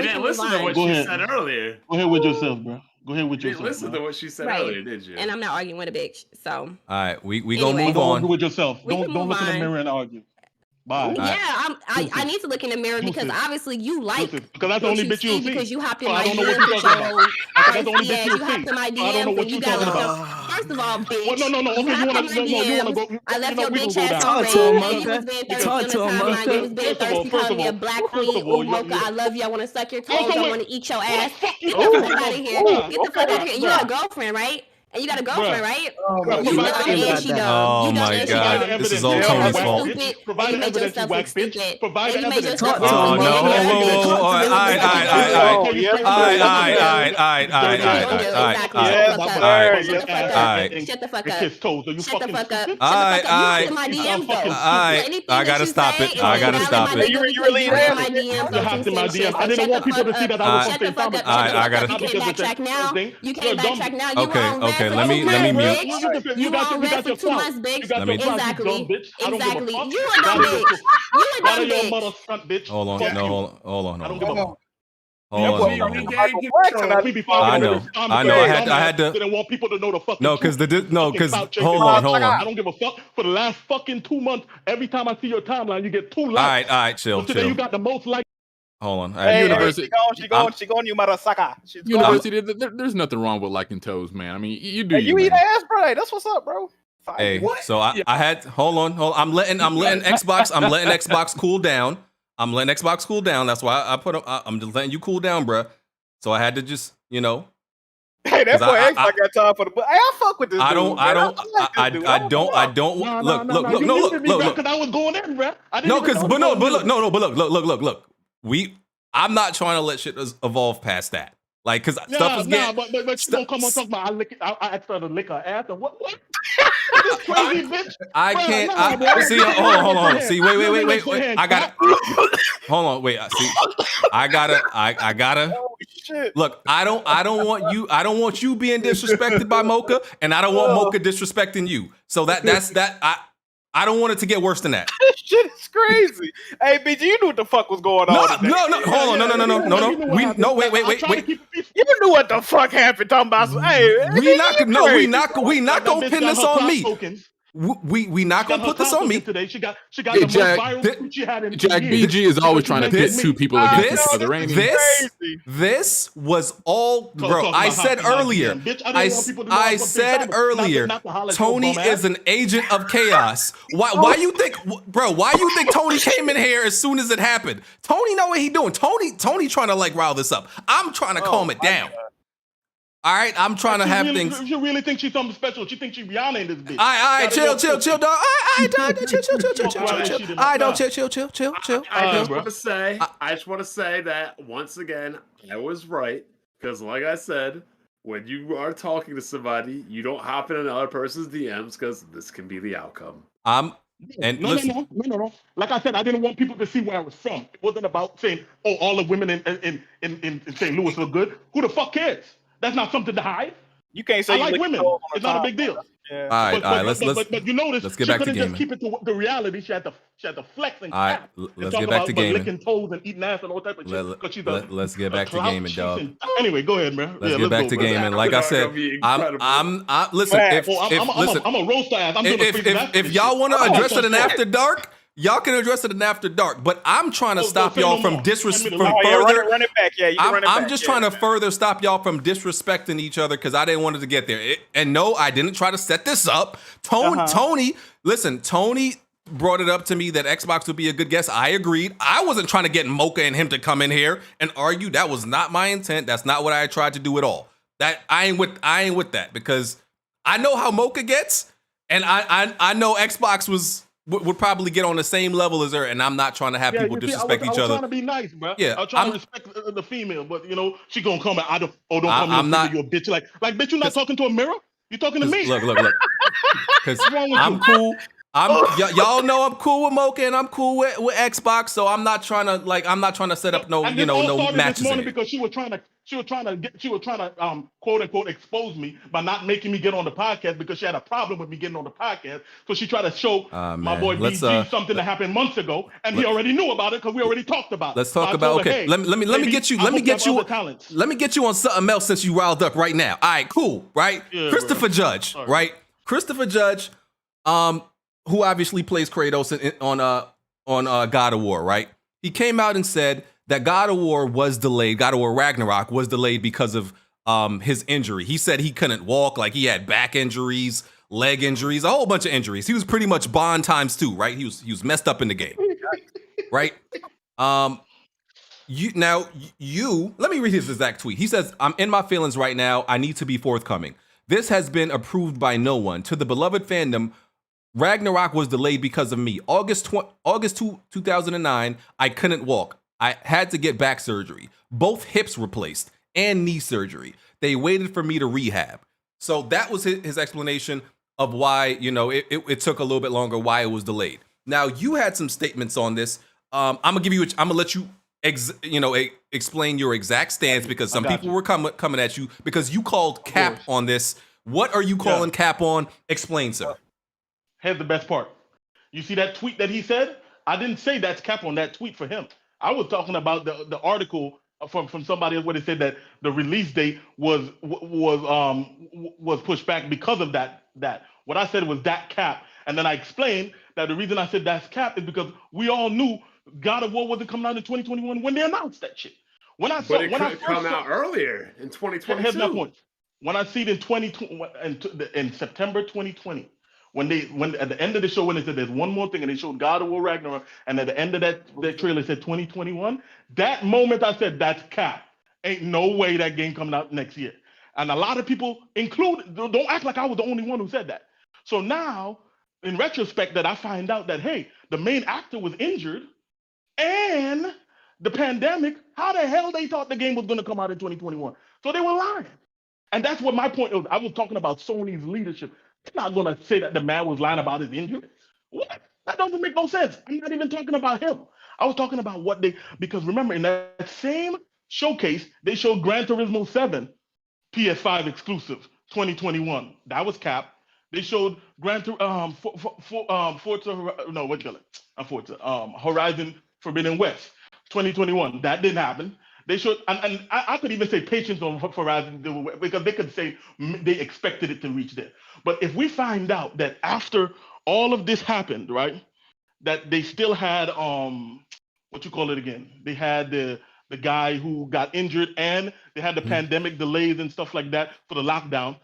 didn't listen to what she said earlier. Go ahead with yourself, bro. Go ahead with You yourself. listen to what she said Right. earlier, did you? And I'm not arguing with a bitch. So All right, we Anyway. gonna move Don't on. argue with yourself. We Don't can look move in the on. mirror and argue. Bye. yeah, I need to look in the mirror because Lucid. obviously you like Lucid, because that's the what only you bitch you'll see because see. you hopped in So I my don't know what DMs you're with talking your about. That's the only bitch yeah, you'll you hopped see. in my So I don't know DMs what and you you're got talking stuff. about. First of all, bitch. Well, no. Okay, you hopped wanna in my go? DMs. I left you know, your we bitch gonna go ass down. on Talk to him, red. You Mocha. was being thirsty Talk on the to him, timeline. You Mocha. was being thirsty, calling me a black queen. Ooh, Mocha, I love you. I want to suck your toes. I want to eat your ass. Get the fuck out of here. Get the fuck out of here. You got a girlfriend, right? And you got a girlfriend, right? my You God. dumb and she dumb. Oh You dumb my and she God. dumb. This is all You Tony's look fault. stupid, Provide and you made evidence, yourself you look whack bitch. stupid. Provide And you made evidence. yourself Talk to look him, stupid. no, Mocha. And you're a bitch. all right, You're a bitch. Shut the fuck up. Kiss toes. Are you Shut the fucking fuck up. stupid? Shut the fuck up. You hopped in my DMs though. I gotta stop it. I gotta stop it. You really in my DMs. You hopped in my DMs. I didn't want people to see that I was Shut the something fuck up. Alright, I gotta- You can't backtrack now. You can't backtrack now. You Okay, were on okay, red let for me- 2 let me months, mute. bitch. You were on red for 2 months, bitch. Let me- Exactly. Exactly. You a Why dumb do bitch. You a Why dumb do your bitch. mother front, bitch? Hold on, Fuck no, you. hold on. I don't give a fuck. I had to. Didn't want people to know the fucking No, truth. because Fucking hold clout on. chaser. I don't give a fuck. For the last fucking 2 months, every time I see your timeline, you get 2 likes. All right, chill, But today you chill. got the most likes. Hold on. Hey, University. she going, you motherfucker. University, there's nothing wrong with liking toes, man. I mean, you do. Hey, you man. eat ass, bro. That's what's up, bro. Hey, so I had hold on. I'm letting Xbox cool down. That's why I'm just letting you cool down, bruh. So I had to just, Hey, that boy Xbox got time for the. Hey, I fuck with this. I dude, don't No, look. because I was going in, bro. Look. I'm not trying to let shit evolve past that. Like, cause stuff is getting. But you don't come on talk about I asked her to lick her ass or what? This crazy bitch. I Bruh, can't. nah, bro. See, hold on. See, wait. Go ahead. I gotta. Hold on, wait. See, I gotta. Oh shit! Look, I don't want you. I don't want you being disrespected by Mocha, and I don't want Mocha disrespecting you. So that's that. I don't want it to get worse than that. This shit is crazy. Hey, BG, you knew what the fuck was going on. No. Hold on. No. Wait. You knew what the fuck happened. Talking about some. Hey, We not gonna pin this on me. We not gonna put this on me. Today. She got Hey, the most Jack, viral tweet she had in Jack years. BG is always trying to pit two people against each other. Ain't he? This was all, bro. talk I about said hockey, earlier. bitch, I didn't want people to know I I was said fucking earlier. not to holler at Tony your bum ass. is an agent of chaos. Why you think, bro? Why you think Tony came in here as soon as it happened? Tony know what he doing. Tony trying to like rile this up. I'm trying to calm it down. All right, I'm trying to have things. She really thinks she's something special. She thinks she's Rihanna in this bitch. All right, chill, dog. Chill, chill. All right, dog, chill. I just want to say that once again, I was right because, like I said, when you are talking to somebody, you don't hop in another person's DMs because this can be the outcome. No. Like I said, I didn't want people to see where I was from. It wasn't about saying, "Oh, all the women in St. Louis are good." Who the fuck cares? That's not something to hide. You can't say I like women. It's not a big deal. Yeah. All right, But you notice let's get she back to couldn't just gaming. keep it to the reality. She had to flex and All right, cap let's and get talk back to about gaming. licking toes and eating ass and all type of shit. 'Cause she's Let's get back to clout gaming, dog. chasing- Anyway, go ahead, man. Let's get back to gaming. Like I said, listen. I'm a roaster ass. I'm doing a free If y'all want to address it in after dark, y'all can address it in after dark. But I'm trying to stop y'all from Run it back. Yeah, you can run it back. I'm just trying to further stop y'all from disrespecting each other because I didn't want it to get there. And no, I didn't try to set this up. Tony, listen, Tony brought it up to me that Xbox would be a good guest. I agreed. I wasn't trying to get Mocha and him to come in here and argue. That was not my intent. That's not what I tried to do at all. That I ain't with that because I know how Mocha gets, and I know Xbox would probably get on the same level as her, and I'm not trying to have people disrespect each other. I was trying to be nice, bro. Yeah, I was trying to respect the female, but she gonna come and don't come here. You a bitch. Like bitch, you not talking to a mirror. You talking to me. Look. Because I'm cool. Y'all know I'm cool with Mocha and I'm cool with Xbox, so I'm not trying to set up no matches. This morning because she was trying to She was trying to quote unquote expose me by not making me get on the podcast because she had a problem with me getting on the podcast. So she tried to show my boy BG something that happened months ago, and he already knew about it because we already talked about it. Let's talk about okay. Let me get you on something else since you riled up right now. All right, cool, right? Yeah, Christopher Judge, right? Christopher Judge, who obviously plays Kratos on God of War, right? He came out and said that God of War was delayed. God of War Ragnarok was delayed because of his injury. He said he couldn't walk, like he had back injuries, leg injuries, a whole bunch of injuries. He was pretty much Bond times 2, right? He was messed up in the game, right? Let me read his exact tweet. He says, "I'm in my feelings right now. I need to be forthcoming. This has been approved by no one. To the beloved fandom, Ragnarok was delayed because of me. August 2, 2009, I couldn't walk. I had to get back surgery, both hips replaced, and knee surgery. They waited for me to rehab." So that was his explanation of why, it took a little bit longer, why it was delayed. Now, you had some statements on this. I'm gonna let you explain your exact stance because some people were coming at you because you called cap on this. What are you calling cap on? Explain, sir. Here's the best part. You see that tweet that he said? I didn't say that's cap on that tweet for him. I was talking about the article from somebody else where they said that the release date was pushed back because of that. What I said was that cap, and then I explained that the reason I said that's cap is because we all knew God of War wasn't coming out in 2021 when they announced that shit. It could come out earlier in 2022. Here's my point. When I see it in 2020 in September 2020. When at the end of the show, when they said there's one more thing and they showed God of War Ragnarok, and at the end of that trailer said 2021, that moment I said that's cap. Ain't no way that game coming out next year. And a lot of people don't act like I was the only one who said that. So now, in retrospect, that I find out that, hey, the main actor was injured and the pandemic, how the hell they thought the game was going to come out in 2021? So they were lying. And that's what my point was. I was talking about Sony's leadership. I'm not going to say that the man was lying about his injury. What? That doesn't make no sense. I'm not even talking about him. I was talking about because remember, in that same showcase, they showed Gran Turismo 7 PS5 exclusive 2021. That was cap. They showed Horizon Forbidden West 2021. That didn't happen. They showed, and I could even say patience on Horizon because they could say they expected it to reach there. But if we find out that after all of this happened, right, that they still had they had the guy who got injured and they had the pandemic delays and stuff like that for the lockdown.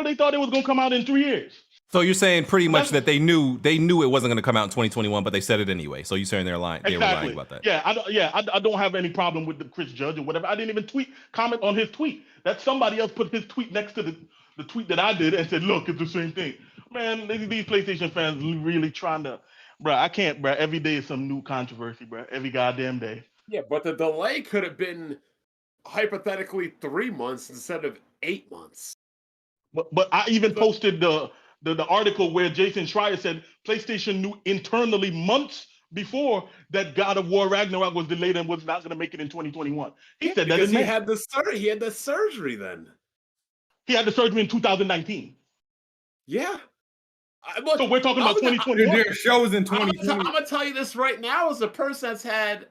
They thought it was going to come out in 3 years. So you're saying pretty much that they knew it wasn't going to come out in 2021, but they said it anyway. So you're saying they're lying. They were lying about that. Yeah, I don't have any problem with the Chris Judge or whatever. I didn't even comment on his tweet. That somebody else put his tweet next to the tweet that I did and said, look, it's the same thing. Man, these PlayStation fans really trying to, bro. I can't, bro. Every day is some new controversy, bro. Every goddamn day. Yeah, but the delay could have been hypothetically 3 months instead of 8 months. But I even posted the article where Jason Schreier said PlayStation knew internally months before that God of War Ragnarok was delayed and was not going to make it in 2021. He said that he had the surgery then. He had the surgery in 2019. Yeah. So we're talking about 2021. There shows in 2020. I'm going to tell you this right now as a person that's had...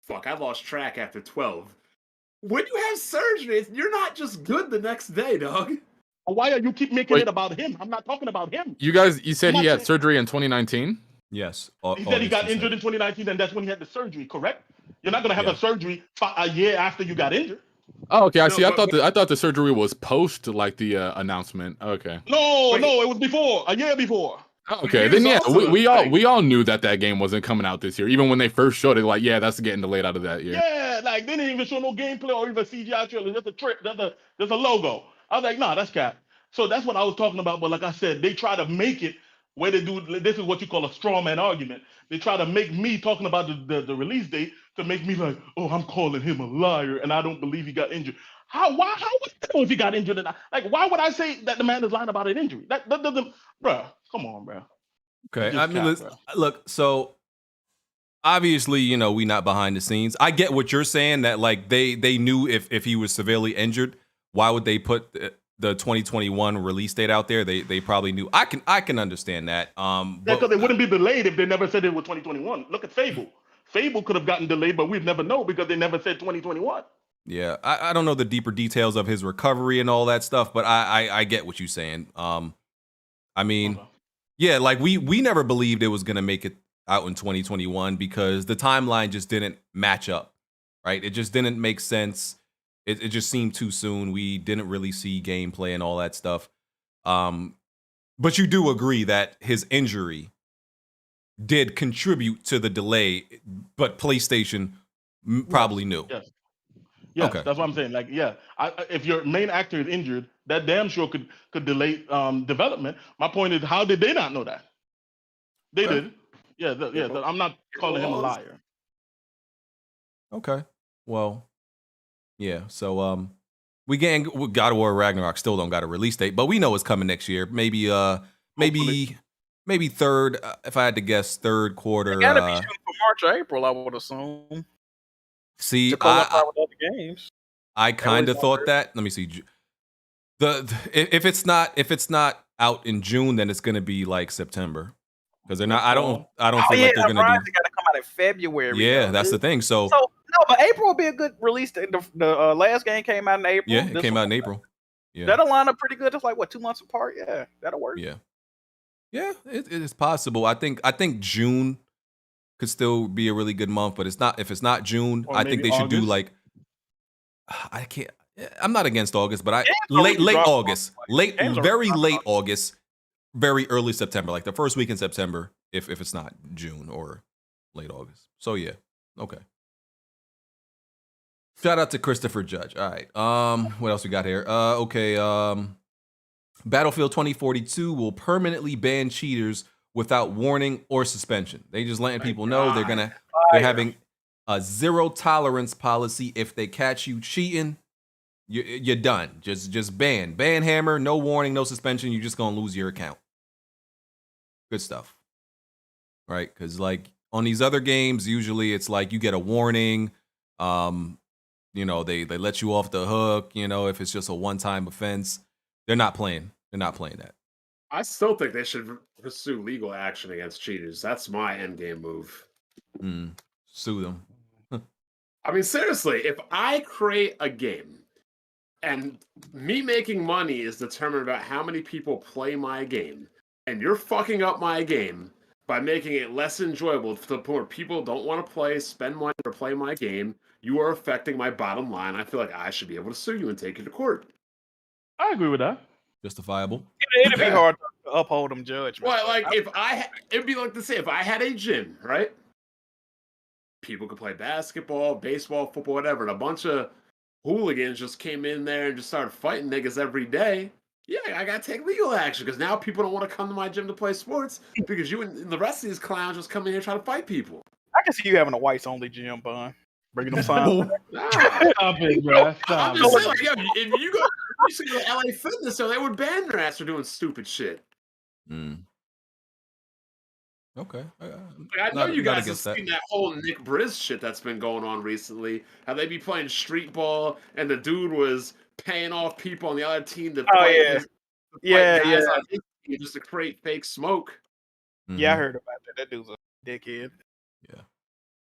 Fuck, I lost track after 12. When you have surgery, you're not just good the next day, dog. Why are you keep making it about him? I'm not talking about him. You said he had surgery in 2019? Yes. He said he got injured in 2019, and that's when he had the surgery, correct? You're not going to have a surgery a year after you got injured. Oh, okay. I see. I thought the surgery was post like the announcement. Okay. No, it was before, a year before. Okay, then yeah, we all knew that game wasn't coming out this year. Even when they first showed it, like, yeah, that's getting delayed out of that year. Yeah, like they didn't even show no gameplay or even CGI trailer. Just a trick. There's a logo. I was like, nah, that's cap. So that's what I was talking about. But like I said, they try to make it where they do. This is what you call a straw man argument. They try to make me talking about the release date to make me like, oh, I'm calling him a liar, and I don't believe he got injured. How would I know if he got injured? Like, why would I say that the man is lying about an injury? That doesn't, bro. Come on, bro. Okay, I mean, look. So obviously, you know, we not behind the scenes. I get what you're saying, that like they knew if he was severely injured, why would they put the 2021 release date out there? They probably knew. I can understand that. Because it wouldn't be delayed if they never said it was 2021. Look at Fable. Fable could have gotten delayed, but we'd never know because they never said 2021. Yeah, I don't know the deeper details of his recovery and all that stuff, but I get what you're saying. I mean, yeah, like we never believed it was gonna make it out in 2021 because the timeline just didn't match up, right? It just didn't make sense. It just seemed too soon. We didn't really see gameplay and all that stuff. But you do agree that his injury did contribute to the delay, but PlayStation probably knew. Yes. Yes, okay. That's what I'm saying. Like, yeah, if your main actor is injured, that damn sure could delay development. My point is, how did they not know that? They did. Yeah, I'm not calling him a liar. Okay. Well, yeah. So we God of War Ragnarok still don't got a release date, but we know it's coming next year. Maybe third. If I had to guess, third quarter. It gotta be shooting for March or April, I would assume. See, I kind of thought that. Let me see. If it's not out in June, then it's gonna be like September, because they're not. I don't feel like they're gonna do. Got to come out in February. Yeah, that's the thing. So no, but April will be a good release. The last game came out in April. Yeah, it came out in April. Yeah, that'll line up pretty good. It's like what, 2 months apart. Yeah, that'll work. Yeah, it is possible. I think June could still be a really good month, but it's not. If it's not June, I think they should do like. I can't. I'm not against August, but late August, very late August, very early September, like the first week in September, if it's not June or late August. So yeah, okay. Shout out to Christopher Judge. All right. What else we got here? Okay. Battlefield 2042 will permanently ban cheaters without warning or suspension. They just letting people know they're having a zero tolerance policy. If they catch you cheating, you're done. Just ban hammer, no warning, no suspension. You're just gonna lose your account. Good stuff, right? Because like on these other games, usually it's like you get a warning. You know, they let you off the hook. You know, if it's just a one-time offense, they're not playing that. I still think they should pursue legal action against cheaters. That's my endgame move. Sue them. I mean, seriously, if I create a game and me making money is determined about how many people play my game, and you're fucking up my game by making it less enjoyable to the point where people don't want to play, spend money, or play my game, you are affecting my bottom line. I feel like I should be able to sue you and take you to court. I agree with that. Justifiable. It'd be hard to uphold them judgments. Well, like it'd be like to say if I had a gym, right? People could play basketball, baseball, football, whatever, and a bunch of hooligans just came in there and just started fighting niggas every day. Yeah, I gotta take legal action because now people don't want to come to my gym to play sports because you and the rest of these clowns just come in here trying to fight people. I can see you having a whites only gym, Bun. Bringing them signs. Stop it, bro. I'm just saying, like, yo, if you go to LA Fitness, so they would ban their ass for doing stupid shit. Okay. I know you guys have seen that whole Nick Briz shit that's been going on recently. How they be playing street ball, and the dude was paying off people on the other team to play guys on his team just to create fake smoke. Yeah, I heard about that. That dude's a dickhead. Yeah.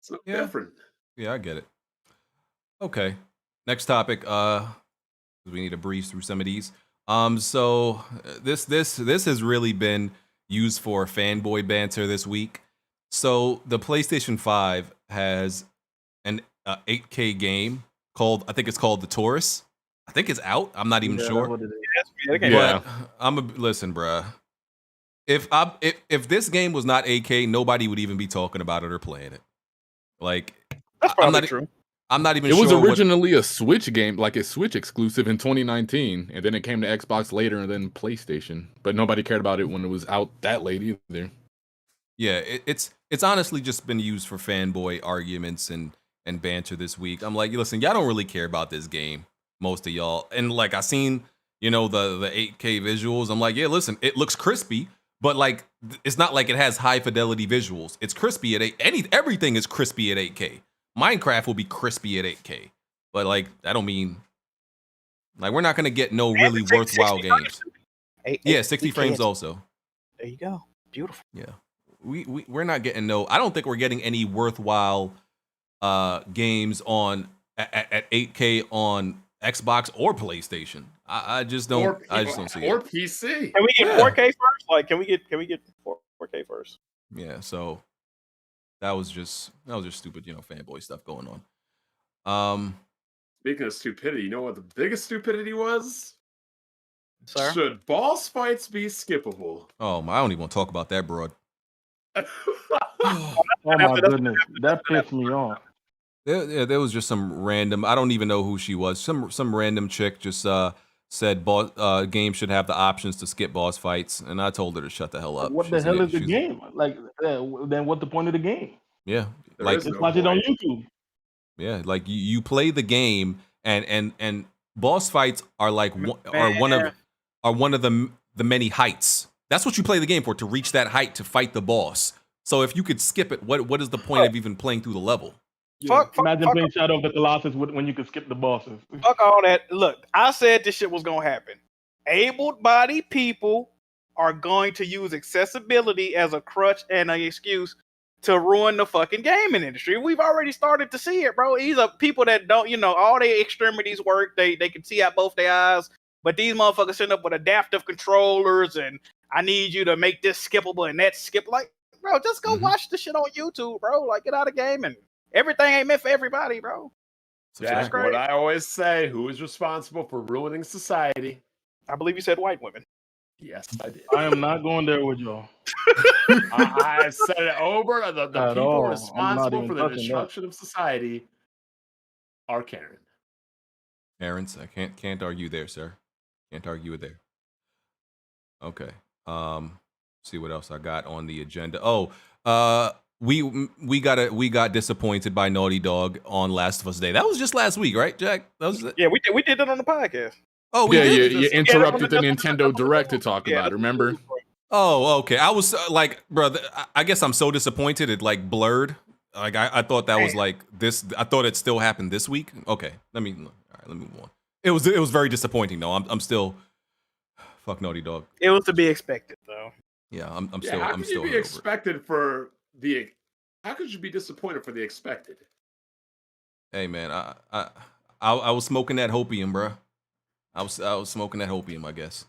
It's not different. Yeah, I get it. Okay. Next topic. We need to breeze through some of these. So this has really been used for fanboy banter this week. So the PlayStation 5 has an 8K game called, I think it's called The Touryst. I think it's out. I'm not even sure. But listen, bruh. If this game was not 8K, nobody would even be talking about it or playing it. Like, that's probably true. I'm not even sure. It was originally a Switch game, like a Switch exclusive in 2019, and then it came to Xbox later and then PlayStation. But nobody cared about it when it was out that late either. Yeah, it's honestly just been used for fanboy arguments and banter this week. I'm like, listen, y'all don't really care about this game, most of y'all. And like I seen, the 8K visuals. I'm like, yeah, listen, it looks crispy, but like it's not like it has high fidelity visuals. It's crispy at everything is crispy at 8K. Minecraft will be crispy at 8K, but like I don't mean like we're not gonna get no really worthwhile games. 60 frames also. There you go. Beautiful. Yeah, we're not getting no. I don't think we're getting any worthwhile games on at 8K on Xbox or PlayStation. I just don't. I just don't see it. Or PC. Can we get 4K first? Like, can we get 4K first? Yeah. So that was just stupid, fanboy stuff going on. Speaking of stupidity, you know what the biggest stupidity was? Sir? Should boss fights be skippable? Oh my! I don't even want to talk about that, broad. Oh my goodness, that pissed me off. There was just some random. I don't even know who she was. Some random chick just said games should have the options to skip boss fights, and I told her to shut the hell up. What the hell is the game? Like, then what's the point of the game? Yeah, like just watch it on YouTube. Yeah, like you play the game, and boss fights are like one of the many heights. That's what you play the game for, to reach that height to fight the boss. So if you could skip it, what is the point of even playing through the level? Imagine playing Shadow of the Colossus when you could skip the bosses. Fuck all that. Look, I said this shit was gonna happen. Able-bodied people are going to use accessibility as a crutch and an excuse to ruin the fucking gaming industry. We've already started to see it, bro. These are people that don't, all their extremities work. They can see out both their eyes. But these motherfuckers sitting up with adaptive controllers and I need you to make this skippable and that skip. Like, bro, just go watch the shit on YouTube, bro. Like, get out of gaming. Everything ain't meant for everybody, bro. That's what I always say. Who is responsible for ruining society? I believe you said white women. Yes, I did. I am not going there with y'all. I've said it over. The people responsible for the destruction of society are Karen. Karens, I can't argue there, sir. Can't argue it there. Okay. See what else I got on the agenda. We got disappointed by Naughty Dog on Last of Us Day. That was just last week, right, Jack? That was Yeah, we did that on the podcast. Oh, you interrupted the Nintendo Direct to talk about it, remember? Oh, okay. I was like, brother, I guess I'm so disappointed it like blurred. Like I thought that was like this. I thought it still happened this week. Okay, let me move on. It was very disappointing though. I'm still fuck Naughty Dog. It was to be expected though. Yeah, I'm still. How could you be expected for the? How could you be disappointed for the expected? Hey man, I was smoking that hopium, bro. I was smoking that hopium, I guess.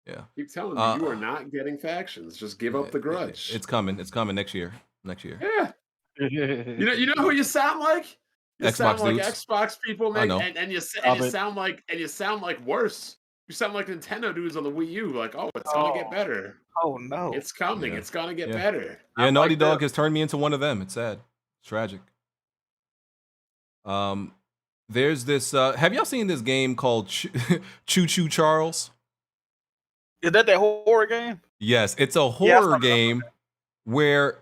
Yeah. Keep telling me you are not getting factions. Just give up the grudge. It's coming. It's coming next year. Yeah. you know who you sound like? You Xbox sound like dudes. Xbox people, man. I know. And you sound like worse. You sound like Nintendo dudes on the Wii U. Like, oh, it's gonna get better. Oh no. It's coming. Yeah. It's gonna get better. Yeah, Naughty Dog has turned me into one of them. It's sad. It's tragic. There's this. Have y'all seen this game called Choo Charles? Is that horror game? Yes, it's a horror game where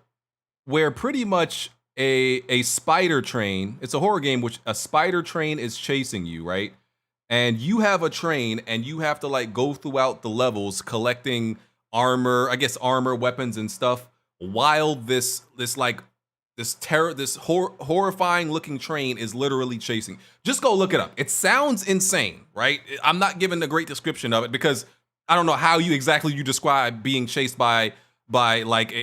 pretty much a spider train. It's a horror game which a spider train is chasing you, right? And you have a train, and you have to like go throughout the levels collecting armor, weapons and stuff, while this horrifying looking train is literally chasing. Just go look it up. It sounds insane, right? I'm not giving a great description of it because I don't know how you describe being chased by like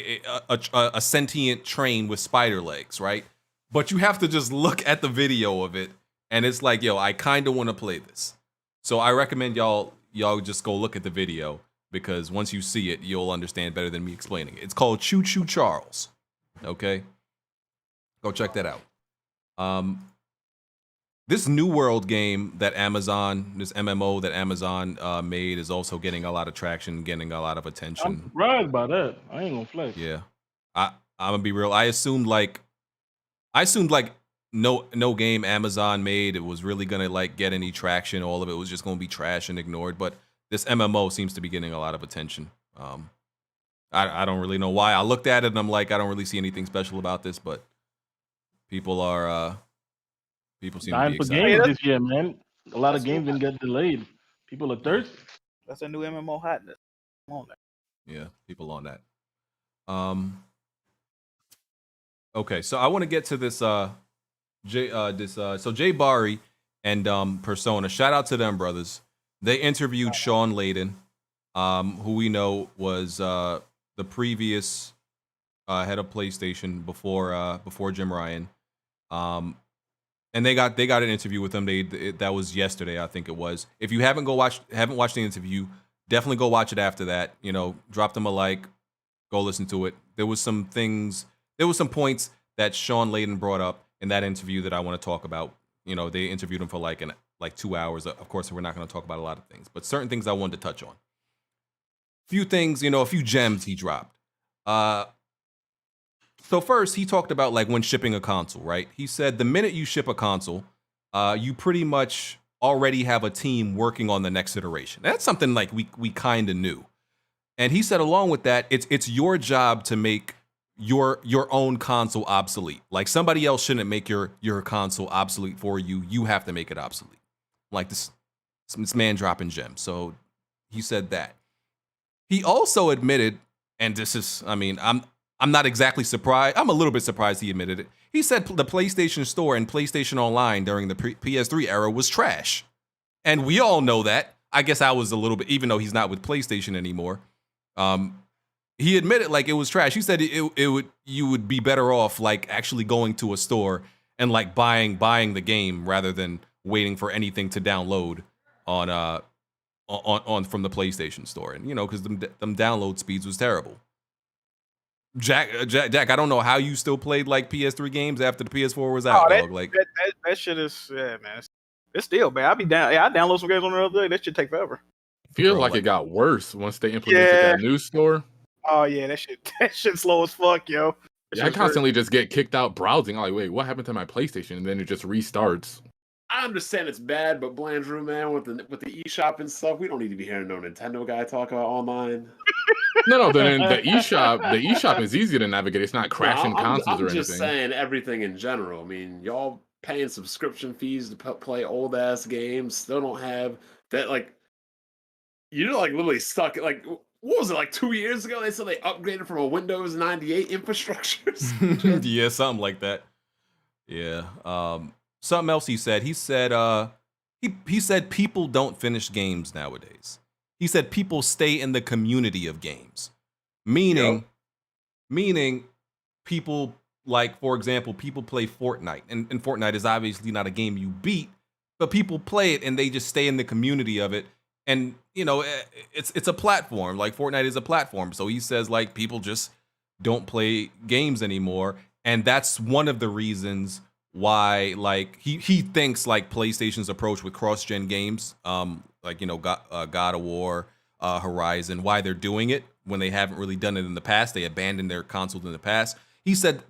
a sentient train with spider legs, right? But you have to just look at the video of it, and it's like, yo, I kind of want to play this. So I recommend y'all just go look at the video, because once you see it, you'll understand better than me explaining it. It's called Choo Charles. Okay? Go check that out. This New World game that this MMO that Amazon made is also getting a lot of traction, getting a lot of attention. I'm surprised by that. I ain't gonna flex. Yeah. I'm gonna be real. I assumed like no game Amazon made it was really gonna like get any traction. All of it was just gonna be trash and ignored. But this MMO seems to be getting a lot of attention. I don't really know why. I looked at it and I'm like, I don't really see anything special about this, but people seem to be for excited. games this year, man. A lot of games didn't get delayed. People are thirsty. That's a new MMO hotness. on that. Yeah, people on that. Okay, so I want to get to this so Jaybari and Persona. Shout out to them brothers. They interviewed Shawn Layden, who we know was the previous head of PlayStation before Jim Ryan. And they got an interview with him. That was yesterday, I think it was. If you haven't watched the interview, definitely go watch it after that. You know, drop them a like, go listen to it. There was some points that Shawn Layden brought up in that interview that I want to talk about. You know, they interviewed him for like 2 hours. Of course, we're not going to talk about a lot of things, but certain things I wanted to touch on. Few things, a few gems he dropped. So first, he talked about like when shipping a console, right? He said the minute you ship a console, you pretty much already have a team working on the next iteration. That's something like we kind of knew. And he said along with that, it's your job to make your own console obsolete. Like somebody else shouldn't make your console obsolete for you. You have to make it obsolete. Like this man dropping gems. So he said that. He also admitted, and this is, I'm not exactly surprised. I'm a little bit surprised he admitted it. He said the PlayStation Store and PlayStation Online during the PS3 era was trash. And we all know that. I guess I was a little bit, even though he's not with PlayStation anymore. He admitted like it was trash. He said you would be better off like actually going to a store and like buying the game rather than waiting for anything to download on from the PlayStation Store. And because them download speeds was terrible. Jack, I don't know how you still played like PS3 games after the PS4 was out, dog. Like that shit is, yeah, man. It's still bad. I download some games on the other day. That should take forever. Feels like it got worse once they implemented that new store. Oh yeah, that shit slow as fuck, yo. Yeah, I constantly just get kicked out browsing. I'm like, wait, what happened to my PlayStation? And then it just restarts. I understand it's bad, but Blandrew, man, with the eShop and stuff, we don't need to be hearing no Nintendo guy talk about online. No, the eShop is easy to navigate. It's not crashing consoles or anything. I'm just saying everything in general. I mean, y'all paying subscription fees to play old ass games, still don't have that. Like, you're like literally stuck. Like, what was it, like 2 years ago? They said they upgraded from a Windows 98 infrastructure. Yeah, something like that. Yeah. Something else he said. He said he said people don't finish games nowadays. He said people stay in the community of games. Meaning people, like, for example, people play Fortnite. And Fortnite is obviously not a game you beat, but people play it and they just stay in the community of it. And, it's a platform. Like, Fortnite is a platform. So he says, like, people just don't play games anymore. And that's one of the reasons why, like, he thinks, like, PlayStation's approach with cross-gen games, like, God of War, Horizon, why they're doing it when they haven't really done it in the past. They abandoned their consoles in the past. He said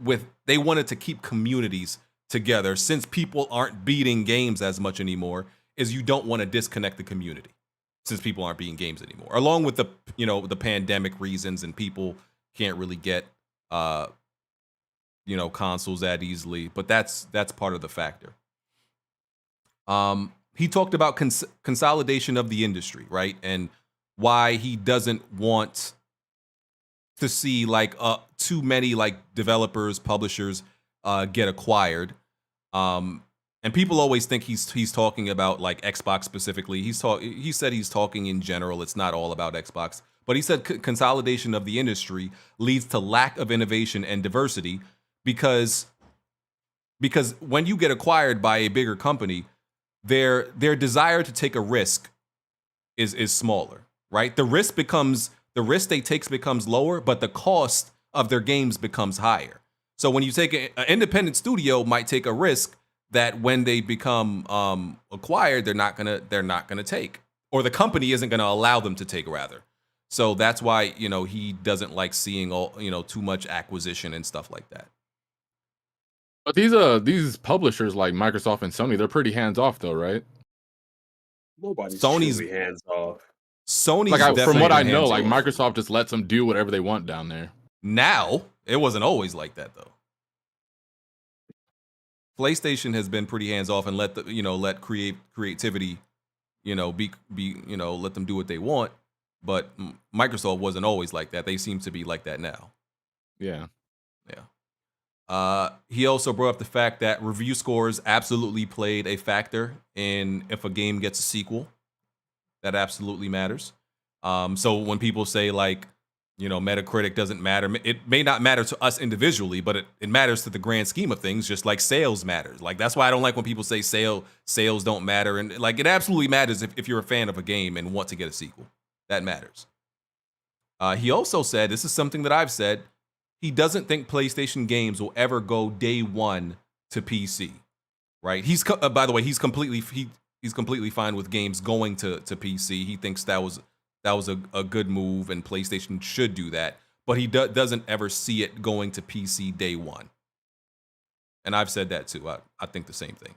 they wanted to keep communities together since people aren't beating games as much anymore, is you don't want to disconnect the community since people aren't beating games anymore, along with the pandemic reasons and people can't really get consoles that easily, but that's part of the factor. He talked about consolidation of the industry, right? And why he doesn't want to see like too many like developers, publishers get acquired. And people always think he's talking about like Xbox specifically. He said he's talking in general. It's not all about Xbox, but he said consolidation of the industry leads to lack of innovation and diversity because when you get acquired by a bigger company, their desire to take a risk is smaller, right? The risk they take becomes lower, but the cost of their games becomes higher. So when you take an independent studio might take a risk that when they become acquired, they're not gonna take, or the company isn't gonna allow them to take, rather. So that's why he doesn't like seeing all too much acquisition and stuff like that. But these publishers like Microsoft and Sony, they're pretty hands off though, right? Nobody's Sony's truly hands off. Sony's like from what I know, hands like off. Microsoft just lets them do whatever they want down there. Now it wasn't always like that though. PlayStation has been pretty hands off and let creativity, let them do what they want. but Microsoft wasn't always like that. They seem to be like that now. Yeah. He also brought up the fact that review scores absolutely played a factor in if a game gets a sequel. That absolutely matters. So when people say like, Metacritic doesn't matter, it may not matter to us individually, but it matters to the grand scheme of things, just like sales matters. Like, that's why I don't like when people say sales don't matter. And like, it absolutely matters if you're a fan of a game and want to get a sequel. That matters. He also said, this is something that I've said, he doesn't think PlayStation games will ever go day one to PC, right? By the way, he's completely fine with games going to PC. He thinks that was a good move, and PlayStation should do that. But he doesn't ever see it going to PC day one. And I've said that too. I think the same thing.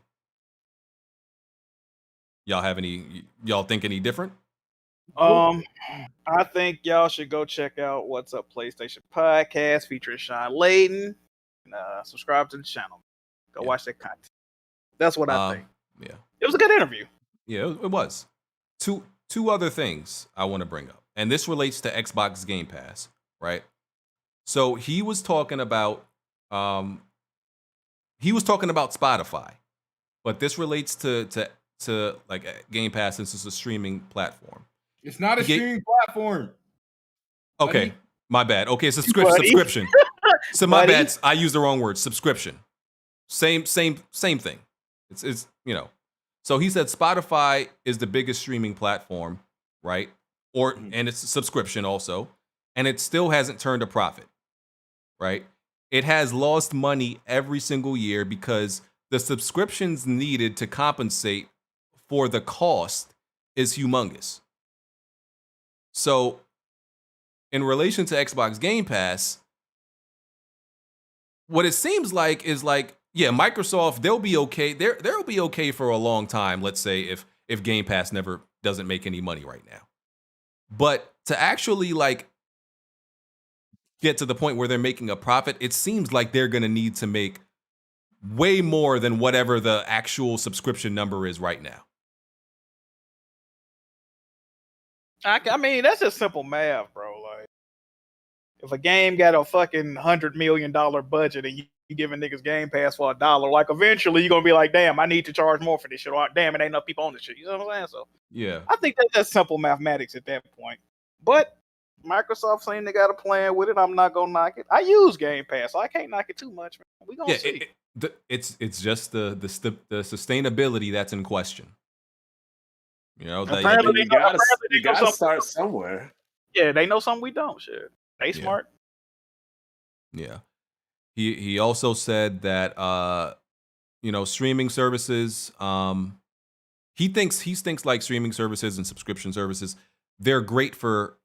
Y'all think any different? I think y'all should go check out What's Up PlayStation podcast featuring Shawn Layden. Subscribe to the channel. Go watch that content. That's what I think. Yeah, it was a good interview. Yeah, it was. Two other things I want to bring up, and this relates to Xbox Game Pass, right? So he was talking about Spotify, but this relates to like Game Pass since it's a streaming platform. It's not a streaming platform. Okay, my bad. Okay, it's a subscription. So my bad. I used the wrong word. Subscription. Same thing. It's So he said Spotify is the biggest streaming platform, right? And it's a subscription also, and it still hasn't turned a profit, right? It has lost money every single year because the subscriptions needed to compensate for the cost is humongous. So in relation to Xbox Game Pass, what it seems like is like, yeah, Microsoft, they'll be okay. They'll be okay for a long time, let's say, if Game Pass never doesn't make any money right now. But to actually like get to the point where they're making a profit, it seems like they're going to need to make way more than whatever the actual subscription number is right now. I mean, that's just simple math, bro. Like, if a game got a fucking $100 million budget and you giving niggas Game Pass for $1, like eventually you're gonna be like, damn, I need to charge more for this shit. Or damn, it ain't enough people on this shit. You know what I'm saying? So yeah, I think that's simple mathematics at that point. But Microsoft saying they got a plan with it, I'm not gonna knock it. I use Game Pass, so I can't knock it too much, man. We gonna see. It's just the sustainability that's in question. You know, you gotta start somewhere. Yeah, they know something we don't. Shit, they smart. Yeah. He also said that streaming services. He thinks like streaming services and subscription services, they're great for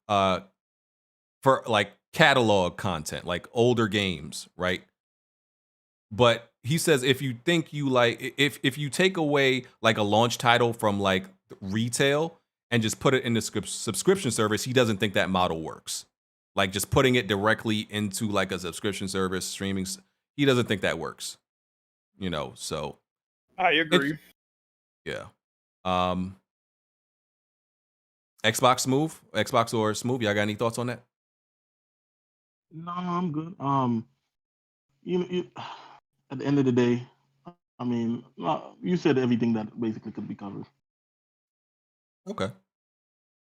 like catalog content, like older games, right? But he says if you think you like if you take away like a launch title from like retail and just put it in the subscription service, he doesn't think that model works. Like just putting it directly into like a subscription service streaming, he doesn't think that works. So I agree. Yeah. Xbox or Smoove, y'all got any thoughts on that? No, I'm good. At the end of the day, I mean, you said everything that basically could be covered. Okay.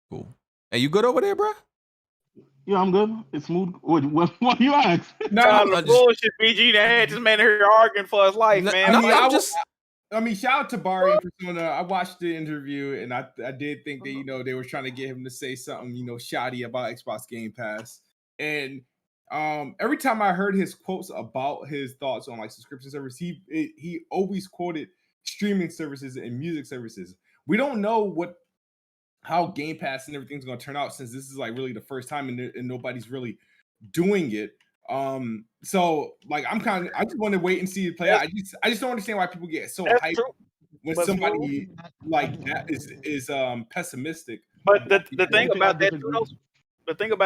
Cool. Hey, you good over there, bro? Yeah, I'm good. It's smooth. What do you ask? No, the bullshit BG that had this man here arguing for his life, man. I mean, shout out to Jaybari Persona. I watched the interview and I did think that, they were trying to get him to say something, shoddy about Xbox Game Pass. And every time I heard his quotes about his thoughts on like subscription service, he always quoted streaming services and music services. We don't know how Game Pass and everything's going to turn out since this is like really the first time and nobody's really doing it. So like I just want to wait and see it play out. I just don't understand why people get so hyped when somebody like that is pessimistic. But the thing about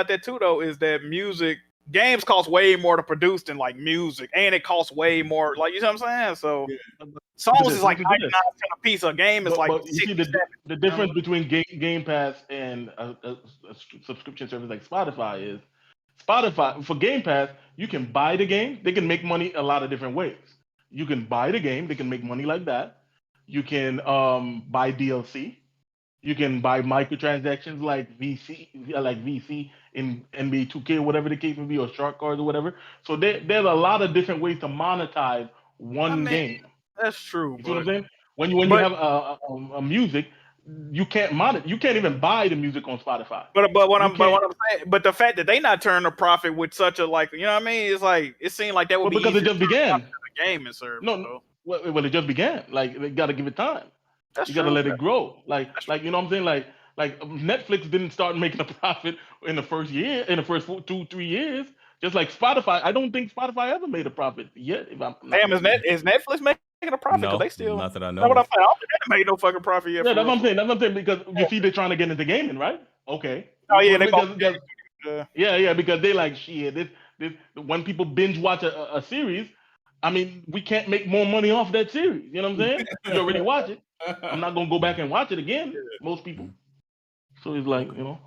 that too though is that games cost way more to produce than like music, and it costs way more. Like, you know what I'm saying? So Songs is like 99 cents a piece. A game is like. But you see the difference between Game Pass and a subscription service like Spotify is for Game Pass, you can buy the game. They can make money a lot of different ways. You can buy the game. They can make money like that. You can buy DLC. You can buy microtransactions like VC in NBA 2K or whatever the case may be, or Shark Cards or whatever. So there's a lot of different ways to monetize one game. That's true. You know what I'm saying? When you have a music, you can't monetize. You can't even buy the music on Spotify. But what I'm saying, but the fact that they not turning a profit with such a like, you know what I mean? It's like it seemed like that would be because it just began. The game and serve. Well, it just began. Like they got to give it time. That's you got to let it grow. Like you know what I'm saying? Like Netflix didn't start making a profit in the first 2-3 years. Just like Spotify, I don't think Spotify ever made a profit yet. If I'm damn, is Netflix making a profit? No, they still not that I know. That's what I'm saying. I don't think they made no fucking profit yet. Yeah, that's what I'm saying. That's what I'm saying because you see, they're trying to get into gaming, right? Okay. Oh yeah, because they like shit. This when people binge watch a series, I mean, we can't make more money off that series. You know what I'm saying? You already watch it. I'm not gonna go back and watch it again. Most people. So it's like, you know.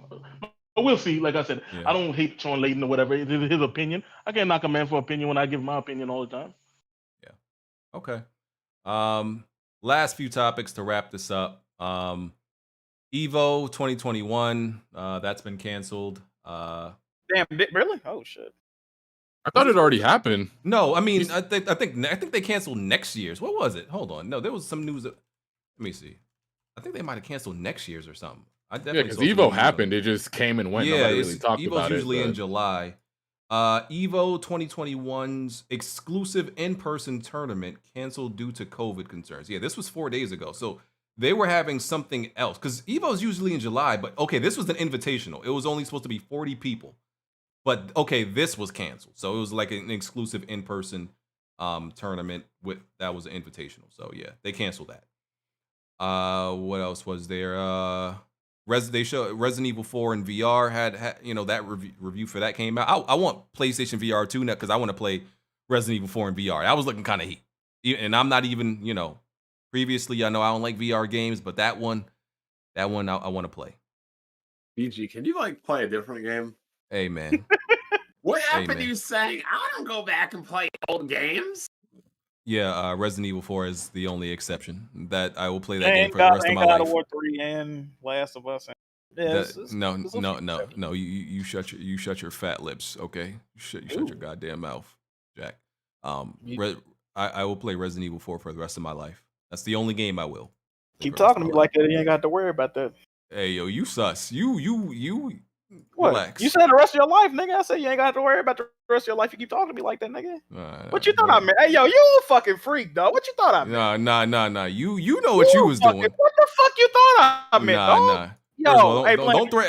But we'll see. Like I said, I don't hate Shawn Layden or whatever. It's his opinion. I can't knock a man for opinion when I give my opinion all the time. Yeah. Okay. Last few topics to wrap this up. Evo 2021. That's been canceled. Damn, really? Oh shit. I thought it already happened. No, I mean, I think they canceled next year's. What was it? Hold on. No, there was some news. Let me see. I think they might have canceled next year's or something. Because Evo happened. It just came and went. Yeah, Nobody really talked Evo's about usually it. in July. Evo 2021's exclusive in-person tournament canceled due to COVID concerns. Yeah, this was 4 days ago. So they were having something else. Because Evo's usually in July. But, okay, this was an invitational. It was only supposed to be 40 people. But, okay, this was canceled. So it was like an exclusive in-person tournament that was an invitational. So, yeah, they canceled that. What else was there? They showed Resident Evil 4 in VR had that review for that came out. I want PlayStation VR 2 now because I want to play Resident Evil 4 in VR. That was looking kind of heat. And I'm not even, previously I know I don't like VR games, but that one I want to play. BG, can you play a different game? Hey man. What happened to you saying I don't go back and play old games? Yeah, Resident Evil 4 is the only exception that I will play that game for the rest of my life. God of War 3 and Last of Us. No. You shut your fat lips, okay? You shut your goddamn mouth, Jack. I will play Resident Evil 4 for the rest of my life. That's the only game I will. Keep talking to me like that. You ain't got to worry about that. Hey yo, you sus. You. What? Relax. You said the rest of your life, nigga. I said you ain't got to worry about the rest of your life. You keep talking to me like that, nigga. What you thought I meant? Hey, yo, you a fucking freak, dog. What you thought I meant? Nah. You know what you was doing. What the fuck you thought I meant, dog? Yo, all, hey,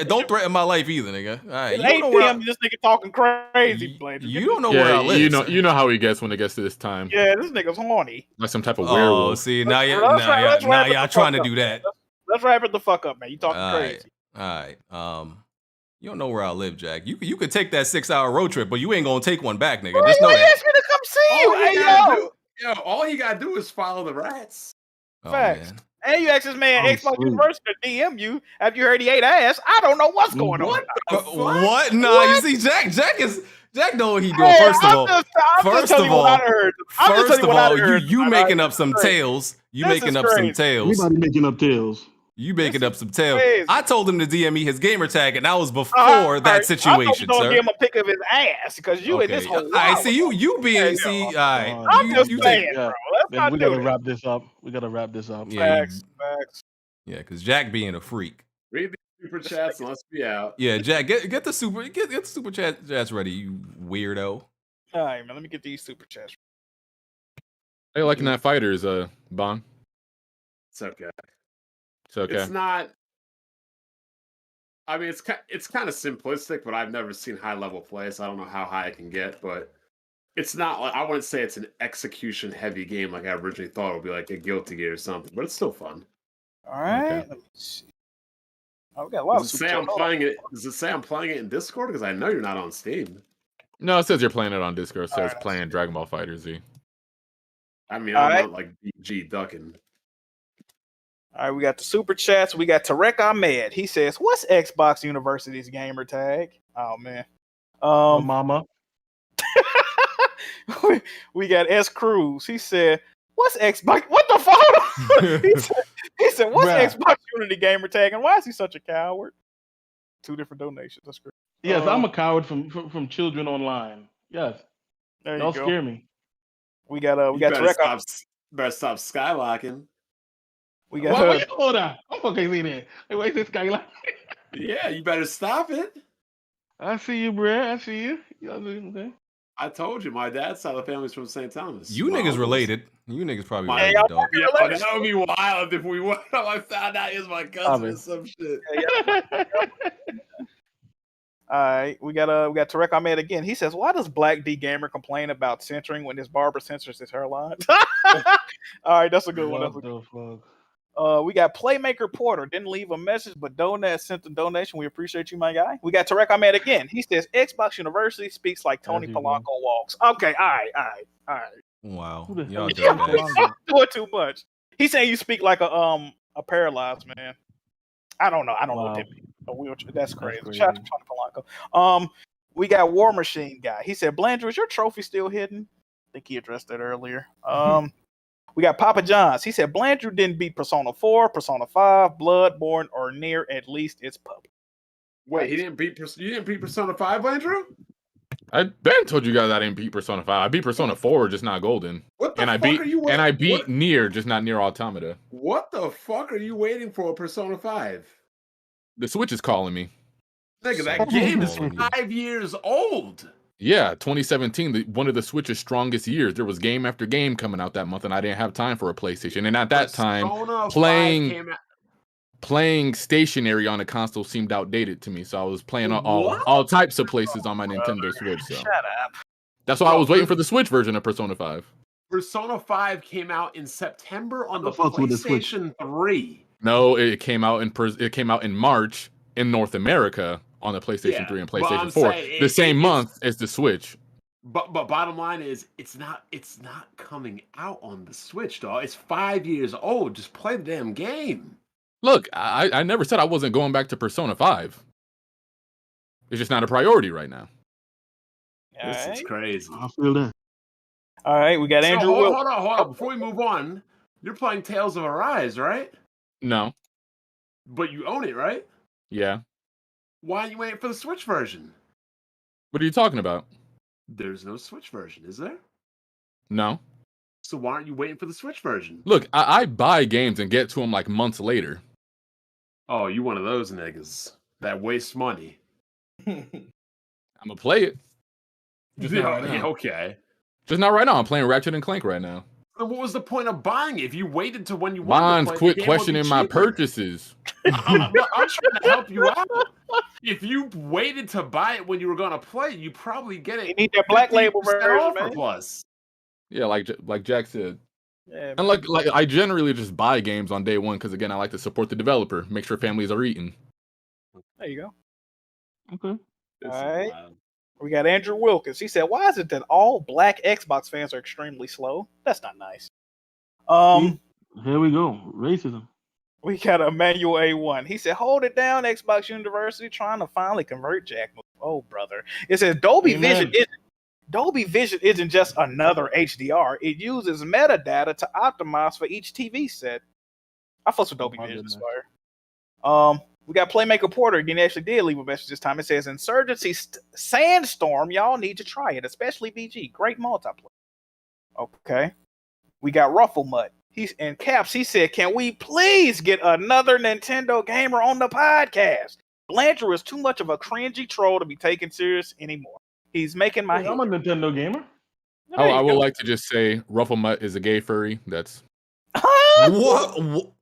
don't threaten my life either, nigga. All right, you don't know this nigga talking crazy, you don't know where I live. You know how he gets when it gets to this time. Yeah, this nigga's horny. Like some type of werewolf. Oh, see, now y'all trying to do that. Let's wrap it the fuck up, man. You talking crazy. All right. You don't know where I live, Jack. You could take that 6-hour road trip, but you ain't gonna take one back, nigga. Just know that. He asked me to come see you. Hey, all he gotta do is follow the rats. Facts. And you asked this man Xbox University to DM you after you heard he ate ass. I don't know what's going on. What? Nah, you see, Jack know what he doing. First of all, you making up some tales. You making up some tales. Everybody making up tales. You making up some tales. I told him to DM me his gamer tag, and that was before that situation, I sir. Give him a pic of his ass because you in this whole. All right, see you being all right. I'm just saying, bro. We gotta wrap this up. Facts. Yeah, because Jack being a freak. Read the super chats and let's be out. Yeah, Jack, get the super chats ready, you weirdo. All right, man. Let me get these super chats. How you liking that fighters, Bong? It's okay. It's okay. It's not. I mean, it's kind of simplistic, but I've never seen high level play, so I don't know how high I can get. But it's not. I wouldn't say it's an execution heavy game like I originally thought it would be, like a Guilty Gear or something. But it's still fun. All right. Let me see. Oh, we got a lot Does it say I'm playing it in Discord? Because I know you're not on Steam. No, it says you're playing it on Discord. It says playing Dragon Ball FighterZ. I mean, All I'm right. not like BG ducking. All right, we got the super chats. We got Tarek Ahmed. He says, "What's Xbox University's gamer tag?" Oh man. Mama. We got S Cruz. He said, "What's Xbox? What the fuck?" he said, "What's Bruh. Xbox Unity gamer tag? And why is he such a coward?" 2 different donations. That's great. Yes, I'm a coward from children online. Yes. There you Don't go. scare me. We got You better Tarek. stop skylocking. We got wait, hold on. I'm fucking see that. Hey, wait, this guy like. Yeah, you better stop it. I see you, bruh. I see you. Okay. I told you, my dad's side of the family's from St. Thomas. You My niggas uncles. related. You niggas probably My- related, dog. Yeah, that would be wild if we went. I found out he was my cousin or some shit. All right, we got Tarek Ahmed again. He says, "Why does Black D Gamer complain about censoring when his barber censors his hairline?" All right, that's a good one. What the fuck? We got Playmaker Porter. Didn't leave a message, but sent the donation. We appreciate you, my guy. We got Tarek Ahmed again. He says, "Xbox University speaks like Tony Polanco walks." Okay, all right. Wow, Who the hell y'all is doing Tony that. Polanco? Doing too much. He's saying you speak like a paralyzed man. I don't know. I don't know what that means. A wheelchair. That's crazy. Shout out to Tony Polanco. We got War Machine guy. He said, "Blandrew, is your trophy still hidden?" I think he addressed that earlier. We got Papa John's. He said, "Blandrew didn't beat Persona 4, Persona 5, Bloodborne, or near at least its public." Wait, you didn't beat Persona 5, Andrew? I Ben told you guys I didn't beat Persona 5. I beat Persona 4, just not Golden. What the and fuck I beat are you and I waiting- beat what? Nier, just not Nier Automata. What the fuck are you waiting for, Persona 5? The Switch is calling me. Nigga, that game is 5 years old. Yeah, 2017, one of the Switch's strongest years. There was game after game coming out that month, and I didn't have time for a PlayStation. And at that time, Persona 5 playing came out- playing stationary on a console seemed outdated to me. So I was playing all types of places on my Nintendo Switch. So Shut up. that's why I was waiting for the Switch version of Persona 5. Persona 5 came out in September on the fuck with the Switch? PlayStation 3. No, it came out in March in North America on the PlayStation 3 and but I'm PlayStation 4. saying The same month as the Switch. But bottom line is, it's not coming out on the Switch, dog. It's 5 years old. Just play the damn game. Look, I never said I wasn't going back to Persona 5. It's just not a priority right now. This is crazy. I feel that. All right, we got So, Andrew. hold on. Before we move on, you're playing Tales of Arise, right? No. But you own it, right? Yeah. Why are you waiting for the Switch version? What are you talking about? There's no Switch version, is there? No. So why aren't you waiting for the Switch version? Look, I buy games and get to them like months later. Oh, you one of those niggas that waste money. I'm gonna play it. Just not right now. Okay. Just not right now. I'm playing Ratchet and Clank right now. Then what was the point of buying it if you waited to when you wanted Bonds, to play? quit The game would be questioning my cheaper. purchases. I'm trying to help you out. If you waited to buy it when you were gonna play it, you probably get it. You need that black label 50% version, offer man. plus. Yeah, like Jack said. Yeah, And like I generally just buy games on day one because again I like to support the developer, make sure families are eating. there you go. Okay. This All is right. wild. We got Andrew Wilkins. He said, "Why is it that all black Xbox fans are extremely slow?" That's not nice. Here we go. Racism. We got Emmanuel A1. He said, "Hold it down, Xbox University, trying to finally convert Jack." Oh, brother. It says Dolby Amen. Vision isn't just another HDR. It uses metadata to optimize for each TV set. I fuss with Dolby Vision, Spire. We got Playmaker Porter. Again, he actually did leave a message this time. It says, "Insurgency Sandstorm, y'all need to try it, especially BG. Great multiplayer." Okay. We got Rufflemut. He's in caps. He said, "Can we please get another Nintendo gamer on the podcast? Blanchard is too much of a cringy troll to be taken serious anymore. He's making my I'm a Nintendo gamer. Oh, I would like to just say Rufflemut is a gay furry. That's What?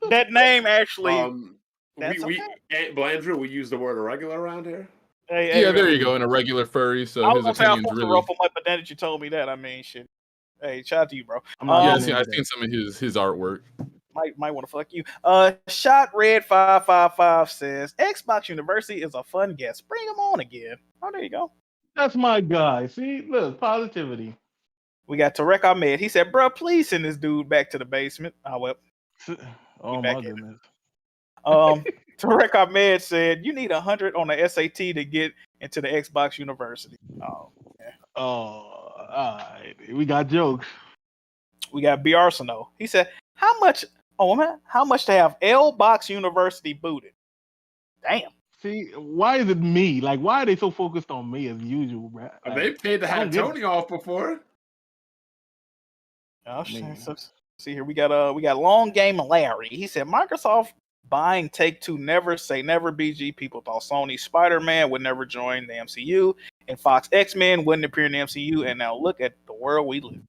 That name actually. We Blandrew, we use the word irregular around here. yeah, there you go, in a regular furry. So I his was gonna say I opinion's fucked with really. Rufflemut, but then that you told me that, I mean, shit. Hey, shout out to you, bro. Yeah, I've seen some of his artwork. Might want to fuck you. Shot Red 555 says Xbox University is a fun guest. Bring him on again. Oh, there you go. That's my guy. See, look, positivity. We got Tarek Ahmed. He said, "Bro, please send this dude back to the basement." Oh well. Oh my goodness. Tarek Ahmed said, "You need 100 on the SAT to get into the Xbox University." Oh, yeah. Oh, all right. We got jokes. We got B Arsenal. He said, "How much? Oh man, how much to have Xbox University booted?" Damn. See, why is it me? Like, why are they so focused on me as usual, bro? Like, They paid to have Tony off before. Oh, see here, we got Long Game Larry. He said Microsoft buying Take-Two never say never. BG people thought Sony Spider-Man would never join the MCU, and Fox X-Men wouldn't appear in the MCU, and now look at the world we live.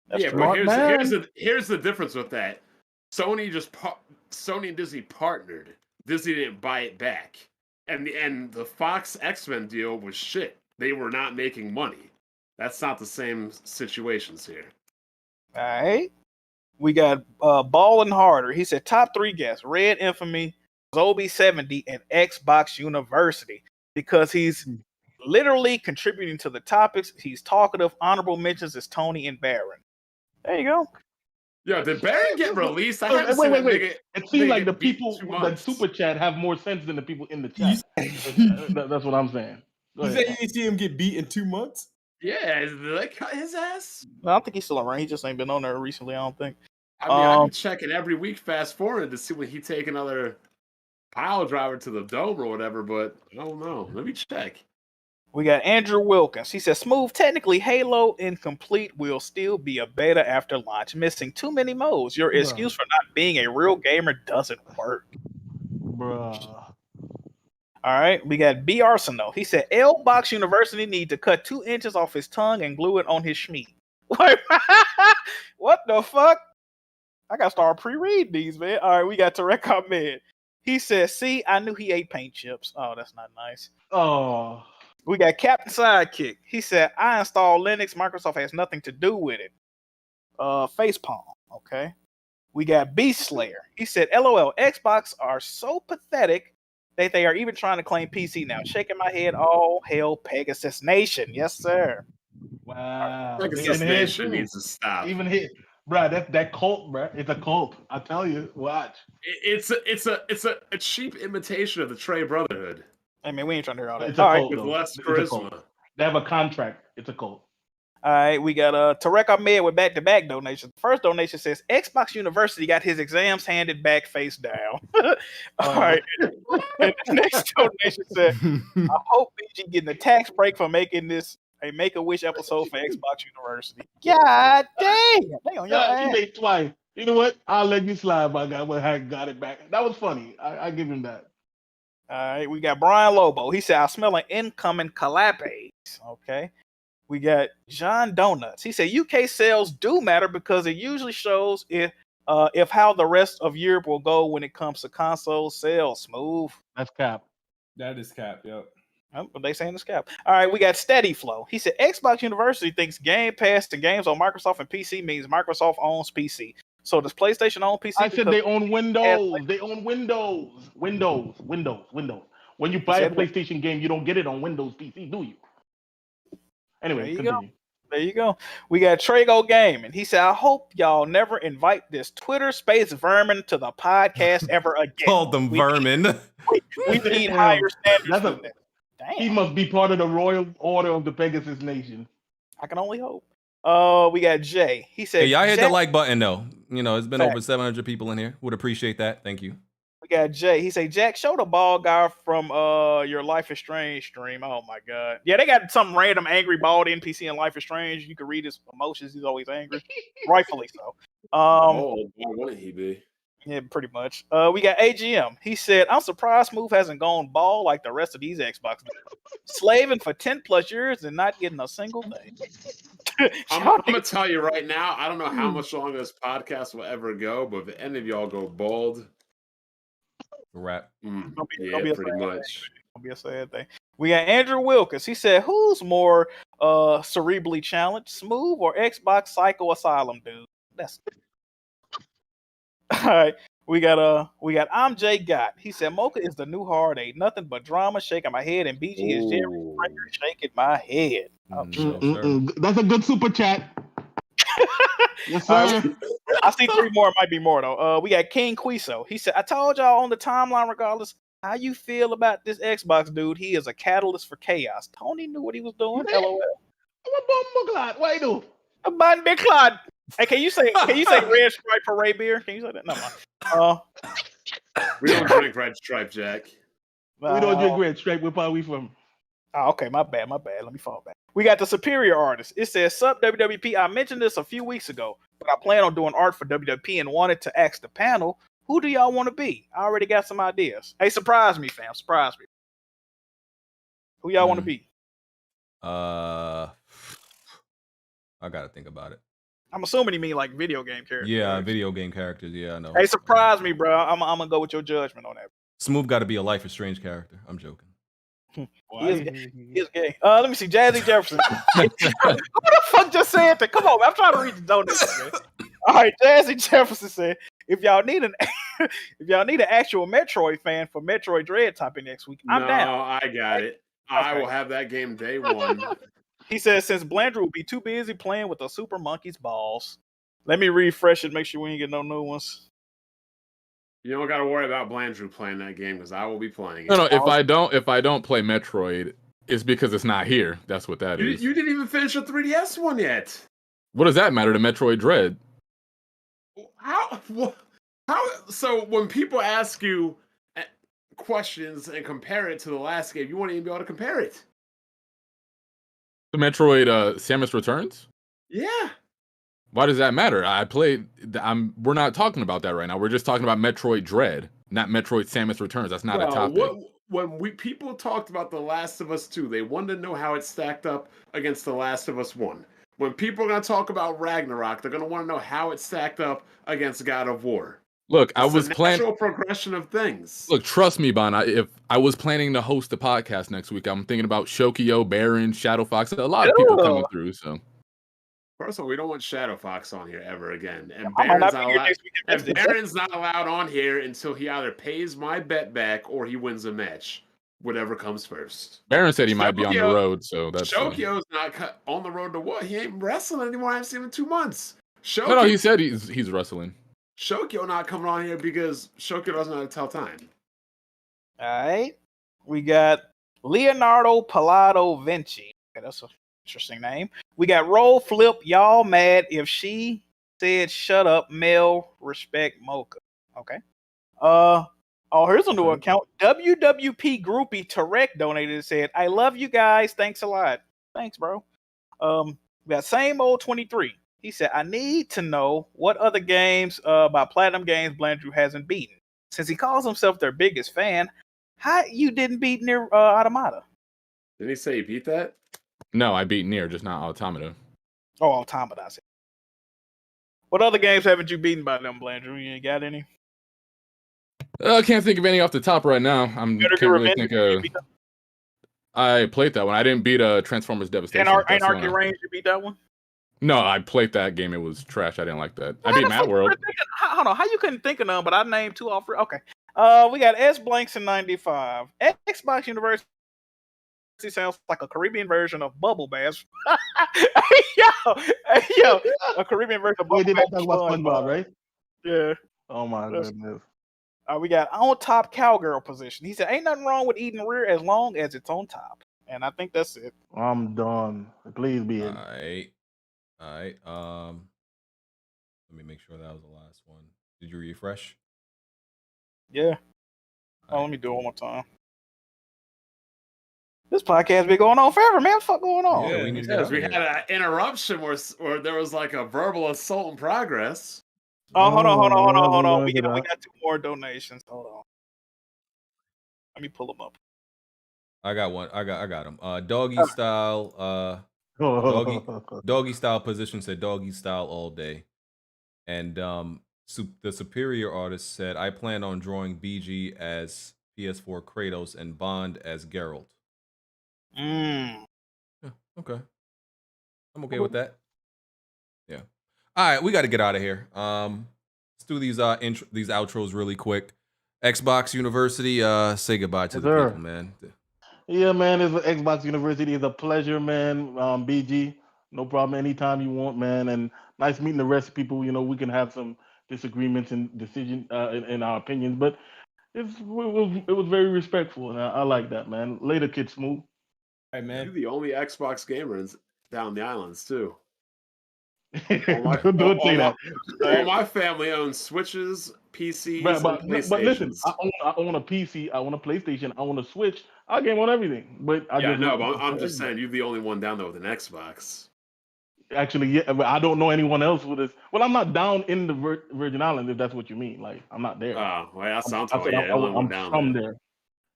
That's Yeah, true. but here's the difference with that. Sony and Disney partnered. Disney didn't buy it back, and the Fox X-Men deal was shit. They were not making money. That's not the same situations here. All right. We got Ballin' Harder. He said top 3 guests: Red Infamy, Zobi 70, and Xbox University, because he's literally contributing to the topics. He's talkative. Honorable mentions is Tony and Baron. There you go. Yeah, did Baron get released? Wait. It seems like the people that super chat have more sense than the people in the chat. That's what I'm saying. You say you didn't see him get beat in 2 months? Yeah, did they cut his ass? Well, I think he's still around. He just ain't been on there recently, I don't think. I mean, I've been checking every week, fast forward to see when he take another pile driver to the dome or whatever, but I don't know. Let me check. We got Andrew Wilkins. He says, Smoove, technically Halo Incomplete will still be a beta after launch, missing too many modes. Your excuse for not being a real gamer doesn't work. Bruh. All right, we got B Arsenal. He said, Xbox University need to cut 2 inches off his tongue and glue it on his schmeat. What the fuck? I gotta start pre-reading these, man. All right, we got Tarek Ahmed. He says, see, I knew he ate paint chips. Oh, that's not nice. Oh. We got Captain Sidekick. He said, I installed Linux. Microsoft has nothing to do with it. Facepalm. Okay. We got Beast Slayer. He said, LOL, Xbox are so pathetic that they are even trying to claim PC now. Shaking my head, all hail Pegasus Nation. Yes, sir. Wow. Pegasus Nation needs to stop. Even here. Bruh, that cult, bruh. It's a cult. I tell you, watch. It's a cheap imitation of the Trey Brotherhood. I mean, we ain't trying to hear all that. It's a cult, with less charisma. They have a contract. It's a cult. All right, we got Tarek Ahmed with back-to-back donations. The first donation says Xbox University got his exams handed back face down. All right. And the next donation said, I hope BG getting a tax break for making this a Make-A-Wish episode for Xbox University. God damn! They on your ass. You made twice. You know what? I'll let you slide, my guy. When I got it back. That was funny. I give him that. All right, we got Brian Lobo. He said, I smell an incoming collapse. Okay. We got John Donuts. He said, UK sales do matter because it usually shows if how the rest of Europe will go when it comes to console sales. Smoove. That's cap. That is cap, yep. But they saying it's cap. All right, we got Steady Flow. He said, Xbox University thinks Game Pass to games on Microsoft and PC means Microsoft owns PC. So does PlayStation own PC? I said they own Windows. They own Windows. Windows. When you buy a PlayStation game, you don't get it on Windows PC, do you? Anyway, continue. There you go. We got Trago Gaming. He said, I hope y'all never invite this Twitter space vermin to the podcast ever again. Called them vermin. We need higher standards than that. Damn. He must be part of the Royal Order of the Pegasus Nation. I can only hope. We got Jay. He said, hey, y'all hit the like button, though. You know, it's been over 700 people in here. Would appreciate that. Thank you. We got Jay. He said, Jack, show the bald guy from your Life is Strange stream. Oh, my God. Yeah, they got some random angry bald NPC in Life is Strange. You can read his emotions. He's always angry. Rightfully so. What would he be? Yeah, pretty much. We got AGM. He said, I'm surprised Smoove hasn't gone bald like the rest of these Xbox. Slaving for 10 plus years and not getting a single day. I'm going to tell you right now, I don't know how much longer this podcast will ever go, but if any of y'all go bald, wrap. Yeah, pretty much. It'll be a sad thing. We got Andrew Wilkins. He said, who's more cerebrally challenged, Smoove or Xbox Psycho Asylum dude? That's all right. We got I'm Jay Gott. He said Mocha is the new hard eight. Nothing but drama, shaking my head, and BG is Jerry Springer shaking my head. That's a good super chat. I see 3 more. It might be more though. We got King Quiso. He said, "I told y'all on the timeline, regardless how you feel about this Xbox dude, he is a catalyst for chaos." Tony knew what he was doing. LOL. What you do? A button big clod. Hey, can you say red stripe for Ray beer? Can you say that? No. We don't drink red stripe, Jack. We don't drink red stripe. Where are we from? Oh, okay, my bad. Let me fall back. We got the Superior Artist. It says, "Sup WWP. I mentioned this a few weeks ago, but I plan on doing art for WWP and wanted to ask the panel, who do y'all want to be? I already got some ideas. Hey, surprise me, fam. Surprise me. Who y'all want to be?" I gotta think about it. I'm assuming you mean like video game characters. Yeah, video game characters. Yeah, I know. Hey, surprise me, bro. I'm gonna go with your judgment on that. Smoove got to be a Life is Strange character. I'm joking. He is gay. Let me see. Jazzy Jefferson. Who the fuck just said that? Come on, man. I'm trying to read the donations, man. All right, Jazzy Jefferson said, if y'all need an actual Metroid fan for Metroid Dread topic next week, I'm down. No, I got it. I will have that game day one. He says, since Blandrew will be too busy playing with the Super Monkey's balls. Let me refresh it, make sure we ain't get no new ones. You don't got to worry about Blandrew playing that game because I will be playing it. No, if I don't play Metroid, it's because it's not here. That's what that is. You didn't even finish the 3DS one yet. What does that matter to Metroid Dread? How? So when people ask you questions and compare it to the last game, you won't even be able to compare it. The Metroid Samus Returns? Yeah. Why does that matter? We're not talking about that right now. We're just talking about Metroid Dread, not Metroid Samus Returns. That's not a topic. When people talked about The Last of Us 2, they wanted to know how it stacked up against The Last of Us 1. When people are going to talk about Ragnarok, they're going to want to know how it stacked up against God of War. Look, I was planning natural progression of things. Look, trust me, Bon. If I was planning to host a podcast next week, I'm thinking about Shokio, Baron, Shadow Fox, a lot of people coming through. So, first of all, we don't want Shadow Fox on here ever again, and Baron's not allowed on here until he either pays my bet back or he wins a match, whatever comes first. Baron said he might be on the road, so that's Shokio's not on the road to what? He ain't wrestling anymore. I haven't seen him in 2 months. No, he said he's wrestling. Shokio not coming on here because Shokio doesn't know how to tell time. All right. We got Leonardo Pallado Vinci. Okay, that's an interesting name. We got Roll Flip. Y'all mad if she said shut up, Mel, respect Mocha. Okay. Here's a new account. WWP Groupie Tarek donated and said, I love you guys. Thanks a lot. Thanks, bro. We got Same Old 23. He said, I need to know what other games by Platinum Games Blandrew hasn't beaten. Since he calls himself their biggest fan, how you didn't beat Nier Automata? Didn't he say he beat that? No, I beat Nier, just not Automata. Oh, Automata, I said. What other games haven't you beaten by them, Blandrew? You ain't got any? I can't think of any off the top right now. Can't really think of. I played that one. I didn't beat Transformers Devastation. Anarchy Reigns, you beat that one? No, I played that game. It was trash. I didn't like that. I beat Mad World. Hold on. How you couldn't think of none, but I named 2 off. Okay. We got S Blanks in 95. Xbox University sounds like a Caribbean version of Bubble Bass. yo, a Caribbean version of Bubble Bass. Talk about SpongeBob, right? Yeah. Oh my goodness. We got on top cowgirl position. He said, ain't nothing wrong with eating rear as long as it's on top. And I think that's it. I'm done. Please be it. All right. Let me make sure that was the last one. Did you refresh? Yeah. Let me do it one more time. This podcast been going on forever, man. What the fuck going on? Yeah, we had an interruption where there was like a verbal assault in progress. Oh, hold on. We got 2 more donations. Hold on. Let me pull them up. I got one. I got him. Doggy style. Doggy style position said doggy style all day, and the superior artist said I plan on drawing BG as PS4 Kratos and Bond as Geralt. Yeah, okay, I'm okay with that. Yeah. All right, we got to get out of here. Let's do these these outros really quick. Xbox University, say goodbye to the people, man. Yeah, man, it's Xbox University. It's a pleasure, man. BG, No problem. Anytime you want, man. And nice meeting the rest of people. You know, we can have some disagreements and decision in our opinions, but it was very respectful, and I like that, man. Later, kid Smoove. Hey, man. You're the only Xbox gamer down the islands too. Don't say that. All my family owns Switches, PCs, and PlayStations. But listen, I own a PC, I own a PlayStation, I own a Switch. I game on everything. But I'm just saying you're the only one down there with an Xbox. Actually, yeah, but I don't know anyone else with this. Well, I'm not down in the Virgin Islands, if that's what you mean. Like, I'm not there. Oh, well, that sounds I'm from there.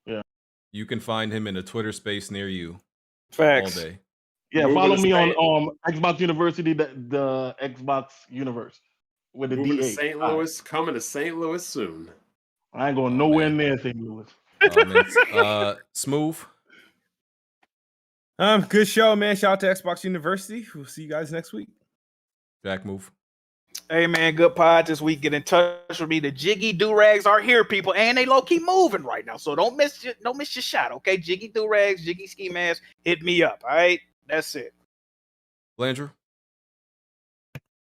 Yeah. You can find him in a Twitter space near you. Facts. All day. Yeah, follow me on Xbox University, the Xbox Universe with the Moving DA. to St. Louis, coming to St. Louis soon. I ain't going nowhere near St. Louis. Smoove. Good show, man. Shout out to Xbox University. We'll see you guys next week. Jack move. Hey man, good pod this week. Get in touch with me. The Jiggy Do-Rags are here, people, and they low-key moving right now. So don't miss your shot, okay? Jiggy Do-Rags, Jiggy Ski Mask, hit me up. All right. That's it. Landrew.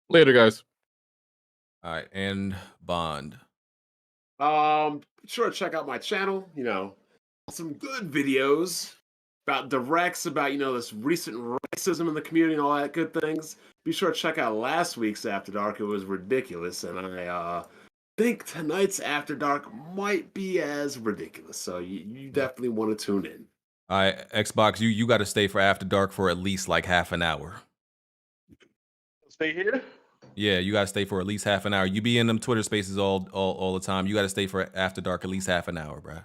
Later, guys. All right, and Bond. Sure to check out my channel. You know, some good videos about directs, about, you know, this recent racism in the community and all that good things. Be sure to check out last week's After Dark. It was ridiculous, and I think tonight's After Dark might be as ridiculous. So you definitely want to tune in. All right, Xbox, you got to stay for After Dark for at least like half an hour. Stay here? Yeah, you got to stay for at least half an hour. You be in them Twitter spaces all the time. You got to stay for After Dark at least half an hour, bro.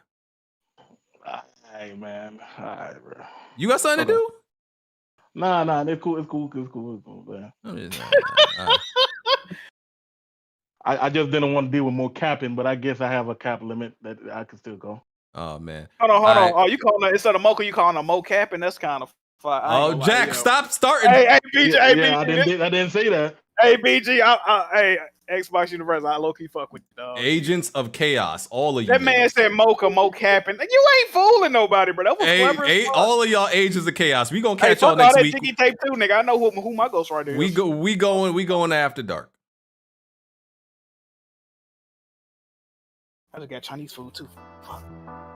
Hey, man. All right, bro. You got something to do? Nah, it's cool, man. I just didn't want to deal with more capping, but I guess I have a cap limit that I can still go. Oh, man. Hold on. Oh, you calling it, instead of Mocha, you calling a Mo capping? That's kind of fun. Oh, Jack, stop starting. Hey, BG. Yeah, Hey, BG. I didn't say that. Hey, BG. Hey, Xbox University, I low-key fuck with you, dog. Agents of Chaos, all of you. That man said Mocha, Mo capping. You ain't fooling nobody, bro. That was clever as fuck. All of y'all Agents of Chaos. We gonna catch y'all next week. Jiggy tape too, nigga. I know who my ghostwriter is. We going After Dark. I just got Chinese food too. Fuck.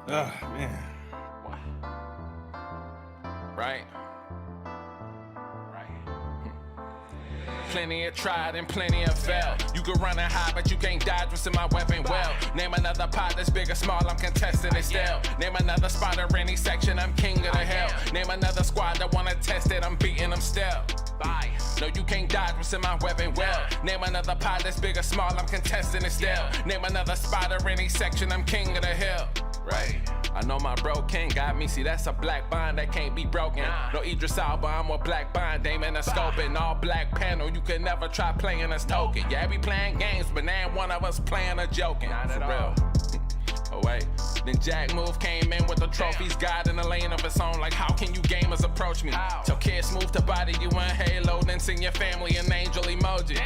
Oh man. Right. Plenty of tried and plenty of failed. You can run and hide, but you can't dodge what's in my weapon well. Name another pot that's big or small, I'm contesting it still. Name another spot or any section, I'm king of the hill. Name another squad that wanna test it, I'm beating them still. Bye. No, you can't dodge what's in my weapon well. Name another pot that's big or small, I'm contesting it still. Name another spot or any section, I'm king of the hill. Right. I know my bro King got me. See, that's a black bond that can't be broken. No Idris Alba, I'm a black bond. Damon a scope and all black panel. You can never try playing us token. Yeah, we playing games, but now one of us playing or joking. For real. Oh wait. Then Jack Move came in with the trophies, God in a lane of its own. Like, how can you gamers approach me? Tell kids move to body you in Halo, then sing your family an angel emoji.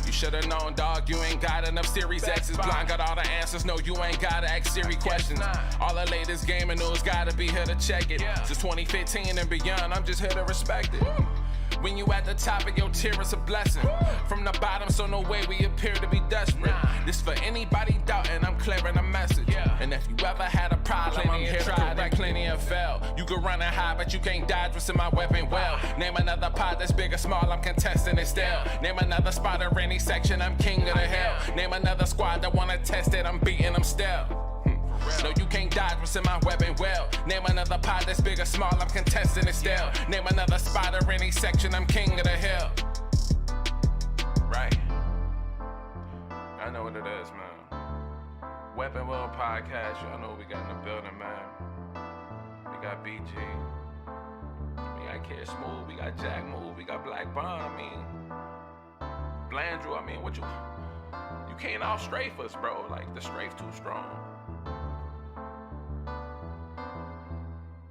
You should've known, dog, you ain't got enough Series X's. Blind got all the answers, no, you ain't gotta ask Siri questions. All the latest gaming news gotta be here to check it. Since 2015 and beyond, I'm just here to respect it. When you at the top of your tier, it's a blessing. From the bottom, so no way we appear to be desperate. This for anybody doubting, I'm clearing a message. And if you ever had a problem, I'm here to correct. Plenty have failed. You can run and hide, but you can't dodge what's in my weapon well. Name another pot that's big or small, I'm contesting it still. Name another spot or any section, I'm king of the hill. Name another squad that wanna test it, I'm beating them still. No, you can't dodge what's in my weapon well. Name another pot that's big or small, I'm contesting it still. Name another spot or any section, I'm king of the hill. Right. I know what it is, man. Weapon World Podcast, y'all know what we got in the building, man. We got BG. We got Kid Smoove, we got Jack Move, we got Black Bond, I mean. Blandrew, I mean, what you can't out strafe us, bro. Like, the strafe too strong.